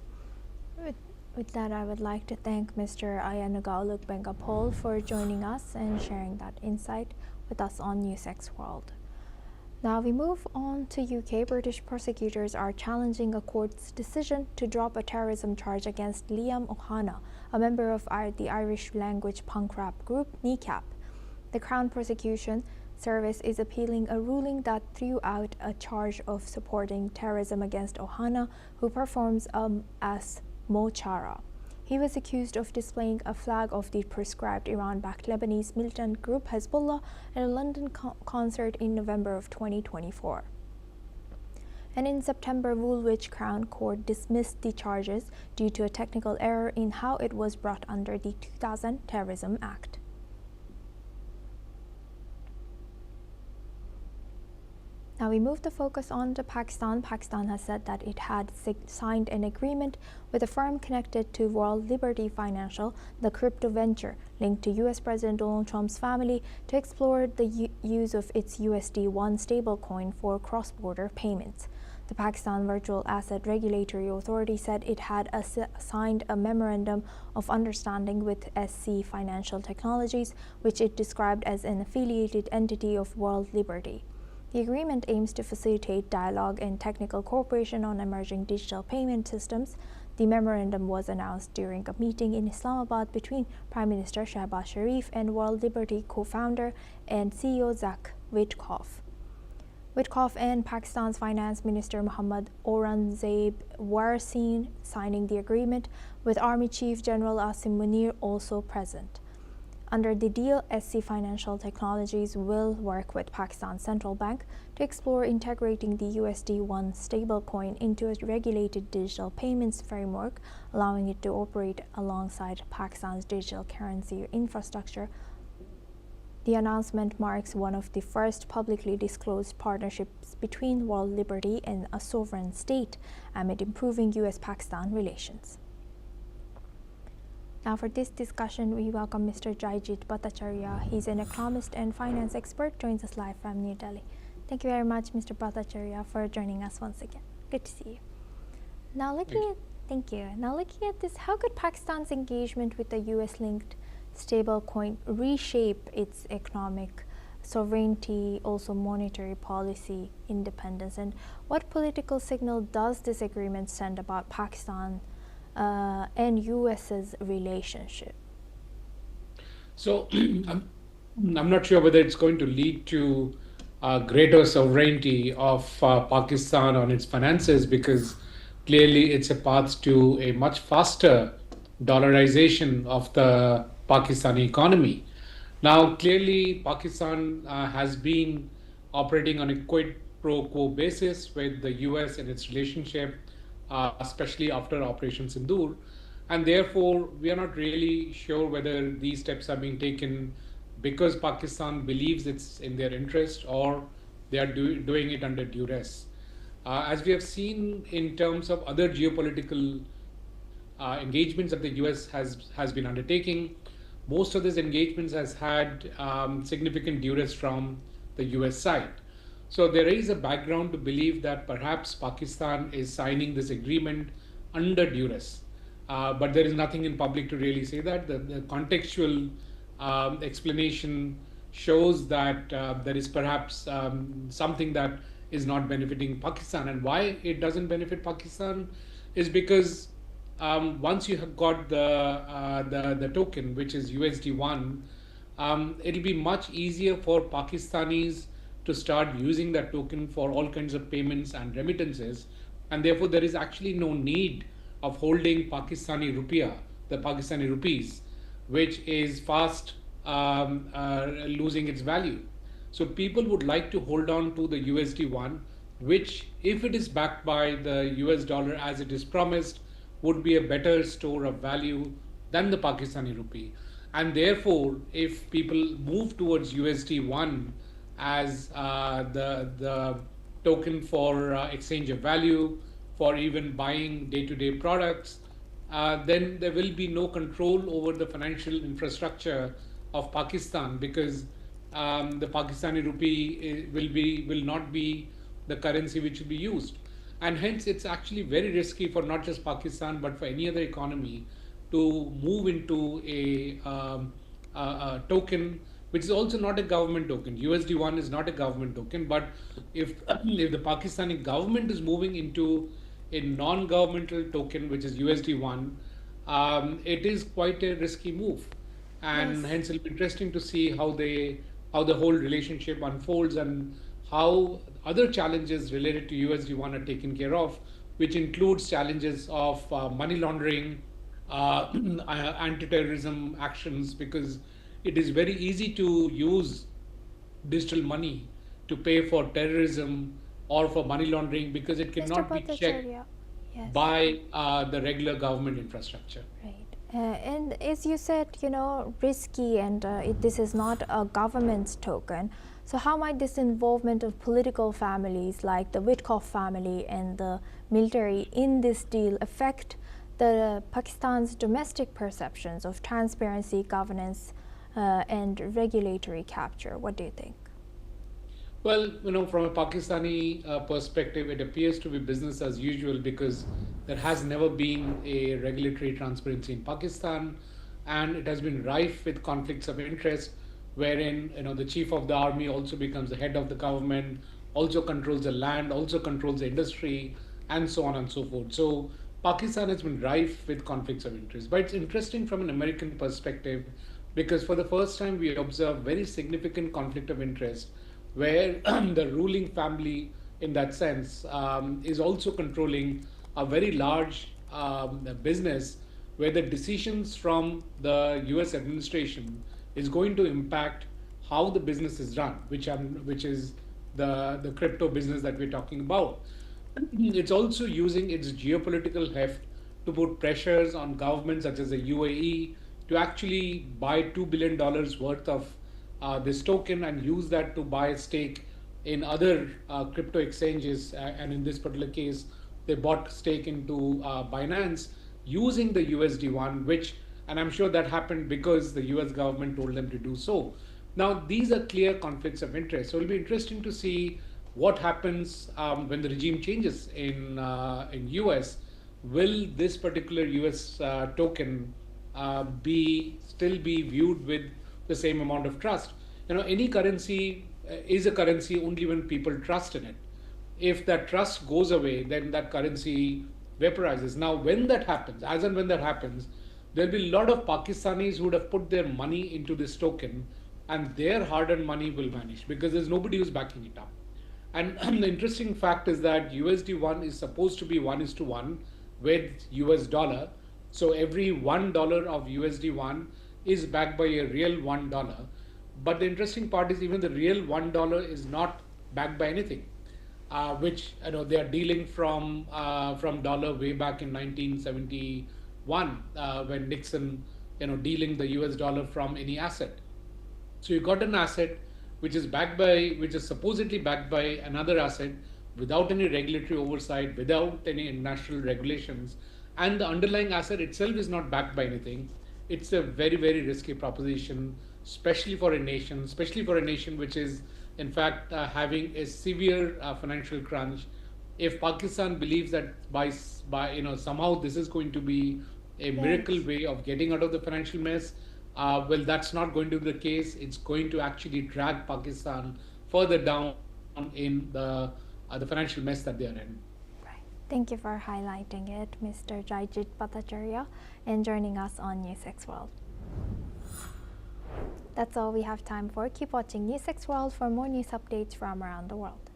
Speaker 9: With that, I would like to thank Mr. Ayanagaluk Bengapol for joining us and sharing that insight with us on NewsX World. Now we move on to UK. British prosecutors are challenging a court's decision to drop a terrorism charge against Liam Ohana, a member of the Irish language punk rap group Kneecap. The Crown Prosecution Service is appealing a ruling that threw out a charge of supporting terrorism against Ohana, who performs as Mo Chara. He was accused of displaying a flag of the proscribed Iran-backed Lebanese militant group Hezbollah at a London concert in November of 2024. And in September, Woolwich Crown Court dismissed the charges due to a technical error in how it was brought under the 2000 Terrorism Act. Now we move the focus on to Pakistan. Pakistan has said that it had signed an agreement with a firm connected to World Liberty Financial, the crypto venture linked to US President Donald Trump's family, to explore the use of its USD-1 stablecoin for cross-border payments. The Pakistan Virtual Asset Regulatory Authority said it had signed a memorandum of understanding with SC Financial Technologies, which it described as an affiliated entity of World Liberty. The agreement aims to facilitate dialogue and technical cooperation on emerging digital payment systems. The memorandum was announced during a meeting in Islamabad between Prime Minister Shehbaz Sharif and World Liberty co-founder and CEO Zach Witkoff. Witkoff and Pakistan's Finance Minister Muhammad Aurangzeb were seen signing the agreement, with Army Chief General Asim Munir also present. Under the deal, SC Financial Technologies will work with Pakistan Central Bank to explore integrating the USD-1 stablecoin into a regulated digital payments framework, allowing it to operate alongside Pakistan's digital currency infrastructure. The announcement marks one of the first publicly disclosed partnerships between World Liberty and a sovereign state amid improving US-Pakistan relations. Now for this discussion, we welcome Mr. Jaijit Bhattacharya. He's an economist and finance expert, joins us live from New Delhi. Thank you very much, Mr. Bhattacharya, for joining us once again. Good to see you. Now Now looking at this, how could Pakistan's engagement with the US-linked stablecoin reshape its economic sovereignty, also monetary policy independence, and what political signal does this agreement send about Pakistan and US's relationship?
Speaker 19: So I'm not sure whether it's going to lead to greater sovereignty of Pakistan on its finances, because clearly it's a path to a much faster dollarization of the Pakistani economy. Now, clearly Pakistan has been operating on a quid pro quo basis with the US and its relationship, especially after Operation Sindoor. And therefore, we are not really sure whether these steps are being taken because Pakistan believes it's in their interest, or they are doing it under duress. As we have seen in terms of other geopolitical engagements that the US has been undertaking, most of these engagements has had significant duress from the US side. So there is a background to believe that perhaps Pakistan is signing this agreement under duress. but there is nothing in public to really say that. The contextual explanation shows that there is perhaps something that is not benefiting Pakistan. And why it doesn't benefit Pakistan is because once you have got the token, which is USD1, it'll be much easier for Pakistanis to start using that token for all kinds of payments and remittances, and therefore there is actually no need of holding Pakistani rupiah, the Pakistani rupees, which is fast losing its value. So people would like to hold on to the USD1, which, if it is backed by the US dollar as it is promised, would be a better store of value than the Pakistani rupee. And therefore, if people move towards USD1 as the token for exchange of value, for even buying day-to-day products, then there will be no control over the financial infrastructure of Pakistan, because the Pakistani rupee will not be the currency which will be used. And hence it's actually very risky for not just Pakistan but for any other economy to move into a token which is also not a government token. USD1 is not a government token, but if the Pakistani government is moving into a non-governmental token which is USD1, it is quite a risky move. And
Speaker 9: Yes.
Speaker 19: hence it'll be interesting to see how the whole relationship unfolds and how other challenges related to USD1 are taken care of, which includes challenges of money laundering, anti-terrorism actions, because it is very easy to use digital money to pay for terrorism or for money laundering, because it cannot be checked
Speaker 9: Bhattacharya. Yes.
Speaker 19: by the regular government infrastructure.
Speaker 9: And as you said, risky, and this is not a government's token. So how might this involvement of political families like the Witkoff family and the military in this deal affect Pakistan's domestic perceptions of transparency, governance, and regulatory capture? What do you think?
Speaker 19: Well, from a Pakistani perspective, it appears to be business as usual, because there has never been a regulatory transparency in Pakistan, and it has been rife with conflicts of interest, wherein the chief of the army also becomes the head of the government, also controls the land, also controls the industry, and so on and so forth. So Pakistan has been rife with conflicts of interest. But it's interesting from an American perspective, because for the first time we observe very significant conflict of interest, where the ruling family, in that sense, is also controlling a very large business, where the decisions from the US administration is going to impact how the business is run, which is the crypto business that we're talking about. It's also using its geopolitical heft to put pressures on governments such as the UAE to actually buy $2 billion worth of this token and use that to buy a stake in other crypto exchanges. And in this particular case, they bought stake into Binance using the USD1, and I'm sure that happened because the US government told them to do so. Now, these are clear conflicts of interest. So it'll be interesting to see what happens when the regime changes in US. Will this particular US token still be viewed with the same amount of trust? Any currency is a currency only when people trust in it. If that trust goes away, then that currency vaporizes. Now, when that happens, as and when that happens, there'll be a lot of Pakistanis who would have put their money into this token, and their hard-earned money will vanish because there's nobody who's backing it up. And the interesting fact is that USD1 is supposed to be 1:1 with US dollar. So every $1 of USD1 is backed by a real $1. But the interesting part is even the real $1 is not backed by anything, which they are dealing from dollar way back in 1971 when Nixon dealing the US dollar from any asset. So you got an asset which is supposedly backed by another asset without any regulatory oversight, without any international regulations, and the underlying asset itself is not backed by anything. It's a very, very risky proposition, especially for a nation which is in fact having a severe financial crunch. If Pakistan believes that by somehow this is going to be a miracle way of getting out of the financial mess. Well, that's not going to be the case. It's going to actually drag Pakistan further down in the financial mess that they are in.
Speaker 9: Thank you for highlighting it, Mr. Jayjit Bhattacharya, and joining us on NewsX World. That's all we have time for. Keep watching NewsX World for more news updates from around the world.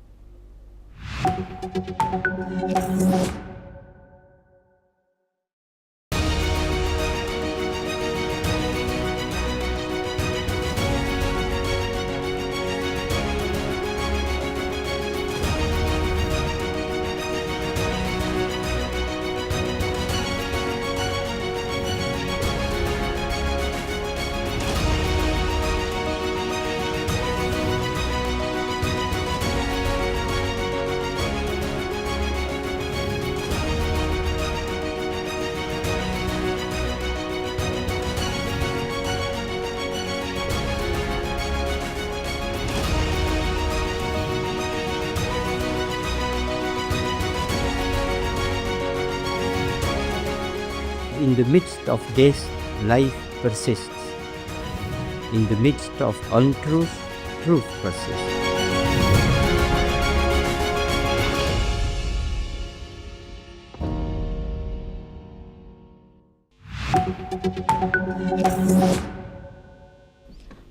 Speaker 4: In the midst of this, life persists. In the midst of untruth, truth persists.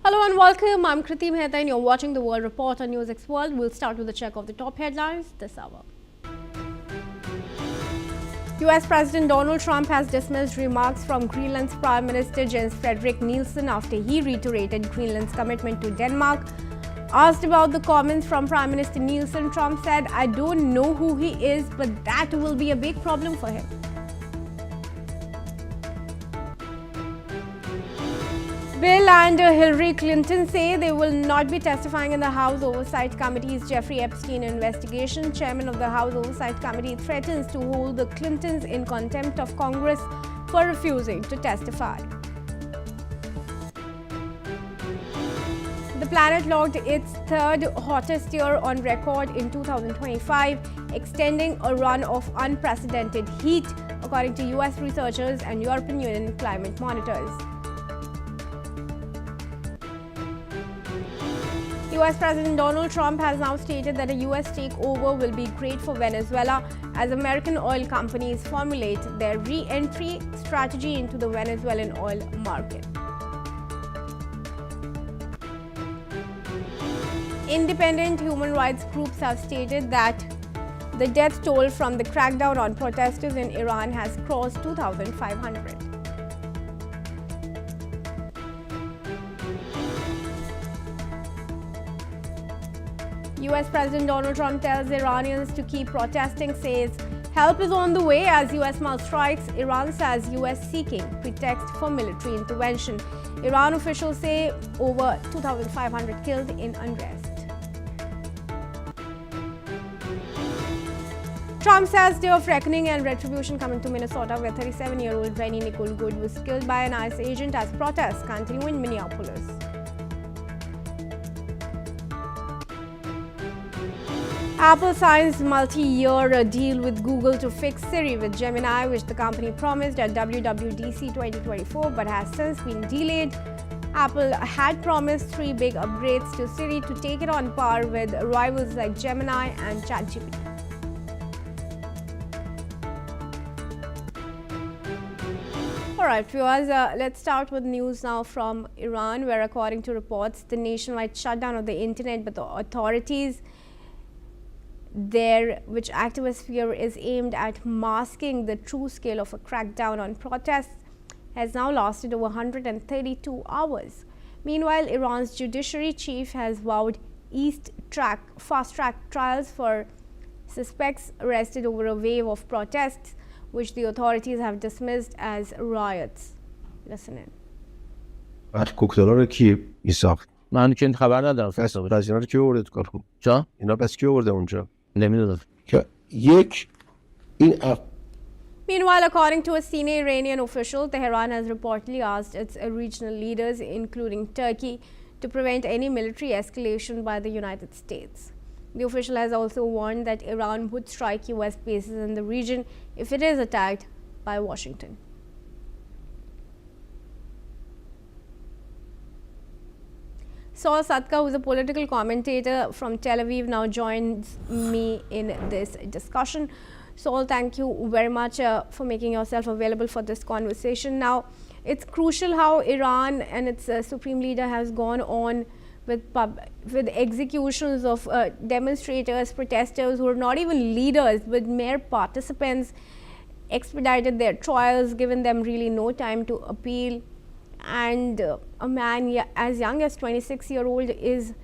Speaker 14: Hello and welcome. I'm Kriti Mehta and you're watching the World Report on NewsX World. We'll start with a check of the top headlines this hour. US President Donald Trump has dismissed remarks from Greenland's Prime Minister Jens Frederik Nielsen after he reiterated Greenland's commitment to Denmark. Asked about the comments from Prime Minister Nielsen, Trump said, "I don't know who he is, but that will be a big problem for him." Bill and Hillary Clinton say they will not be testifying in the House Oversight Committee's Jeffrey Epstein investigation. Chairman of the House Oversight Committee threatens to hold the Clintons in contempt of Congress for refusing to testify. The planet logged its third hottest year on record in 2025, extending a run of unprecedented heat, according to US researchers and European Union climate monitors. US President Donald Trump has now stated that a US takeover will be great for Venezuela as American oil companies formulate their re-entry strategy into the Venezuelan oil market. Independent human rights groups have stated that the death toll from the crackdown on protesters in Iran has crossed 2,500. US President Donald Trump tells Iranians to keep protesting, says help is on the way as US mount strikes. Iran says US seeking pretext for military intervention. Iran officials say over 2,500 killed in unrest. Trump says day of reckoning and retribution coming to Minnesota, where 37-year-old Rennie Nicole Good was killed by an ICE agent as protests continue in Minneapolis. Apple signs multi-year deal with Google to fix Siri with Gemini, which the company promised at WWDC 2024 but has since been delayed. Apple had promised 3 big upgrades to Siri to take it on par with rivals like Gemini and ChatGPT. Alright viewers, let's start with news now from Iran, where according to reports, the nationwide shutdown of the internet by the authorities there, which activists fear is aimed at masking the true scale of a crackdown on protests, has now lasted over 132 hours. Meanwhile, Iran's judiciary chief has vowed fast-track trials for suspects arrested over a wave of protests, which the authorities have dismissed as riots. Listen in.
Speaker 20: بعد کوکتلا رو کی میساخت؟ من که خبر ندارم. پس اینا رو کی آورده تو کارخونه؟ چا؟ اینا پس کی آورده اونجا؟ نمیدونم. که یک این
Speaker 14: Meanwhile, according to a senior Iranian official, Tehran has reportedly asked its regional leaders, including Turkey, to prevent any military escalation by the United States. The official has also warned that Iran would strike US bases in the region if it is attacked by Washington. Saul Satka, who's a political commentator from Tel Aviv, now joins me in this discussion. Saul, thank you very much for making yourself available for this conversation. Now, it's crucial how Iran and its supreme leader has gone on with executions of demonstrators, protesters who are not even leaders, but mere participants, expedited their trials, given them really no time to appeal. And a man as young as 26-year-old is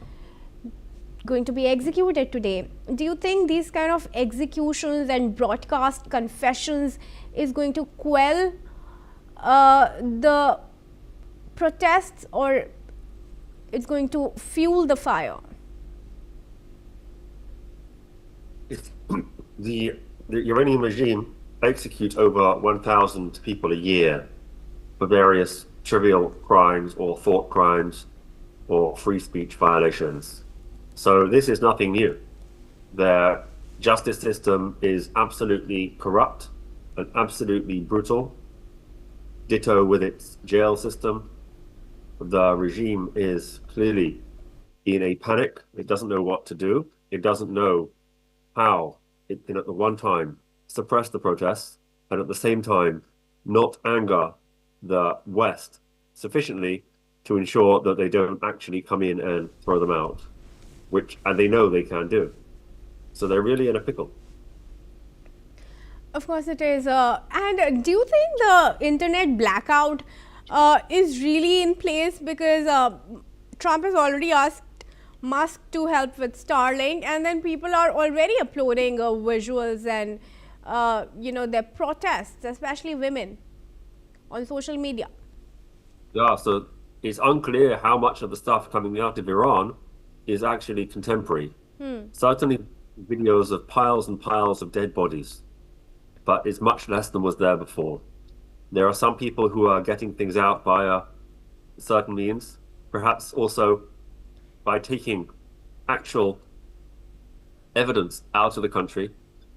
Speaker 14: going to be executed today. Do you think these kind of executions and broadcast confessions is going to quell the protests, or it's going to fuel the fire?
Speaker 2: The Iranian regime executes over 1,000 people a year for various trivial crimes or thought crimes or free speech violations. So this is nothing new. Their justice system is absolutely corrupt and absolutely brutal. Ditto with its jail system. The regime is clearly in a panic. It doesn't know what to do. It doesn't know how it can at the one time suppress the protests and at the same time not anger the West sufficiently to ensure that they don't actually come in and throw them out, and they know they can do. So they're really in a pickle.
Speaker 14: Of course it is. And do you think the internet blackout is really in place? Because Trump has already asked Musk to help with Starlink, and then people are already uploading visuals and their protests, especially women, on social media.
Speaker 2: Yeah, so it's unclear how much of the stuff coming out of Iran is actually contemporary. Certainly videos of piles and piles of dead bodies, but it's much less than was there before. There are some people who are getting things out via certain means, perhaps also by taking actual evidence out of the country.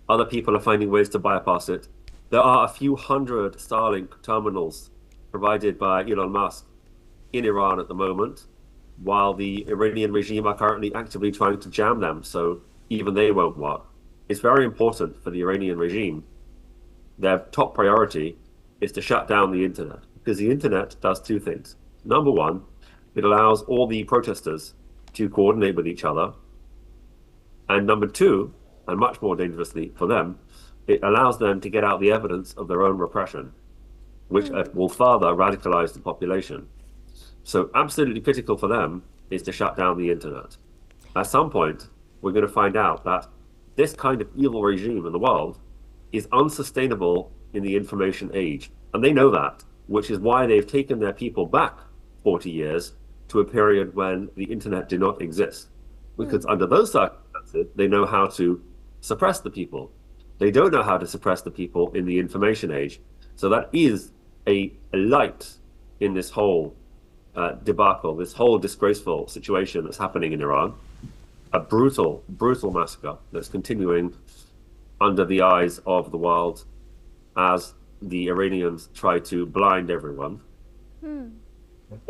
Speaker 2: Other people are finding ways to bypass it. There are a few hundred Starlink terminals provided by Elon Musk in Iran at the moment, while the Iranian regime are currently actively trying to jam them, so even they won't work. It's very important for the Iranian regime. Their top priority is to shut down the internet, because the internet does two things. Number one, it allows all the protesters to coordinate with each other. And number two, and much more dangerously for them, it allows them to get out the evidence of their own repression, which will further radicalize the population. So absolutely critical for them is to shut down the internet. At some point, we're going to find out that this kind of evil regime in the world is unsustainable in the information age. And they know that, which is why they've taken their people back 40 years to a period when the internet did not exist. Because under those circumstances, they know how to suppress the people. They don't know how to suppress the people in the information age. So that is a light in this whole debacle, this whole disgraceful situation that's happening in Iran. A brutal, brutal massacre that's continuing under the eyes of the world as the Iranians try to blind everyone. The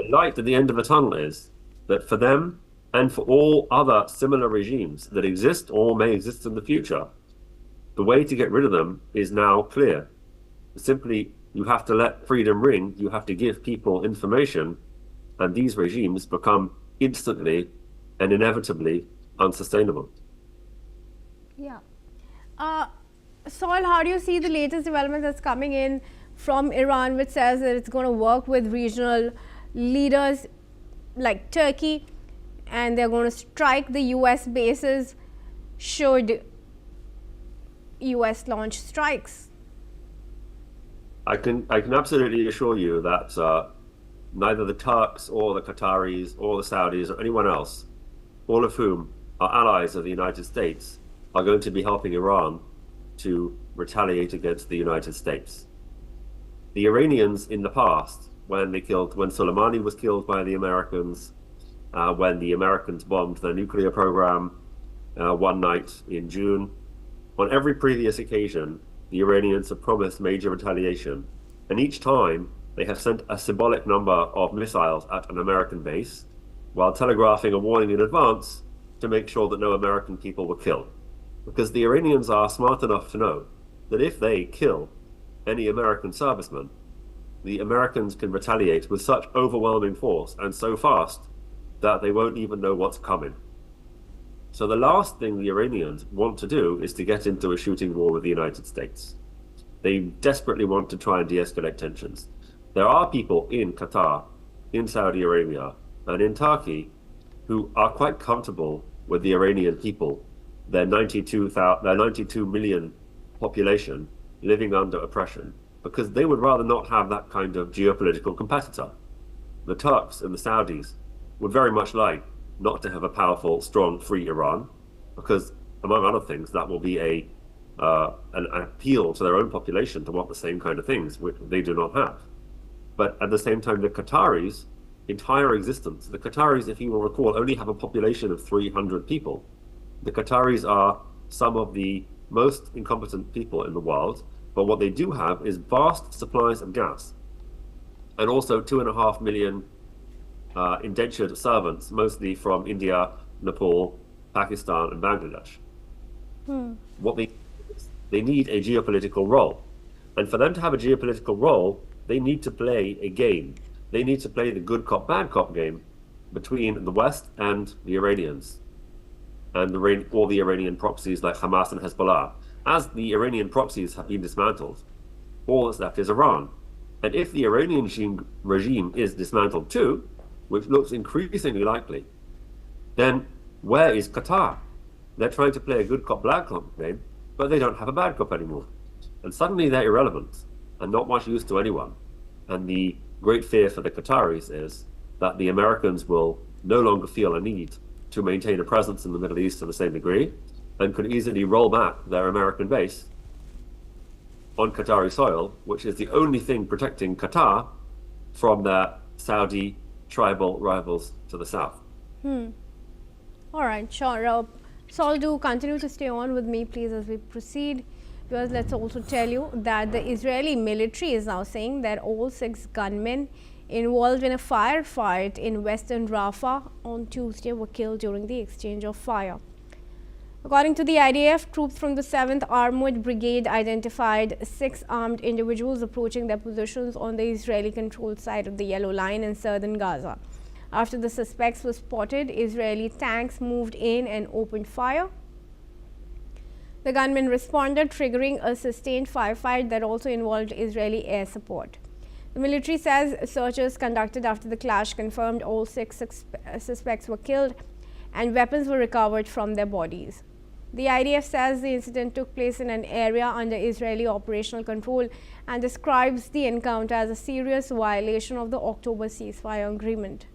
Speaker 2: light at the end of the tunnel is that for them and for all other similar regimes that exist or may exist in the future, the way to get rid of them is now clear. Simply, you have to let freedom ring, you have to give people information, and these regimes become instantly and inevitably unsustainable.
Speaker 14: Yeah. Saul, how do you see the latest development that's coming in from Iran, which says that it's going to work with regional leaders like Turkey, and they're going to strike the US bases should US launch strikes?
Speaker 2: I can absolutely assure you that neither the Turks or the Qataris or the Saudis or anyone else, all of whom are allies of the United States, are going to be helping Iran to retaliate against the United States. The Iranians in the past, when Soleimani was killed by the Americans, when the Americans bombed their nuclear program one night in June, on every previous occasion, the Iranians have promised major retaliation. And each time, they have sent a symbolic number of missiles at an American base,
Speaker 21: while telegraphing a warning in advance to make sure that no American people were killed. Because the Iranians are smart enough to know that if they kill any American servicemen, the Americans can retaliate with such overwhelming force and so fast that they won't even know what's coming. So the last thing the Iranians want to do is to get into a shooting war with the United States. They desperately want to try and de-escalate tensions. There are people in Qatar, in Saudi Arabia, and in Turkey who are quite comfortable with the Iranian people, their 92 million population living under oppression, because they would rather not have that kind of geopolitical competitor. The Turks and the Saudis would very much like not to have a powerful, strong, free Iran, because, among other things, that will be an appeal to their own population to want the same kind of things, which they do not have. But at the same time, the Qataris' entire existence, the Qataris, if you will recall, only have a population of 300 people. The Qataris are some of the most incompetent people in the world, but what they do have is vast supplies of gas, and also 2.5 million indentured servants, mostly from India, Nepal, Pakistan, and Bangladesh. What they need a geopolitical role. And for them to have a geopolitical role, they need to play a game. They need to play the good cop, bad cop game between the West and the Iranians, and all the Iranian proxies like Hamas and Hezbollah. As the Iranian proxies have been dismantled, all that's left is Iran. And if the Iranian regime is dismantled too, which looks increasingly likely, then where is Qatar? They're trying to play a good cop, bad cop game, but they don't have a bad cop anymore. And suddenly they're irrelevant and not much use to anyone. And the great fear for the Qataris is that the Americans will no longer feel a need to maintain a presence in the Middle East to the same degree, and could easily roll back their American base on Qatari soil, which is the only thing protecting Qatar from their Saudi tribal rivals to the south.
Speaker 14: All right, sure. Saul, do continue to stay on with me, please, as we proceed. Because let's also tell you that the Israeli military is now saying that all 6 gunmen involved in a firefight in western Rafah on Tuesday were killed during the exchange of fire. According to the IDF, troops from the 7th Armored Brigade identified 6 armed individuals approaching their positions on the Israeli-controlled side of the Yellow Line in southern Gaza. After the suspects were spotted, Israeli tanks moved in and opened fire. The gunmen responded, triggering a sustained firefight that also involved Israeli air support. The military says searches conducted after the clash confirmed all 6 suspects were killed and weapons were recovered from their bodies. The IDF says the incident took place in an area under Israeli operational control and describes the encounter as a serious violation of the October ceasefire agreement.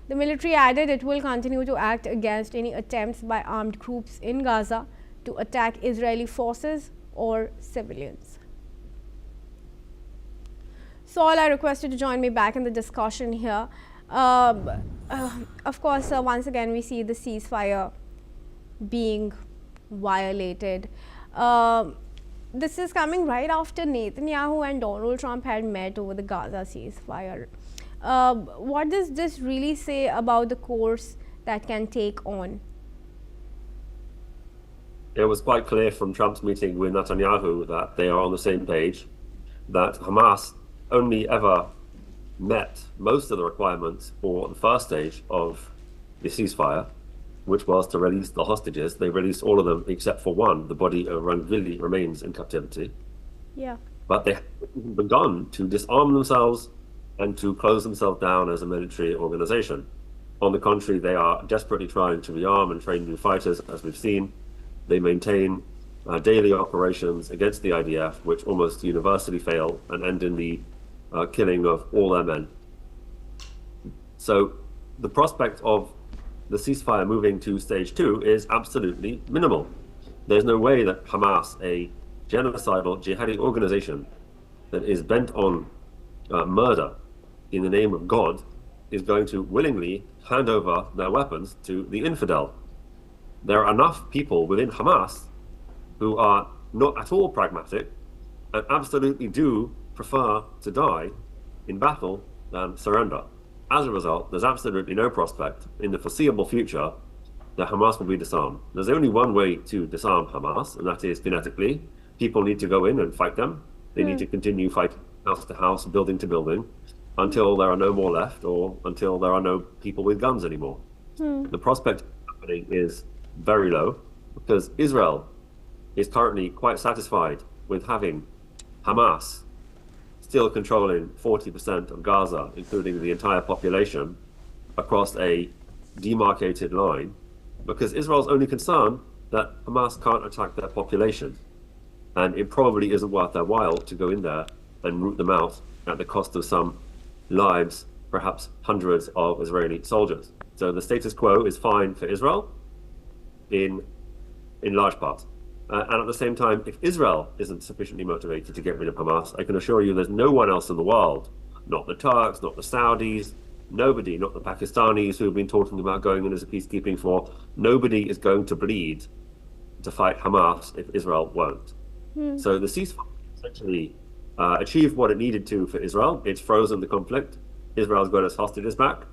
Speaker 14: The military added it will continue to act against any attempts by armed groups in Gaza to attack Israeli forces or civilians. Saul, I request you to join me back in the discussion here. Of course, once again, we see the ceasefire being violated. This is coming right after Netanyahu and Donald Trump had met over the Gaza ceasefire. What does this really say about the course that can take on?
Speaker 21: It was quite clear from Trump's meeting with Netanyahu that they are on the same page, that Hamas only ever met most of the requirements for the first stage of the ceasefire, which was to release the hostages. They released all of them except for one. The body of Rangvili remains in captivity.
Speaker 14: Yeah.
Speaker 21: But they haven't begun to disarm themselves and to close themselves down as a military organization. On the contrary, they are desperately trying to rearm and train new fighters, as we've seen. They maintain daily operations against the IDF, which almost universally fail and end in the killing of all their men. So the prospect of the ceasefire moving to stage 2 is absolutely minimal. There's no way that Hamas, a genocidal jihadi organization that is bent on murder in the name of God, is going to willingly hand over their weapons to the infidel. There are enough people within Hamas who are not at all pragmatic and absolutely do prefer to die in battle than surrender. as a result, there's absolutely no prospect in the foreseeable future that Hamas will be disarmed. There's only one way to disarm Hamas, and that is kinetically. People need to go in and fight them. They need to continue fighting house to house, building to building, until there are no more left, or until there are no people with guns anymore. The prospect of happening is very low, because Israel is currently quite satisfied with having Hamas still controlling 40% of Gaza, including the entire population, across a demarcated line, because Israel's only concerned that Hamas can't attack their population. And it probably isn't worth their while to go in there and root them out at the cost of some lives, perhaps hundreds of Israeli soldiers. So the status quo is fine for Israel in large part. And at the same time, if Israel isn't sufficiently motivated to get rid of Hamas, I can assure you there's no one else in the world, not the Turks, not the Saudis, nobody, not the Pakistanis who have been talking about going in as a peacekeeping force, nobody is going to bleed to fight Hamas if Israel won't. So the ceasefire essentially achieved what it needed to for Israel. It's frozen the conflict. Israel's got its hostages back.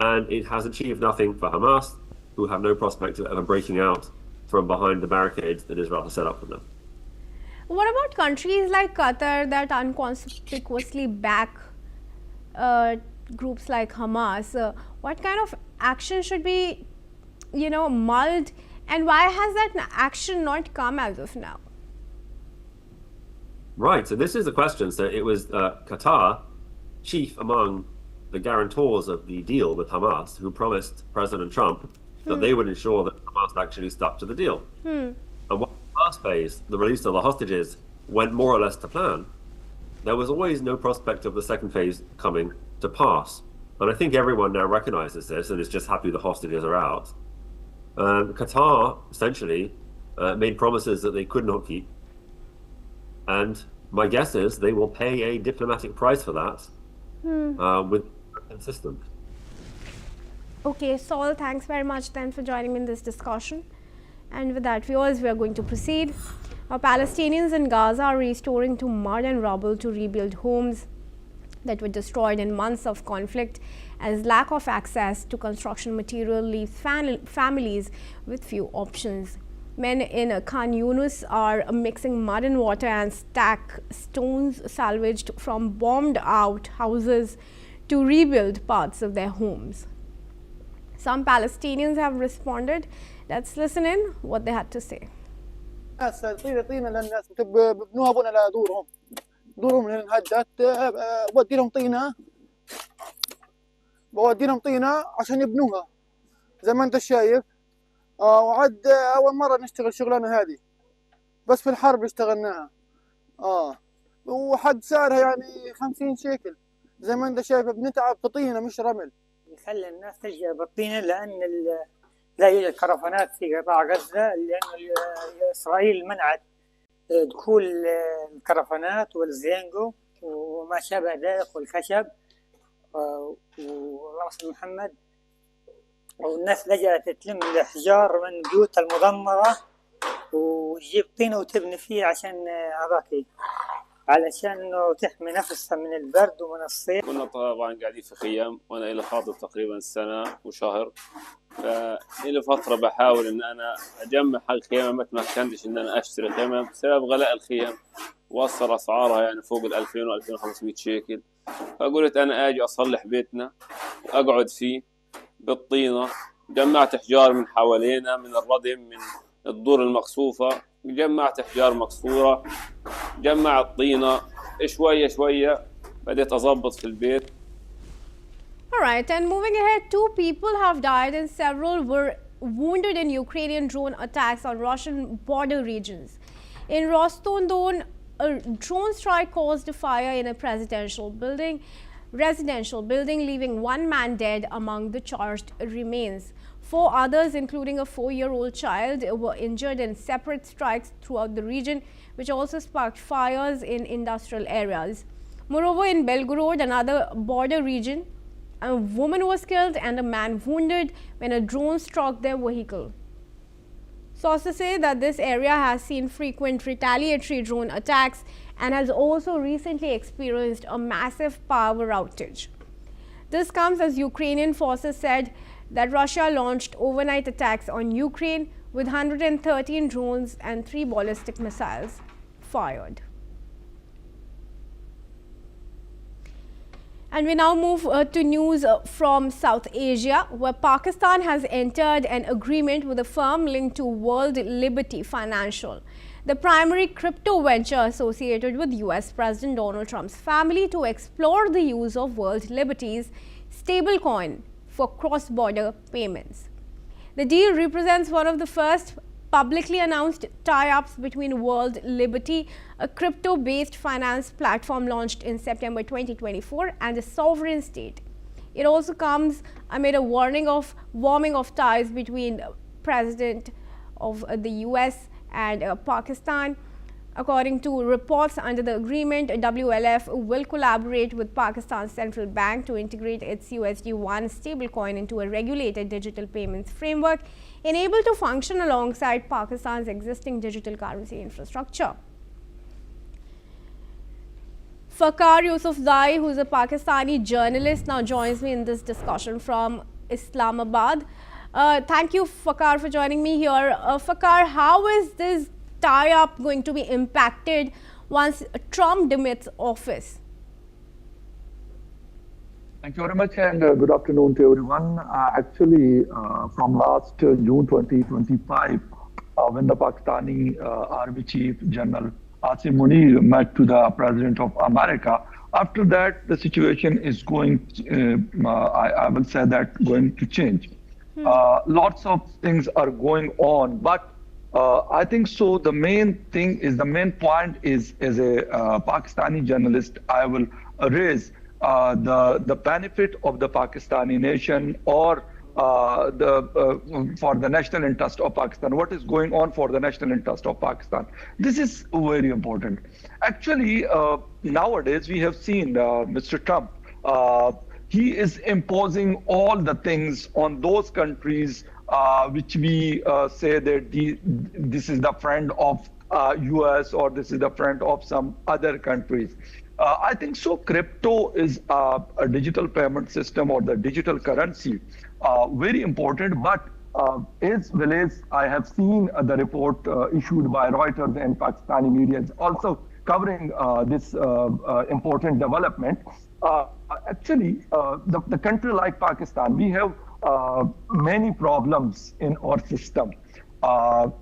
Speaker 21: And it has achieved nothing for Hamas, who have no prospect of ever breaking out from behind the barricades that Israel has set up for them.
Speaker 14: What about countries like Qatar that unconspicuously back groups like Hamas? What kind of action should be, mulled, and why has that action not come as of now?
Speaker 21: Right, so this is the question. So it was Qatar, chief among the guarantors of the deal with Hamas, who promised President Trump that they would ensure that Hamas actually stuck to the deal. And while the first phase, the release of the hostages, went more or less to plan, there was always no prospect of the second phase coming to pass. And I think everyone now recognizes this and is just happy the hostages are out. Qatar essentially made promises that they could not keep. And my guess is they will pay a diplomatic price for that with the system.
Speaker 14: Okay, Saul, thanks very much then for joining me in this discussion. And with that, viewers, we are going to proceed. Palestinians in Gaza are restoring to mud and rubble to rebuild homes that were destroyed in months of conflict, as lack of access to construction material leaves families with few options. Men in Khan Yunus are mixing mud and water and stack stones salvaged from bombed out houses to rebuild parts of their homes. Some Palestinians have responded. Let's listen in what they had to say.
Speaker 3: طينة لأن الناس ببنوها بنا دورهم انهدت بودي لهم طينة عشان يبنوها زي ما أنت شايف وعد أول مرة نشتغل شغلانة هذه بس في الحرب اشتغلناها وحد سعرها يعني 50 شيكل زي ما أنت شايف بنتعب في طينة مش رمل.
Speaker 22: يخلي الناس تلجأ بالطينة لأن لا يوجد كرفانات في قطاع غزة، لأن إسرائيل منعت دخول الكرفانات والزينجو وما شابه ذلك والخشب ورأس محمد، والناس لجأت تلم الأحجار من البيوت المدمرة وتجيب طينة وتبني فيه عشان هذاك علشان انه تحمي نفسها من البرد ومن الصيف.
Speaker 23: كنا طبعا قاعدين في خيام وانا الى خاطب تقريبا سنه وشهر، فإلى فتره بحاول ان انا اجمع حق خيمه، ما تمكنتش ان انا اشتري خيمه بسبب غلاء الخيام، وصل اسعارها يعني فوق ال 2000 و 2500 شيكل. فقلت انا اجي اصلح بيتنا واقعد فيه بالطينه. جمعت احجار من حوالينا، من الردم، من الدور المقصوفه، جمعت احجار مكسوره، جمعت طينه شويه شويه، بديت اضبط في البيت.
Speaker 14: Alright, and moving ahead, 2 people have died and several were wounded in Ukrainian drone attacks on Russian border regions. In Rostov-on-Don, a drone strike caused a fire in a residential building, leaving 1 man dead among the charged remains. 4 others, including a 4-year-old child, were injured in separate strikes throughout the region, which also sparked fires in industrial areas. Moreover, in Belgorod, another border region, a woman was killed and a man wounded when a drone struck their vehicle. Sources say that this area has seen frequent retaliatory drone attacks and has also recently experienced a massive power outage. This comes as Ukrainian forces said that Russia launched overnight attacks on Ukraine with 113 drones and 3 ballistic missiles fired. And we now move to news from South Asia, where Pakistan has entered an agreement with a firm linked to World Liberty Financial, the primary crypto venture associated with US President Donald Trump's family, to explore the use of World Liberty's stablecoin for cross-border payments. The deal represents one of the first publicly announced tie-ups between World Liberty, a crypto-based finance platform launched in September 2024, and a sovereign state. It also comes amid a warming of ties between President of the US and Pakistan. According to reports, under the agreement, WLF will collaborate with Pakistan's central bank to integrate its USD1 stablecoin into a regulated digital payments framework, enabled to function alongside Pakistan's existing digital currency infrastructure. Fakhar Yusufzai, who is a Pakistani journalist, now joins me in this discussion from Islamabad. Thank you, Fakhar, for joining me here. Fakhar, how is this tie-up going to be impacted once Trump demits office?
Speaker 5: Thank you very much, and good afternoon to everyone. Actually, from last June 2025, when the Pakistani Army Chief General Asim Munir met to the President of America, after that the situation is going, I will say that, going to change. Lots of things are going on, but I think so. The main point is, as a Pakistani journalist, I will raise the benefit of the Pakistani nation, or for the national interest of Pakistan. What is going on for the national interest of Pakistan? This is very important. Actually, nowadays we have seen Mr. Trump. He is imposing all the things on those countries which we say that this is the friend of US, or this is the friend of some other countries. I think so. Crypto is a digital payment system, or the digital currency, very important. But as well as I have seen the report issued by Reuters and Pakistani media is also covering this important development. Actually, the country like Pakistan, we have many problems in our system.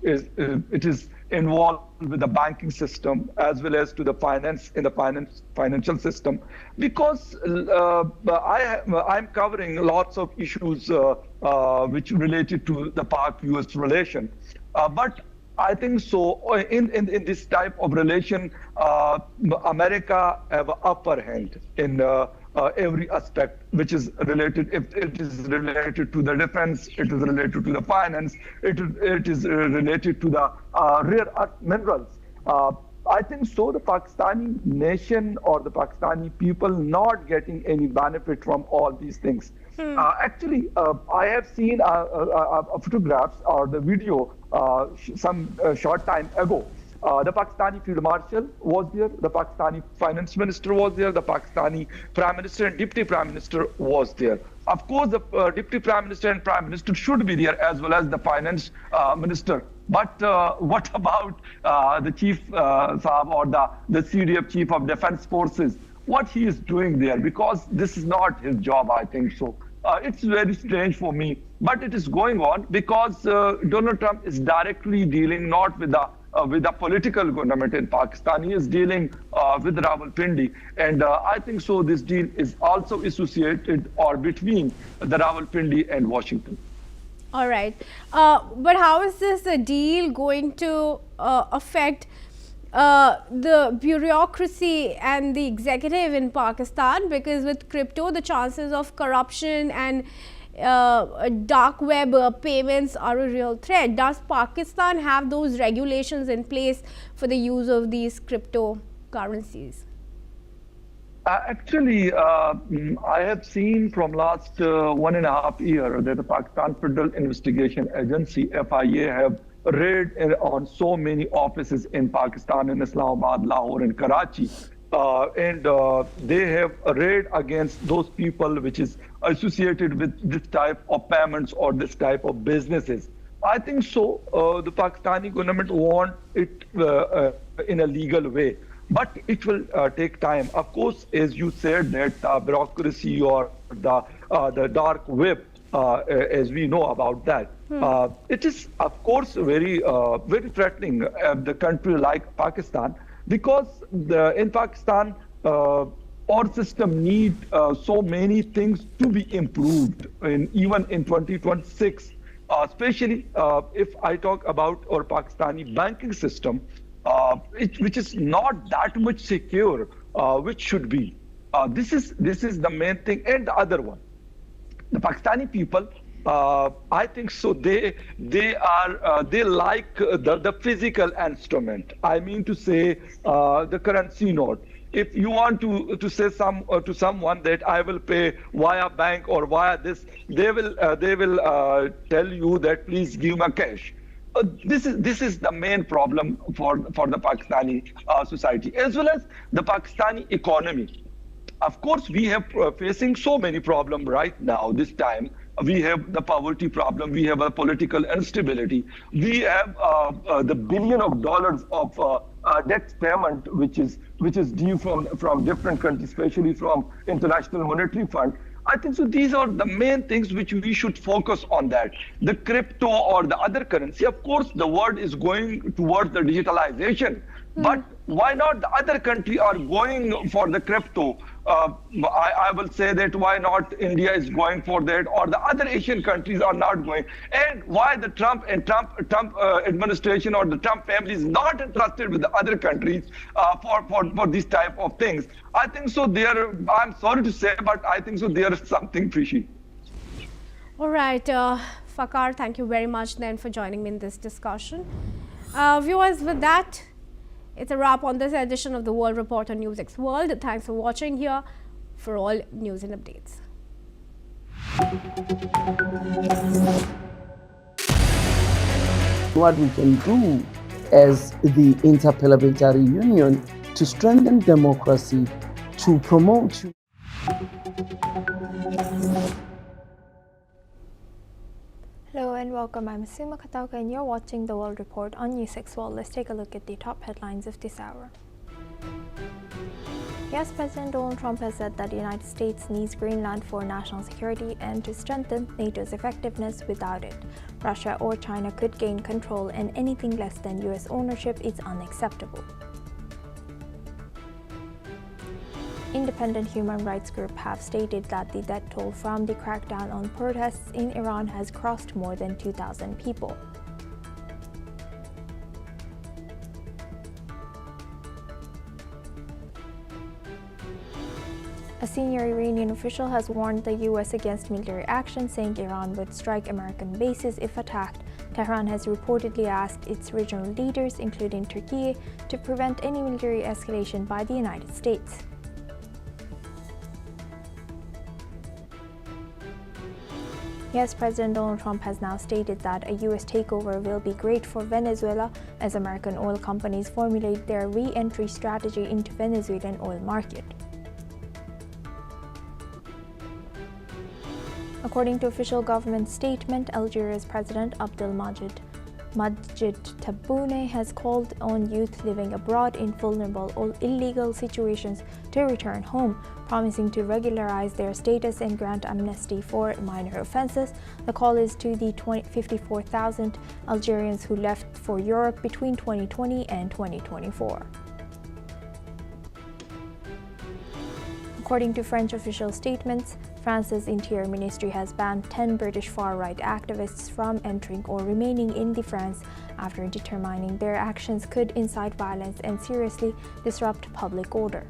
Speaker 5: It is involved with the banking system as well as to the financial system, because I'm covering lots of issues which related to the Pak-US relation. But I think so in this type of relation, America have an upper hand in every aspect which is related. If it is related to the defense, it is related to the finance, it is related to the rare earth minerals. I think so the Pakistani nation or the Pakistani people not getting any benefit from all these things. Actually, I have seen photographs or the video some short time ago. The Pakistani Field Marshal was there, the Pakistani Finance Minister was there, the Pakistani Prime Minister and Deputy Prime Minister was there. Of course, the Deputy Prime Minister and Prime Minister should be there, as well as the Finance Minister. But what about the Chief Saab, or the CDF Chief of Defense Forces? What he is doing there? Because this is not his job, I think so. It's very strange for me, but it is going on because Donald Trump is directly dealing not with the political government in Pakistan. He is dealing with Rawalpindi, and I think so this deal is also associated or between the Rawalpindi and Washington.
Speaker 14: All right, but how is this deal going to affect the bureaucracy and the executive in Pakistan? Because with crypto, the chances of corruption and dark web payments are a real threat. Does Pakistan have those regulations in place for the use of these cryptocurrencies?
Speaker 5: Actually, I have seen from last 1.5 years that the Pakistan Federal Investigation Agency, FIA, have raid on so many offices in Pakistan, in Islamabad, Lahore and Karachi. and they have a raid against those people which is associated with this type of payments or this type of businesses. I think so. The Pakistani government want it in a legal way, but it will take time. Of course, as you said, that bureaucracy or the dark web, as we know about that, it is of course very very threatening the country like Pakistan, because in Pakistan our system need so many things to be improved, even in 2026. Especially if I talk about our Pakistani banking system, which is not that much secure, which should be. This is the main thing. And the other one, the Pakistani people, I think so. They like the physical instrument. I mean to say the currency note. If you want to say to someone that I will pay via bank or via this, they will tell you that please give me cash. This is the main problem for the Pakistani society, as well as the Pakistani economy. Of course, we have facing so many problems right now. This time we have the poverty problem, we have a political instability, we have the $1 billion of debt payment which is due from different countries, especially from International Monetary Fund. I think so. These are the main things which we should focus on. That the crypto or the other currency. Of course, the world is going towards the digitalization. But why not the other country are going for the crypto? I will say that why not India is going for that, or the other Asian countries are not going? And why the Trump administration or the Trump family is not entrusted with the other countries for this type of things? I think so. I'm sorry to say, but I think so. There is something fishy.
Speaker 14: All right, Fakhar, thank you very much then for joining me in this discussion. Viewers, with that, it's a wrap on this edition of the World Report on NewsX World. Thanks for watching here. For all news and updates.
Speaker 6: What we can do as the Interparliamentary Union to strengthen democracy, to promote.
Speaker 9: Hello and welcome. I'm Sima Katauka and you're watching the World Report on NewsX World. Let's take a look at the top headlines of this hour. US President Donald Trump has said that the United States needs Greenland for national security and to strengthen NATO's effectiveness. Without it, Russia or China could gain control, and anything less than US ownership is unacceptable. Independent human rights groups have stated that the death toll from the crackdown on protests in Iran has crossed more than 2,000 people. A senior Iranian official has warned the US against military action, saying Iran would strike American bases if attacked. Tehran has reportedly asked its regional leaders, including Turkey, to prevent any military escalation by the United States. US President Donald Trump has now stated that a US takeover will be great for Venezuela as American oil companies formulate their re-entry strategy into Venezuelan oil market. According to official government statement, Algeria's President Abdelmadjid Tebboune has called on youth living abroad in vulnerable or illegal situations to return home, promising to regularize their status and grant amnesty for minor offenses. The call is to the 54,000 Algerians who left for Europe between 2020 and 2024. According to French official statements, France's Interior Ministry has banned 10 British far-right activists from entering or remaining in France after determining their actions could incite violence and seriously disrupt public order.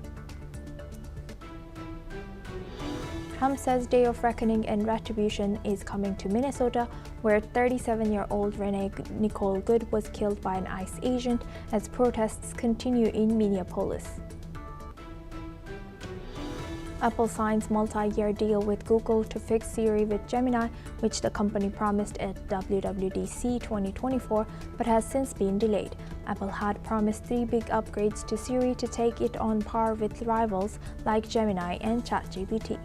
Speaker 9: Trump says day of reckoning and retribution is coming to Minnesota, where 37-year-old Renee Nicole Good was killed by an ICE agent as protests continue in Minneapolis. Apple signs multi-year deal with Google to fix Siri with Gemini, which the company promised at WWDC 2024, but has since been delayed. Apple had promised 3 big upgrades to Siri to take it on par with rivals like Gemini and ChatGPT.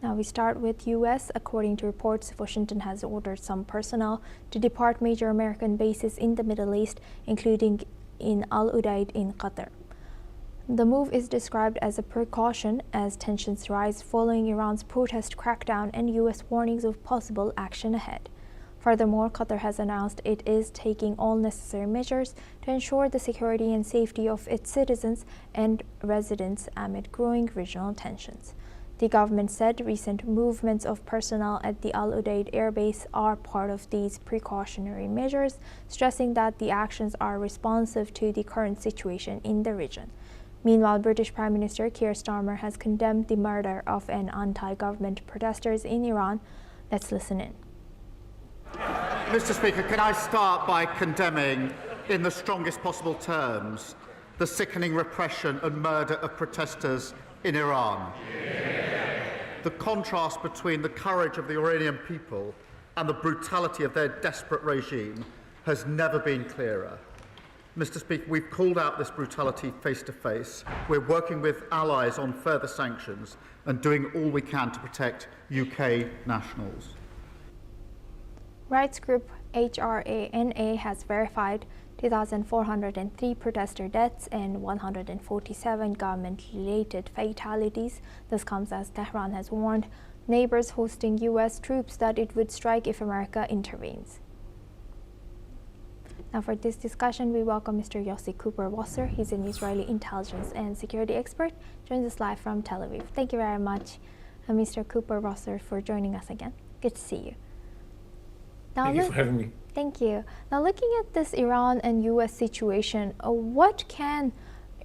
Speaker 9: Now we start with US. According to reports, Washington has ordered some personnel to depart major American bases in the Middle East, including in Al Udeid in Qatar. The move is described as a precaution as tensions rise following Iran's protest crackdown and US warnings of possible action ahead. Furthermore, Qatar has announced it is taking all necessary measures to ensure the security and safety of its citizens and residents amid growing regional tensions. The government said recent movements of personnel at the Al Udeid Air Base are part of these precautionary measures, stressing that the actions are responsive to the current situation in the region. Meanwhile, British Prime Minister Keir Starmer has condemned the murder of an anti-government protesters in Iran. Let's listen in.
Speaker 1: Mr. Speaker, can I start by condemning, in the strongest possible terms, the sickening repression and murder of protesters in Iran. The contrast between the courage of the Iranian people and the brutality of their desperate regime has never been clearer. Mr. Speaker, we've called out this brutality face to face. We're working with allies on further sanctions and doing all we can to protect UK nationals.
Speaker 9: Rights group HRANA has verified 2,403 protester deaths and 147 government-related fatalities. This comes as Tehran has warned neighbors hosting U.S. troops that it would strike if America intervenes. Now for this discussion, we welcome Mr. Yossi Cooper-Wasser. He's an Israeli intelligence and security expert, joins us live from Tel Aviv. Thank you very much, Mr. Cooper-Wasser, for joining us again. Good to see you. Now,
Speaker 7: thank you for having me.
Speaker 9: Thank you. Now, looking at this Iran and U.S. situation, what can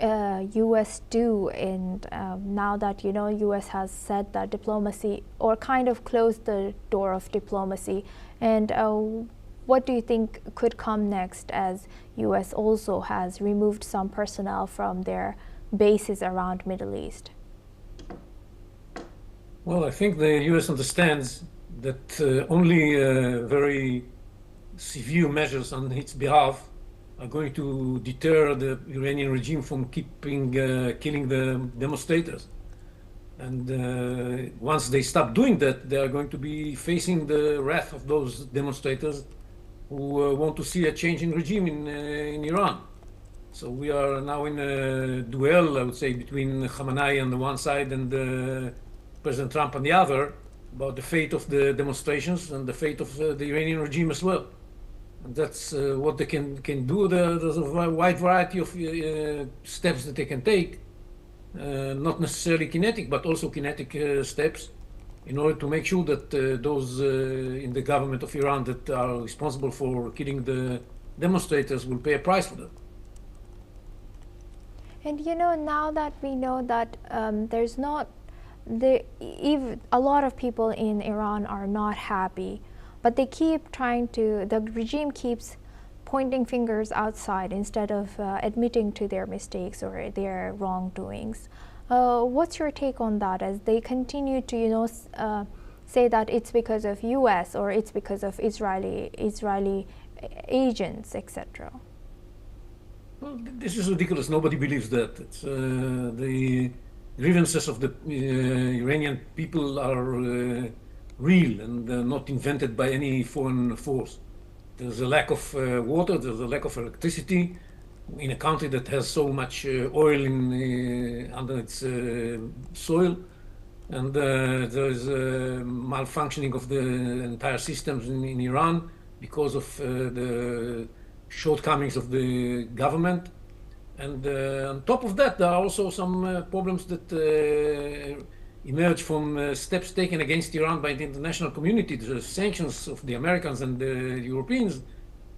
Speaker 9: U.S. do? And now that U.S. has said that diplomacy, or kind of closed the door of diplomacy, and what do you think could come next, as U.S. also has removed some personnel from their bases around Middle East?
Speaker 7: Well, I think the U.S. understands that only very severe measures on its behalf are going to deter the Iranian regime from killing the demonstrators. And once they stop doing that, they are going to be facing the wrath of those demonstrators who want to see a change in regime in Iran. So we are now in a duel, I would say, between Khamenei on the one side and President Trump on the other, about the fate of the demonstrations and the fate of the Iranian regime as well. And that's what they can do. There's a wide variety of steps that they can take, not necessarily kinetic, but also kinetic steps, in order to make sure that those in the government of Iran that are responsible for killing the demonstrators will pay a price for that.
Speaker 9: And now that we know that there's not a lot of people in Iran are not happy, but they keep the regime keeps pointing fingers outside instead of admitting to their mistakes or their wrongdoings. What's your take on that, as they continue to say that it's because of US or it's because of Israeli agents, etc.?
Speaker 7: Well, this is ridiculous. Nobody believes that. It's the grievances of the Iranian people are real and not invented by any foreign force. There's a lack of water, there's a lack of electricity in a country that has so much oil under its soil, and there's malfunctioning of the entire systems in Iran because of the shortcomings of the government. And on top of that, there are also some problems that emerge from steps taken against Iran by the international community, the sanctions of the Americans and the Europeans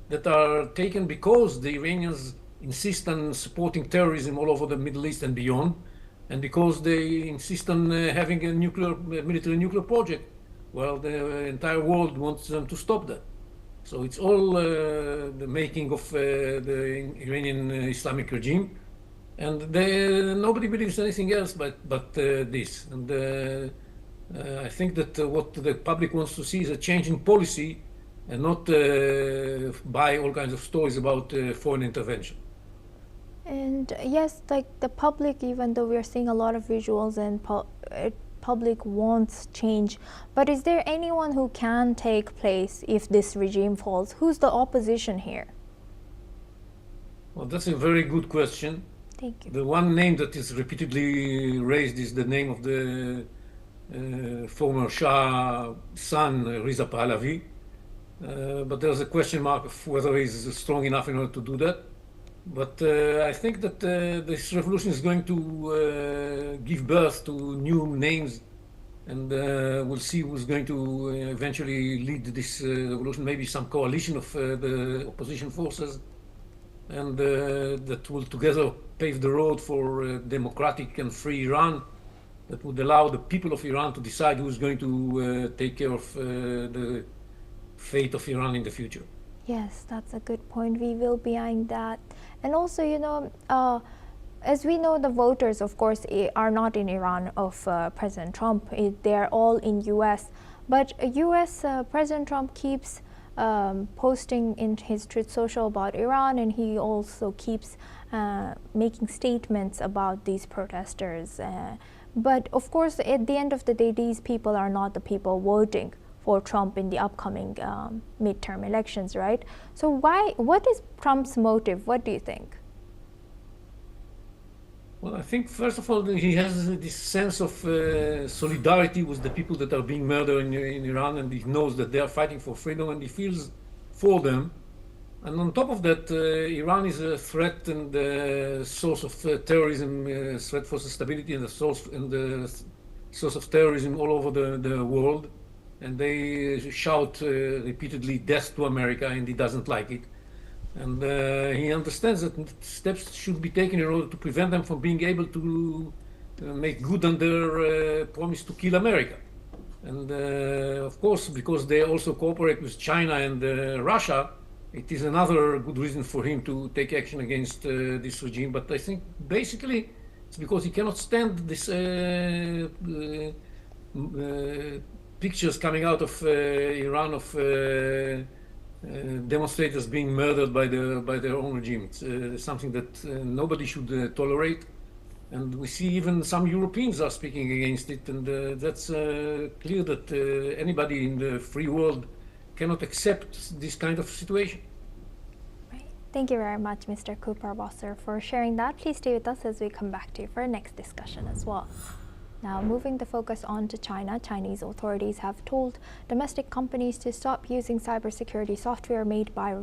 Speaker 7: that are taken because the Iranians insist on supporting terrorism all over the Middle East and beyond, and because they insist on having a military nuclear project. Well, the entire world wants them to stop that. So it's all the making of the Iranian Islamic regime. And nobody believes anything else but this. And I think that what the public wants to see is a change in policy and not buy all kinds of stories about foreign intervention.
Speaker 9: And yes, like the public, even though we're seeing a lot of visuals and public wants change, but is there anyone who can take place if this regime falls? Who's the opposition here?
Speaker 7: Well, that's a very good question.
Speaker 9: Thank you.
Speaker 7: The one name that is repeatedly raised is the name of the former Shah son, Riza Pahlavi. But there's a question mark of whether he's strong enough in order to do that. But I think that this revolution is going to give birth to new names, and we'll see who's going to eventually lead this revolution, maybe some coalition of the opposition forces, and that will together pave the road for a democratic and free Iran that would allow the people of Iran to decide who's going to take care of the fate of Iran in the future.
Speaker 9: Yes, that's a good point. We will be eyeing that. And also, you know, as we know, the voters, of course, are not in Iran of President Trump. They're all in US. But US President Trump keeps posting in his Truth Social about Iran, and he also keeps making statements about these protesters. But of course, at the end of the day, these people are not the people voting for Trump in the upcoming midterm elections, right? So what is Trump's motive? What do you think?
Speaker 7: Well, I think, first of all, he has this sense of solidarity with the people that are being murdered in Iran, and he knows that they are fighting for freedom, and he feels for them. And on top of that, Iran is a threat and a source of terrorism, a threat for stability, and the source of terrorism all over the world. And they shout repeatedly, "Death to America," and he doesn't like it. And he understands that steps should be taken in order to prevent them from being able to make good on their promise to kill America. And of course, because they also cooperate with China and Russia, it is another good reason for him to take action against this regime. But I think basically it's because he cannot stand this pictures coming out of Iran of demonstrators being murdered by their own regime. It's something that nobody should tolerate, and we see even some Europeans are speaking against it, and that's clear that anybody in the free world cannot accept this kind of situation.
Speaker 9: Right. Thank you very much, Mr. Cooper Wasser, for sharing that. Please stay with us as we come back to you for our next discussion as well. Now, moving the focus on to China, Chinese authorities have told domestic companies to stop using cybersecurity software made by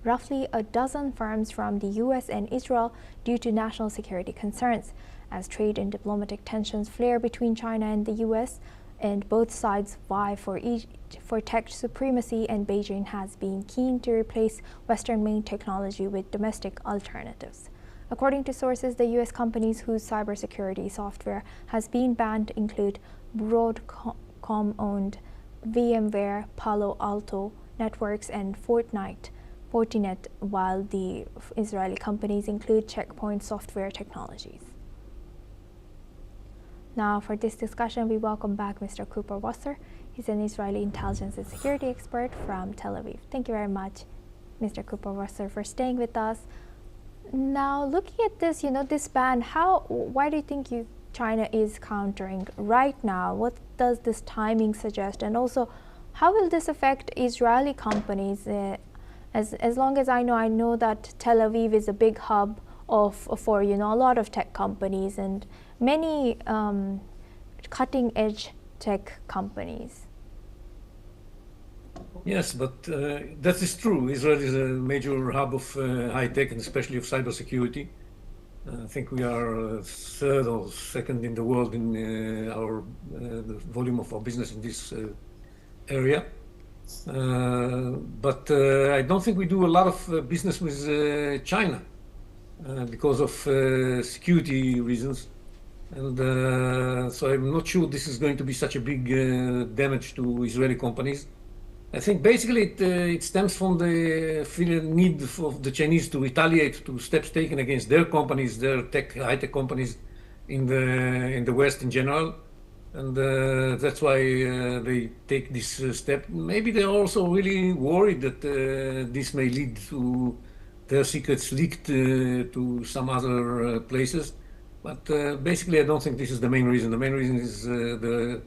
Speaker 9: roughly a dozen firms from the US and Israel due to national security concerns. As trade and diplomatic tensions flare between China and the US, and both sides vie for tech supremacy, and Beijing has been keen to replace Western-made technology with domestic alternatives. According to sources, the U.S. companies whose cybersecurity software has been banned include Broadcom-owned VMware, Palo Alto Networks, and Fortinet, while the Israeli companies include Checkpoint Software Technologies. Now, for this discussion, we welcome back Mr. Cooper Wasser. He's an Israeli intelligence and security expert from Tel Aviv. Thank you very much, Mr. Cooper Wasser, for staying with us. Now, looking at this, this ban, why do you think China is countering right now? What does this timing suggest? And also, how will this affect Israeli companies? As long as I know that Tel Aviv is a big hub for a lot of tech companies and many cutting-edge tech companies.
Speaker 7: Yes, but that is true. Israel is a major hub of high-tech and especially of cybersecurity. I think we are third or second in the world in the volume of our business in this area. But I don't think we do a lot of business with China because of security reasons. And so I'm not sure this is going to be such a big damage to Israeli companies. I think basically it stems from the need of the Chinese to retaliate to steps taken against their companies, their high-tech companies in the West in general, and that's why they take this step. Maybe they're also really worried that this may lead to their secrets leaked to some other places. But basically, I don't think this is the main reason. The main reason is the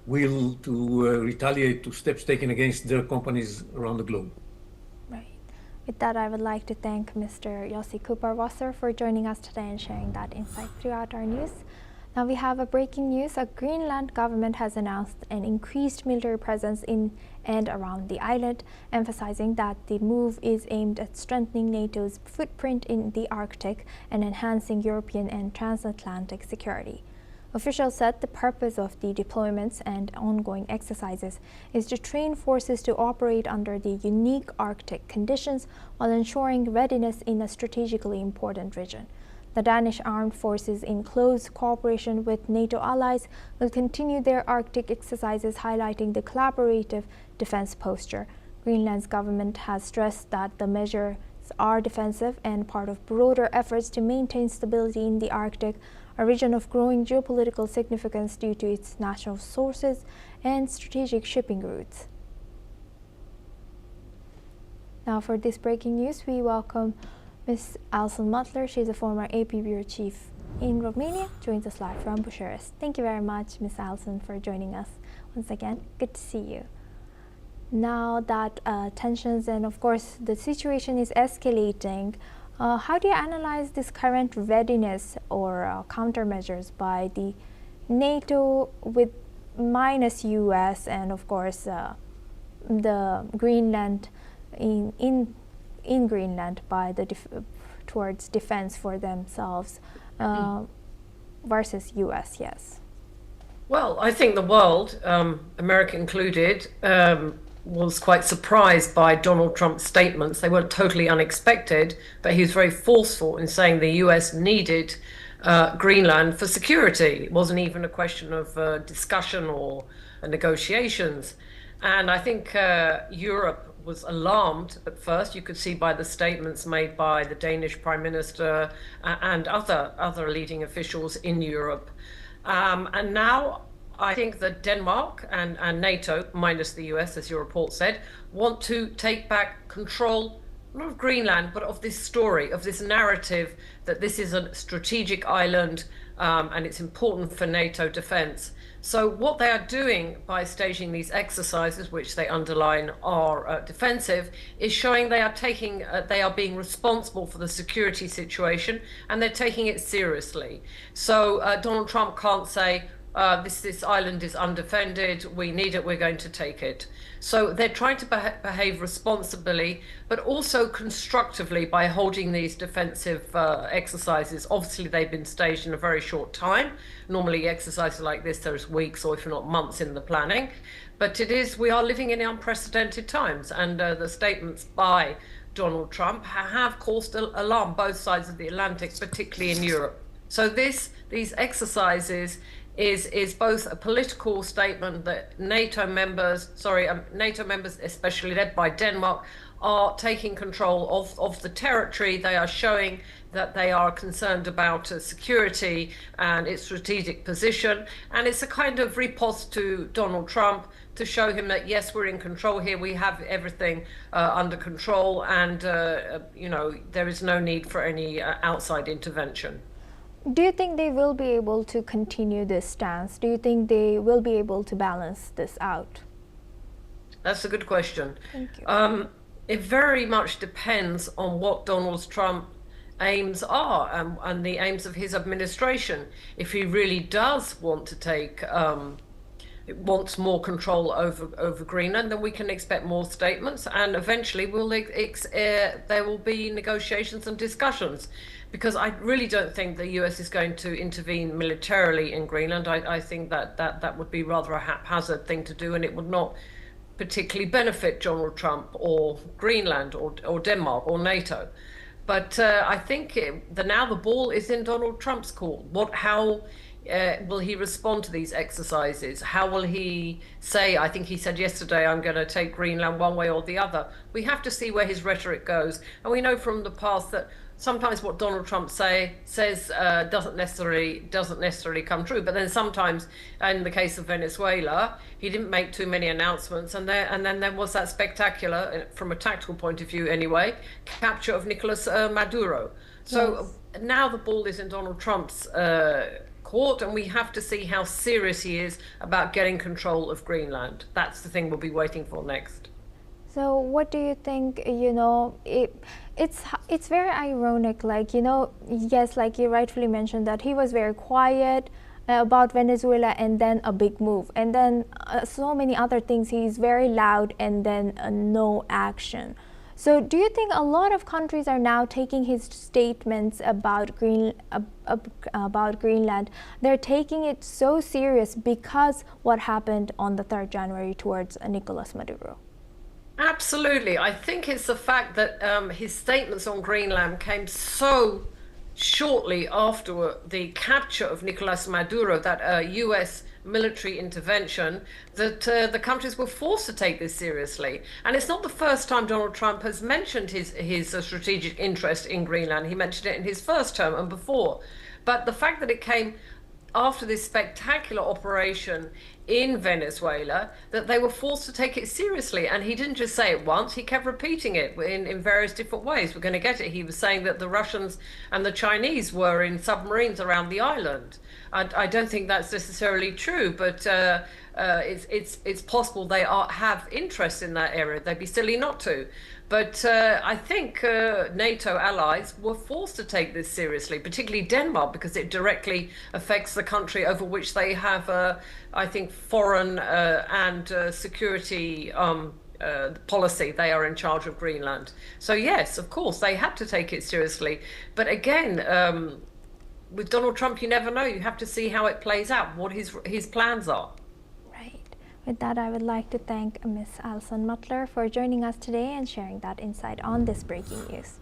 Speaker 7: will to retaliate to steps taken against their companies around the globe.
Speaker 9: Right. With that, I would like to thank Mr. Yossi Cooper-Wasser for joining us today and sharing that insight throughout our news. Now we have a breaking news. A Greenland government has announced an increased military presence in and around the island, emphasizing that the move is aimed at strengthening NATO's footprint in the Arctic and enhancing European and transatlantic security. Officials said the purpose of the deployments and ongoing exercises is to train forces to operate under the unique Arctic conditions while ensuring readiness in a strategically important region. The Danish armed forces, in close cooperation with NATO allies, will continue their Arctic exercises, highlighting the collaborative defense posture. Greenland's government has stressed that the measures are defensive and part of broader efforts to maintain stability in the Arctic, a region of growing geopolitical significance due to its natural sources and strategic shipping routes. Now for this breaking news, we welcome Ms. Alison Mutler. She's a former AP Bureau Chief in Romania, joins us live from Bucharest. Thank you very much, Ms. Alison, for joining us once again. Good to see you. Now that tensions and, of course, the situation is escalating, how do you analyze this current readiness or countermeasures by the NATO with minus US and, of course, the Greenland in Greenland by the towards defense for themselves versus US? Yes.
Speaker 8: Well, I think the world, America included, was quite surprised by Donald Trump's statements. They weren't totally unexpected, but he was very forceful in saying the US needed Greenland for security. It wasn't even a question of discussion or negotiations. And I think Europe was alarmed at first. You could see by the statements made by the Danish Prime Minister and other leading officials in Europe. And now I think that Denmark and NATO, minus the US, as your report said, want to take back control, not of Greenland, but of this story, of this narrative that this is a strategic island and it's important for NATO defense. So what they are doing by staging these exercises, which they underline are defensive, is showing they are being responsible for the security situation, and they're taking it seriously. So Donald Trump can't say, this island is undefended, we need it, we're going to take it. So they're trying to behave responsibly, but also constructively by holding these defensive exercises. Obviously, they've been staged in a very short time. Normally, exercises like this, there's weeks or if not months in the planning. But we are living in unprecedented times, and the statements by Donald Trump have caused alarm both sides of the Atlantic, particularly in Europe. So these exercises is both a political statement that NATO members, especially led by Denmark, are taking control of the territory. They are showing that they are concerned about security and its strategic position. And it's a kind of riposte to Donald Trump to show him that, yes, we're in control here. We have everything under control. And, there is no need for any outside intervention.
Speaker 9: Do you think they will be able to continue this stance? Do you think they will be able to balance this out?
Speaker 8: That's a good question.
Speaker 9: Thank you.
Speaker 8: It very much depends on what Donald Trump's aims are and the aims of his administration. If he really does want to wants more control over Greenland, then we can expect more statements, and eventually there will be negotiations and discussions. Because I really don't think the US is going to intervene militarily in Greenland. I think that would be rather a haphazard thing to do, and it would not particularly benefit Donald Trump or Greenland or Denmark or NATO. But I think now the ball is in Donald Trump's court. How will he respond to these exercises? How will he say, I think he said yesterday, I'm going to take Greenland one way or the other. We have to see where his rhetoric goes. And we know from the past that sometimes what Donald Trump says doesn't necessarily come true. But then sometimes, in the case of Venezuela, he didn't make too many announcements, and then there was that spectacular, from a tactical point of view anyway, capture of Nicolas Maduro. So now the ball is in Donald Trump's court, and we have to see how serious he is about getting control of Greenland. That's the thing we'll be waiting for next.
Speaker 9: So what do you think, it's very ironic, yes, like you rightfully mentioned, that he was very quiet about Venezuela and then a big move, and then so many other things, he's very loud and then no action. So do you think a lot of countries are now taking his statements about Greenland, they're taking it so serious because what happened on the 3rd January towards Nicolas Maduro?
Speaker 8: Absolutely. I think it's the fact that his statements on Greenland came so shortly after the capture of Nicolas Maduro, that US military intervention, that the countries were forced to take this seriously. And it's not the first time Donald Trump has mentioned his strategic interest in Greenland. He mentioned it in his first term and before. But the fact that it came after this spectacular operation in Venezuela, that they were forced to take it seriously. And he didn't just say it once, he kept repeating it in various different ways. We're going to get it. He was saying that the Russians and the Chinese were in submarines around the island. I don't think that's necessarily true, but it's possible they have interest in that area. They'd be silly not to. But I think NATO allies were forced to take this seriously, particularly Denmark, because it directly affects the country over which they have, I think, foreign and security policy. They are in charge of Greenland. So yes, of course, they had to take it seriously. But again, with Donald Trump, you never know. You have to see how it plays out, what his plans are.
Speaker 9: With that, I would like to thank Ms. Alison Mutler for joining us today and sharing that insight on this breaking news.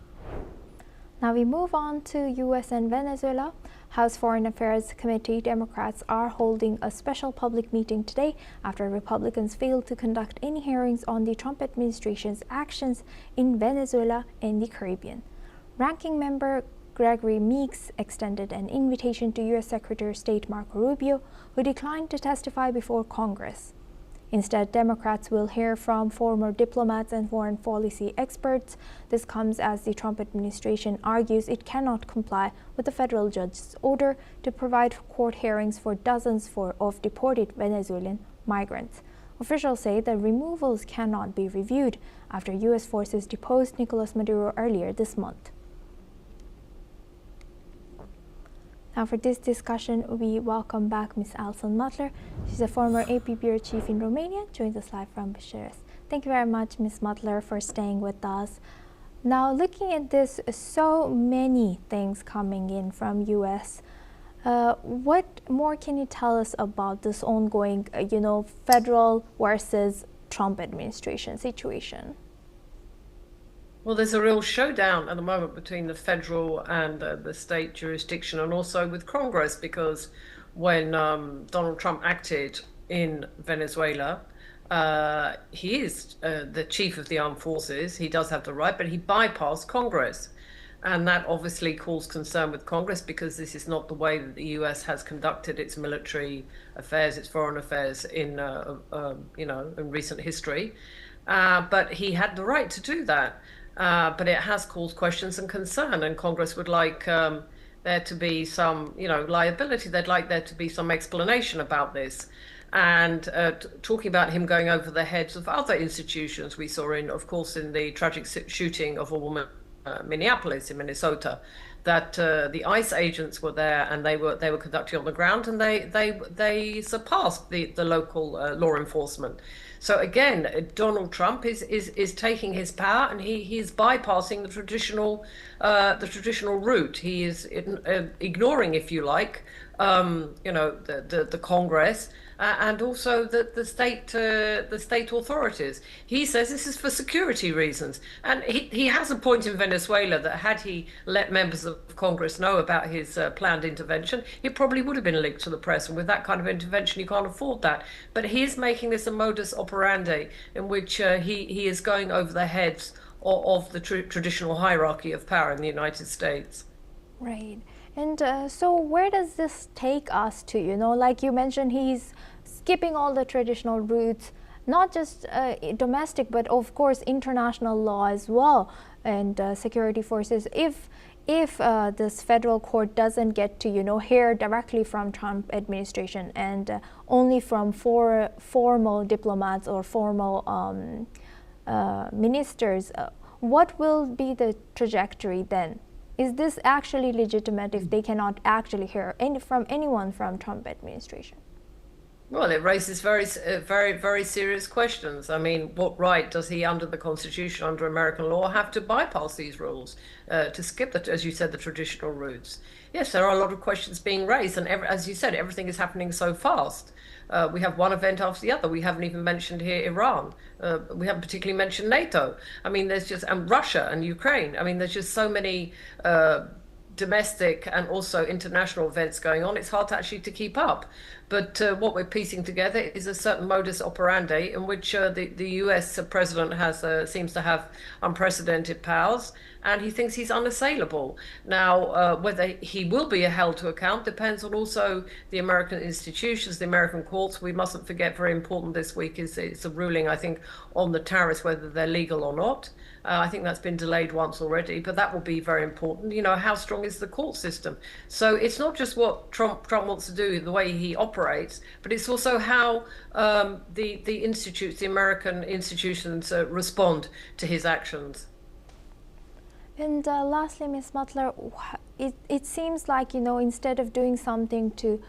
Speaker 9: Now we move on to US and Venezuela. House Foreign Affairs Committee Democrats are holding a special public meeting today after Republicans failed to conduct any hearings on the Trump administration's actions in Venezuela and the Caribbean. Ranking Member Gregory Meeks extended an invitation to US Secretary of State Marco Rubio, who declined to testify before Congress. Instead, Democrats will hear from former diplomats and foreign policy experts. This comes as the Trump administration argues it cannot comply with the federal judge's order to provide court hearings for dozens of deported Venezuelan migrants. Officials say the removals cannot be reviewed after U.S. forces deposed Nicolas Maduro earlier this month. Now for this discussion, we welcome back Ms. Alison Mutler. She's a former AP Bureau Chief in Romania, joins us live from Bucharest. Thank you very much, Ms. Mutler, for staying with us. Now, looking at this, so many things coming in from U.S. What more can you tell us about this ongoing, federal versus Trump administration situation?
Speaker 8: Well, there's a real showdown at the moment between the federal and the state jurisdiction, and also with Congress, because when Donald Trump acted in Venezuela, he is the chief of the armed forces. He does have the right, but he bypassed Congress. And that obviously caused concern with Congress, because this is not the way that the U.S. has conducted its military affairs, its foreign affairs in recent history. But he had the right to do that. But it has caused questions and concern, and Congress would like there to be some, liability. They'd like there to be some explanation about this. And talking about him going over the heads of other institutions, we saw of course, in the tragic shooting of a woman Minneapolis in Minnesota, that the ICE agents were there, and they were conducting on the ground, and they surpassed the local law enforcement. So again, Donald Trump is taking his power, and he is bypassing the traditional route. He is ignoring, if you like, the Congress and also the state authorities. He says this is for security reasons, and he has a point in Venezuela that had he let members of Congress know about his planned intervention, it probably would have been leaked to the press. And with that kind of intervention, you can't afford that. But he is making this a modus operandi in which he is going over the heads of the traditional hierarchy of power in the United States.
Speaker 9: Right. And so where does this take us to? Like you mentioned, he's skipping all the traditional routes, not just domestic, but of course international law as well, and security forces. If this federal court doesn't get to hear directly from Trump administration and only from formal diplomats or formal ministers, what will be the trajectory then? Is this actually legitimate if they cannot actually hear from anyone from Trump administration?
Speaker 8: Well, it raises very, very serious questions. I mean, what right does he, under the Constitution, under American law, have to bypass these rules, to skip, as you said, the traditional routes? Yes, there are a lot of questions being raised, and as you said, everything is happening so fast. We have one event after the other. We haven't even mentioned here Iran. We haven't particularly mentioned NATO. I mean, and Russia and Ukraine. I mean, there's just so many domestic and also international events going on. It's hard to keep up. But what we're piecing together is a certain modus operandi in which the US president seems to have unprecedented powers, and he thinks he's unassailable. Now, whether he will be held to account depends on also the American institutions, the American courts. We mustn't forget, very important this week is it's a ruling, I think, on the tariffs, whether they're legal or not. I think that's been delayed once already, but that will be very important. How strong is the court system? So it's not just what Trump wants to do, the way he operates, but it's also how the American institutions respond to his actions.
Speaker 9: And lastly, Ms. Butler, it seems like, instead of doing something to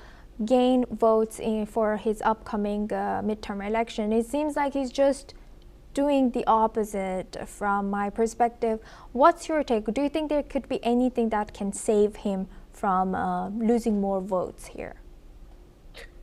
Speaker 9: gain votes for his upcoming midterm election, it seems like he's just doing the opposite from my perspective. What's your take? Do you think there could be anything that can save him from losing more votes here?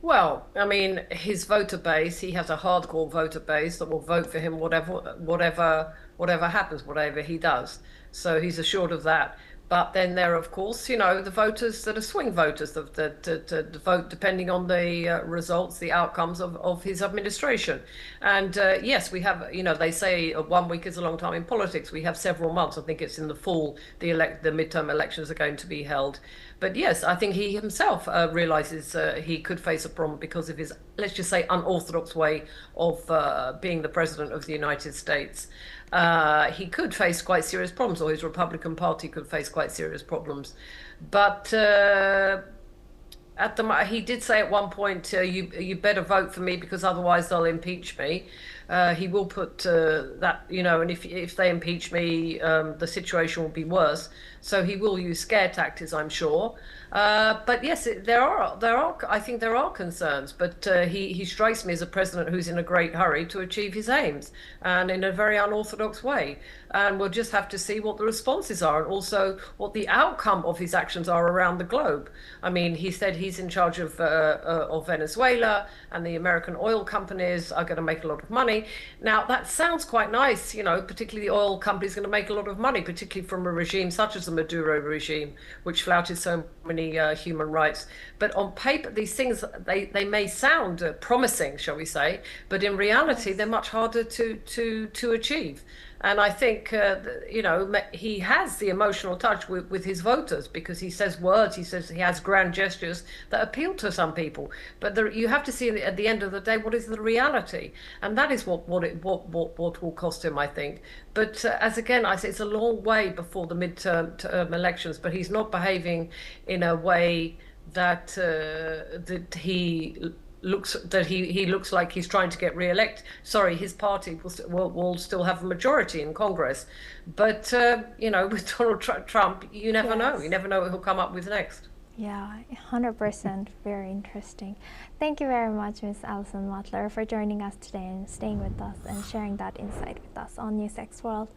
Speaker 8: Well, I mean, his voter base, he has a hardcore voter base that will vote for him whatever happens, whatever he does. So he's assured of that. But then there are, of course, the voters that are swing voters that vote depending on the results, the outcomes of his administration. And yes, we have, they say 1 week is a long time in politics. We have several months. I think it's in the fall, the midterm elections are going to be held. But yes, I think he himself realizes he could face a problem because of his, let's just say, unorthodox way of being the president of the United States. He could face quite serious problems, or his Republican Party could face quite serious problems. But he did say at one point, you better vote for me because otherwise they'll impeach me. He will put that, and if they impeach me, the situation will be worse. So he will use scare tactics, I'm sure. But yes, I think there are concerns, but he strikes me as a president who's in a great hurry to achieve his aims, and in a very unorthodox way. And we'll just have to see what the responses are, and also what the outcome of his actions are around the globe. I mean, he said he's in charge of Venezuela, and the American oil companies are going to make a lot of money. Now, that sounds quite nice, particularly the oil companies are going to make a lot of money, particularly from a regime such as the Maduro regime, which flouted so many human rights. But on paper, these things, they may sound promising, shall we say, but in reality, they're much harder to achieve. And I think, he has the emotional touch with his voters because he says words, he says he has grand gestures that appeal to some people. But you have to see at the end of the day, what is the reality? And that is what will cost him, I think. But as again, I say it's a long way before the midterm elections, but he's not behaving in a way that he looks like he's trying to get re-elected. Sorry, his party will still have a majority in Congress. But, with Donald Trump, you never know. You never know what he'll come up with next.
Speaker 9: Yeah, 100%. Very interesting. Thank you very much, Ms. Alison Butler, for joining us today and staying with us and sharing that insight with us on NewsX World.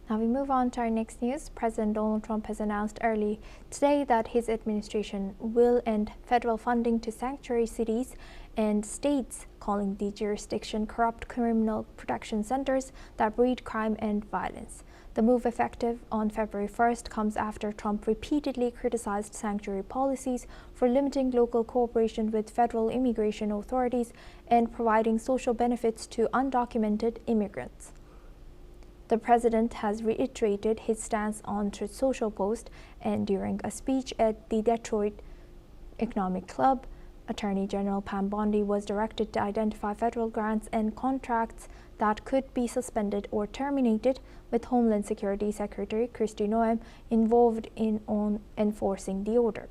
Speaker 9: Now we move on to our next news. President Donald Trump has announced early today that his administration will end federal funding to sanctuary cities and states, calling the jurisdiction corrupt criminal protection centers that breed crime and violence. The move, effective on February 1st, comes after Trump repeatedly criticized sanctuary policies for limiting local cooperation with federal immigration authorities and providing social benefits to undocumented immigrants. The president has reiterated his stance on Truth Social post, and during a speech at the Detroit Economic Club, Attorney General Pam Bondi was directed to identify federal grants and contracts that could be suspended or terminated, with Homeland Security Secretary Kristi Noem involved in enforcing the order.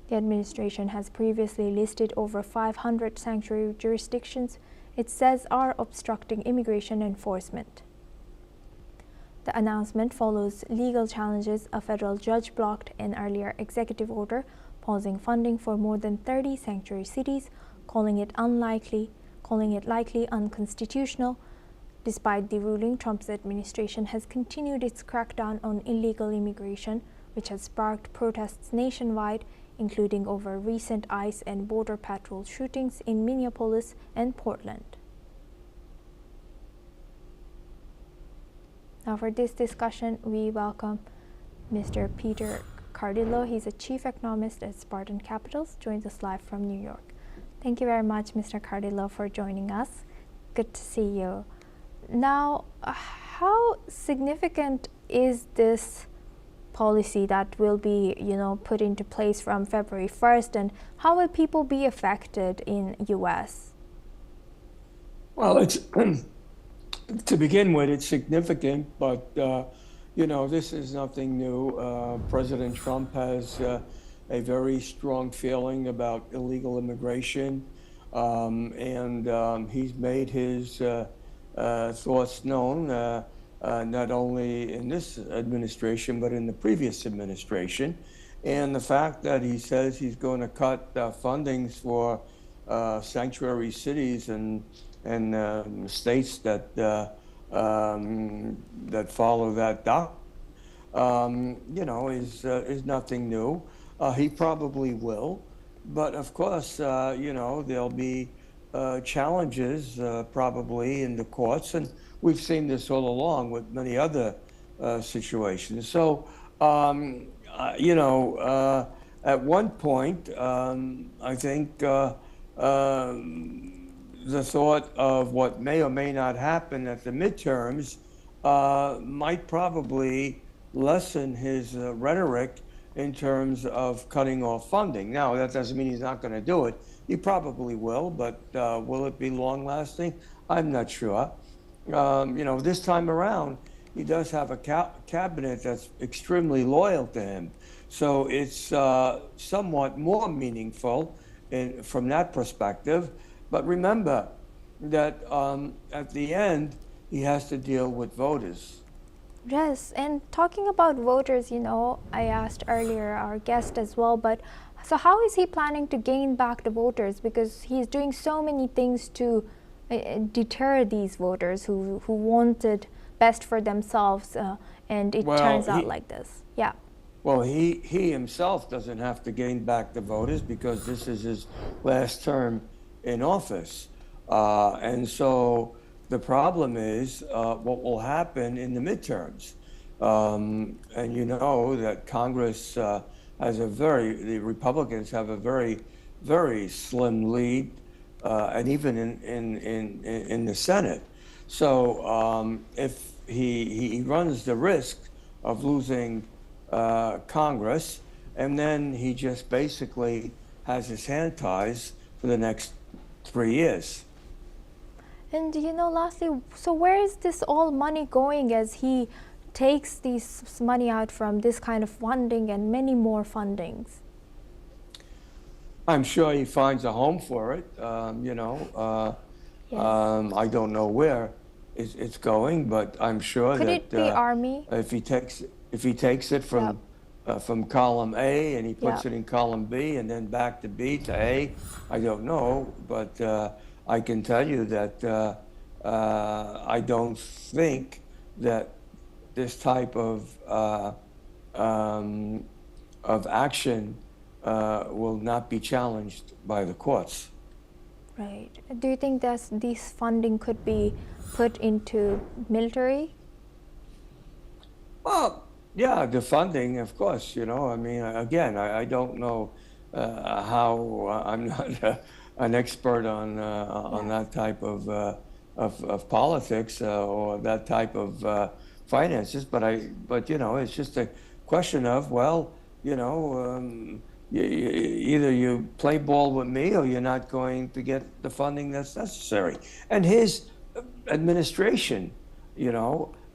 Speaker 9: The administration has previously listed over 500 sanctuary jurisdictions it says are obstructing immigration enforcement. The announcement follows legal challenges. A federal judge blocked an earlier executive order pausing funding for more than 30 sanctuary cities, calling it likely unconstitutional. Despite the ruling, Trump's administration has continued its crackdown on illegal immigration, which has sparked protests nationwide, including over recent ICE and Border Patrol shootings in Minneapolis and Portland. Now for this discussion, we welcome Mr. Peter Cardillo. He's a chief economist at Spartan Capitals, joins us live from New York. Thank you very much, Mr. Cardillo, for joining us. Good to see you. Now, how significant is this policy that will be, put into place from February 1st, and how will people be affected in U.S.?
Speaker 10: Well, it's to begin with, it's significant, but this is nothing new. President Trump has a very strong feeling about illegal immigration, and he's made his thoughts known, not only in this administration, but in the previous administration. And the fact that he says he's going to cut fundings for sanctuary cities and states that that follow that doctrine, is nothing new. He probably will, but of course, there'll be challenges probably in the courts, and we've seen this all along with many other situations. So, at one point, I think the thought of what may or may not happen at the midterms might probably lessen his rhetoric in terms of cutting off funding. Now, that doesn't mean he's not going to do it. He probably will, but will it be long-lasting? I'm not sure. This time around, he does have a cabinet that's extremely loyal to him. So it's somewhat more meaningful from that perspective. But remember that at the end, he has to deal with voters.
Speaker 9: Yes, and talking about voters, I asked earlier our guest as well, but so how is he planning to gain back the voters? Because he's doing so many things to deter these voters who wanted best for themselves, and it turns out like this. Yeah.
Speaker 10: Well, he himself doesn't have to gain back the voters because this is his last term in office. And so the problem is what will happen in the midterms. And you know that Congress has the Republicans have a very, very slim lead, and even in the Senate. So if he runs the risk of losing Congress, and then he just basically has his hand ties for the next 3 years.
Speaker 9: And lastly, so where is this all money going as he takes this money out from this kind of funding and many more fundings?
Speaker 10: I'm sure he finds a home for it. Yes. I don't know where it's going, but I'm sure
Speaker 9: Could it be Army?
Speaker 10: If he takes it from column A and he puts it in column B and then back to B to A, I don't know, but I can tell you that I don't think that this type of action will not be challenged by the courts.
Speaker 9: Right. Do you think that this funding could be put into military?
Speaker 10: Well, yeah, the funding, of course, I mean, again, I don't know how, I'm not an expert on that type of politics or that type of finances, but it's just a question of, well, either you play ball with me or you're not going to get the funding that's necessary. And his administration,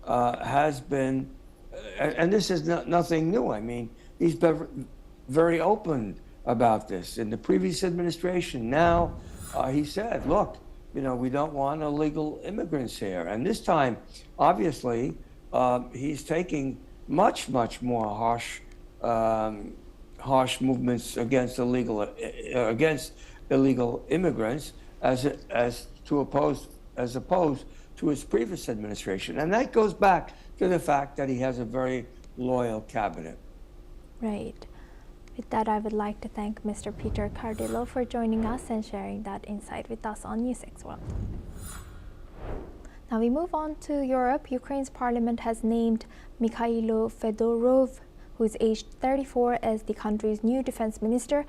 Speaker 10: has been, and this is nothing new. I mean, he's been very open about this. In the previous administration, now he said, look, we don't want illegal immigrants here. And this time, obviously, he's taking much more harsh movements against illegal immigrants as opposed to his previous administration. And that goes back to the fact that he has a very loyal cabinet.
Speaker 9: Right. With that, I would like to thank Mr. Peter Cardillo for joining us and sharing that insight with us on NewsX World. Now we move on to Europe. Ukraine's parliament has named Mikhailo Fedorov, who is aged 34, as the country's new defense minister.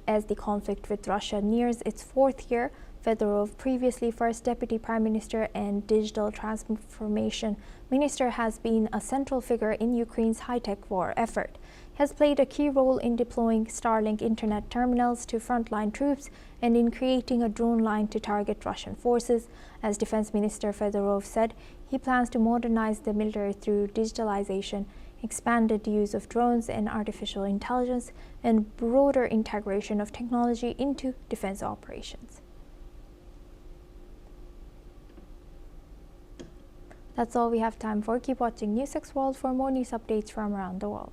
Speaker 9: As the conflict with Russia nears its fourth year, Fedorov, previously first deputy prime minister and digital transformation minister, has been a central figure in Ukraine's high-tech war effort. He has played a key role in deploying Starlink internet terminals to frontline troops and in creating a drone line to target Russian forces. As Defense Minister Fedorov said, he plans to modernize the military through digitalization, expanded use of drones and artificial intelligence, and broader integration of technology into defense operations. That's all we have time for. Keep watching NewsX World for more news updates from around the world.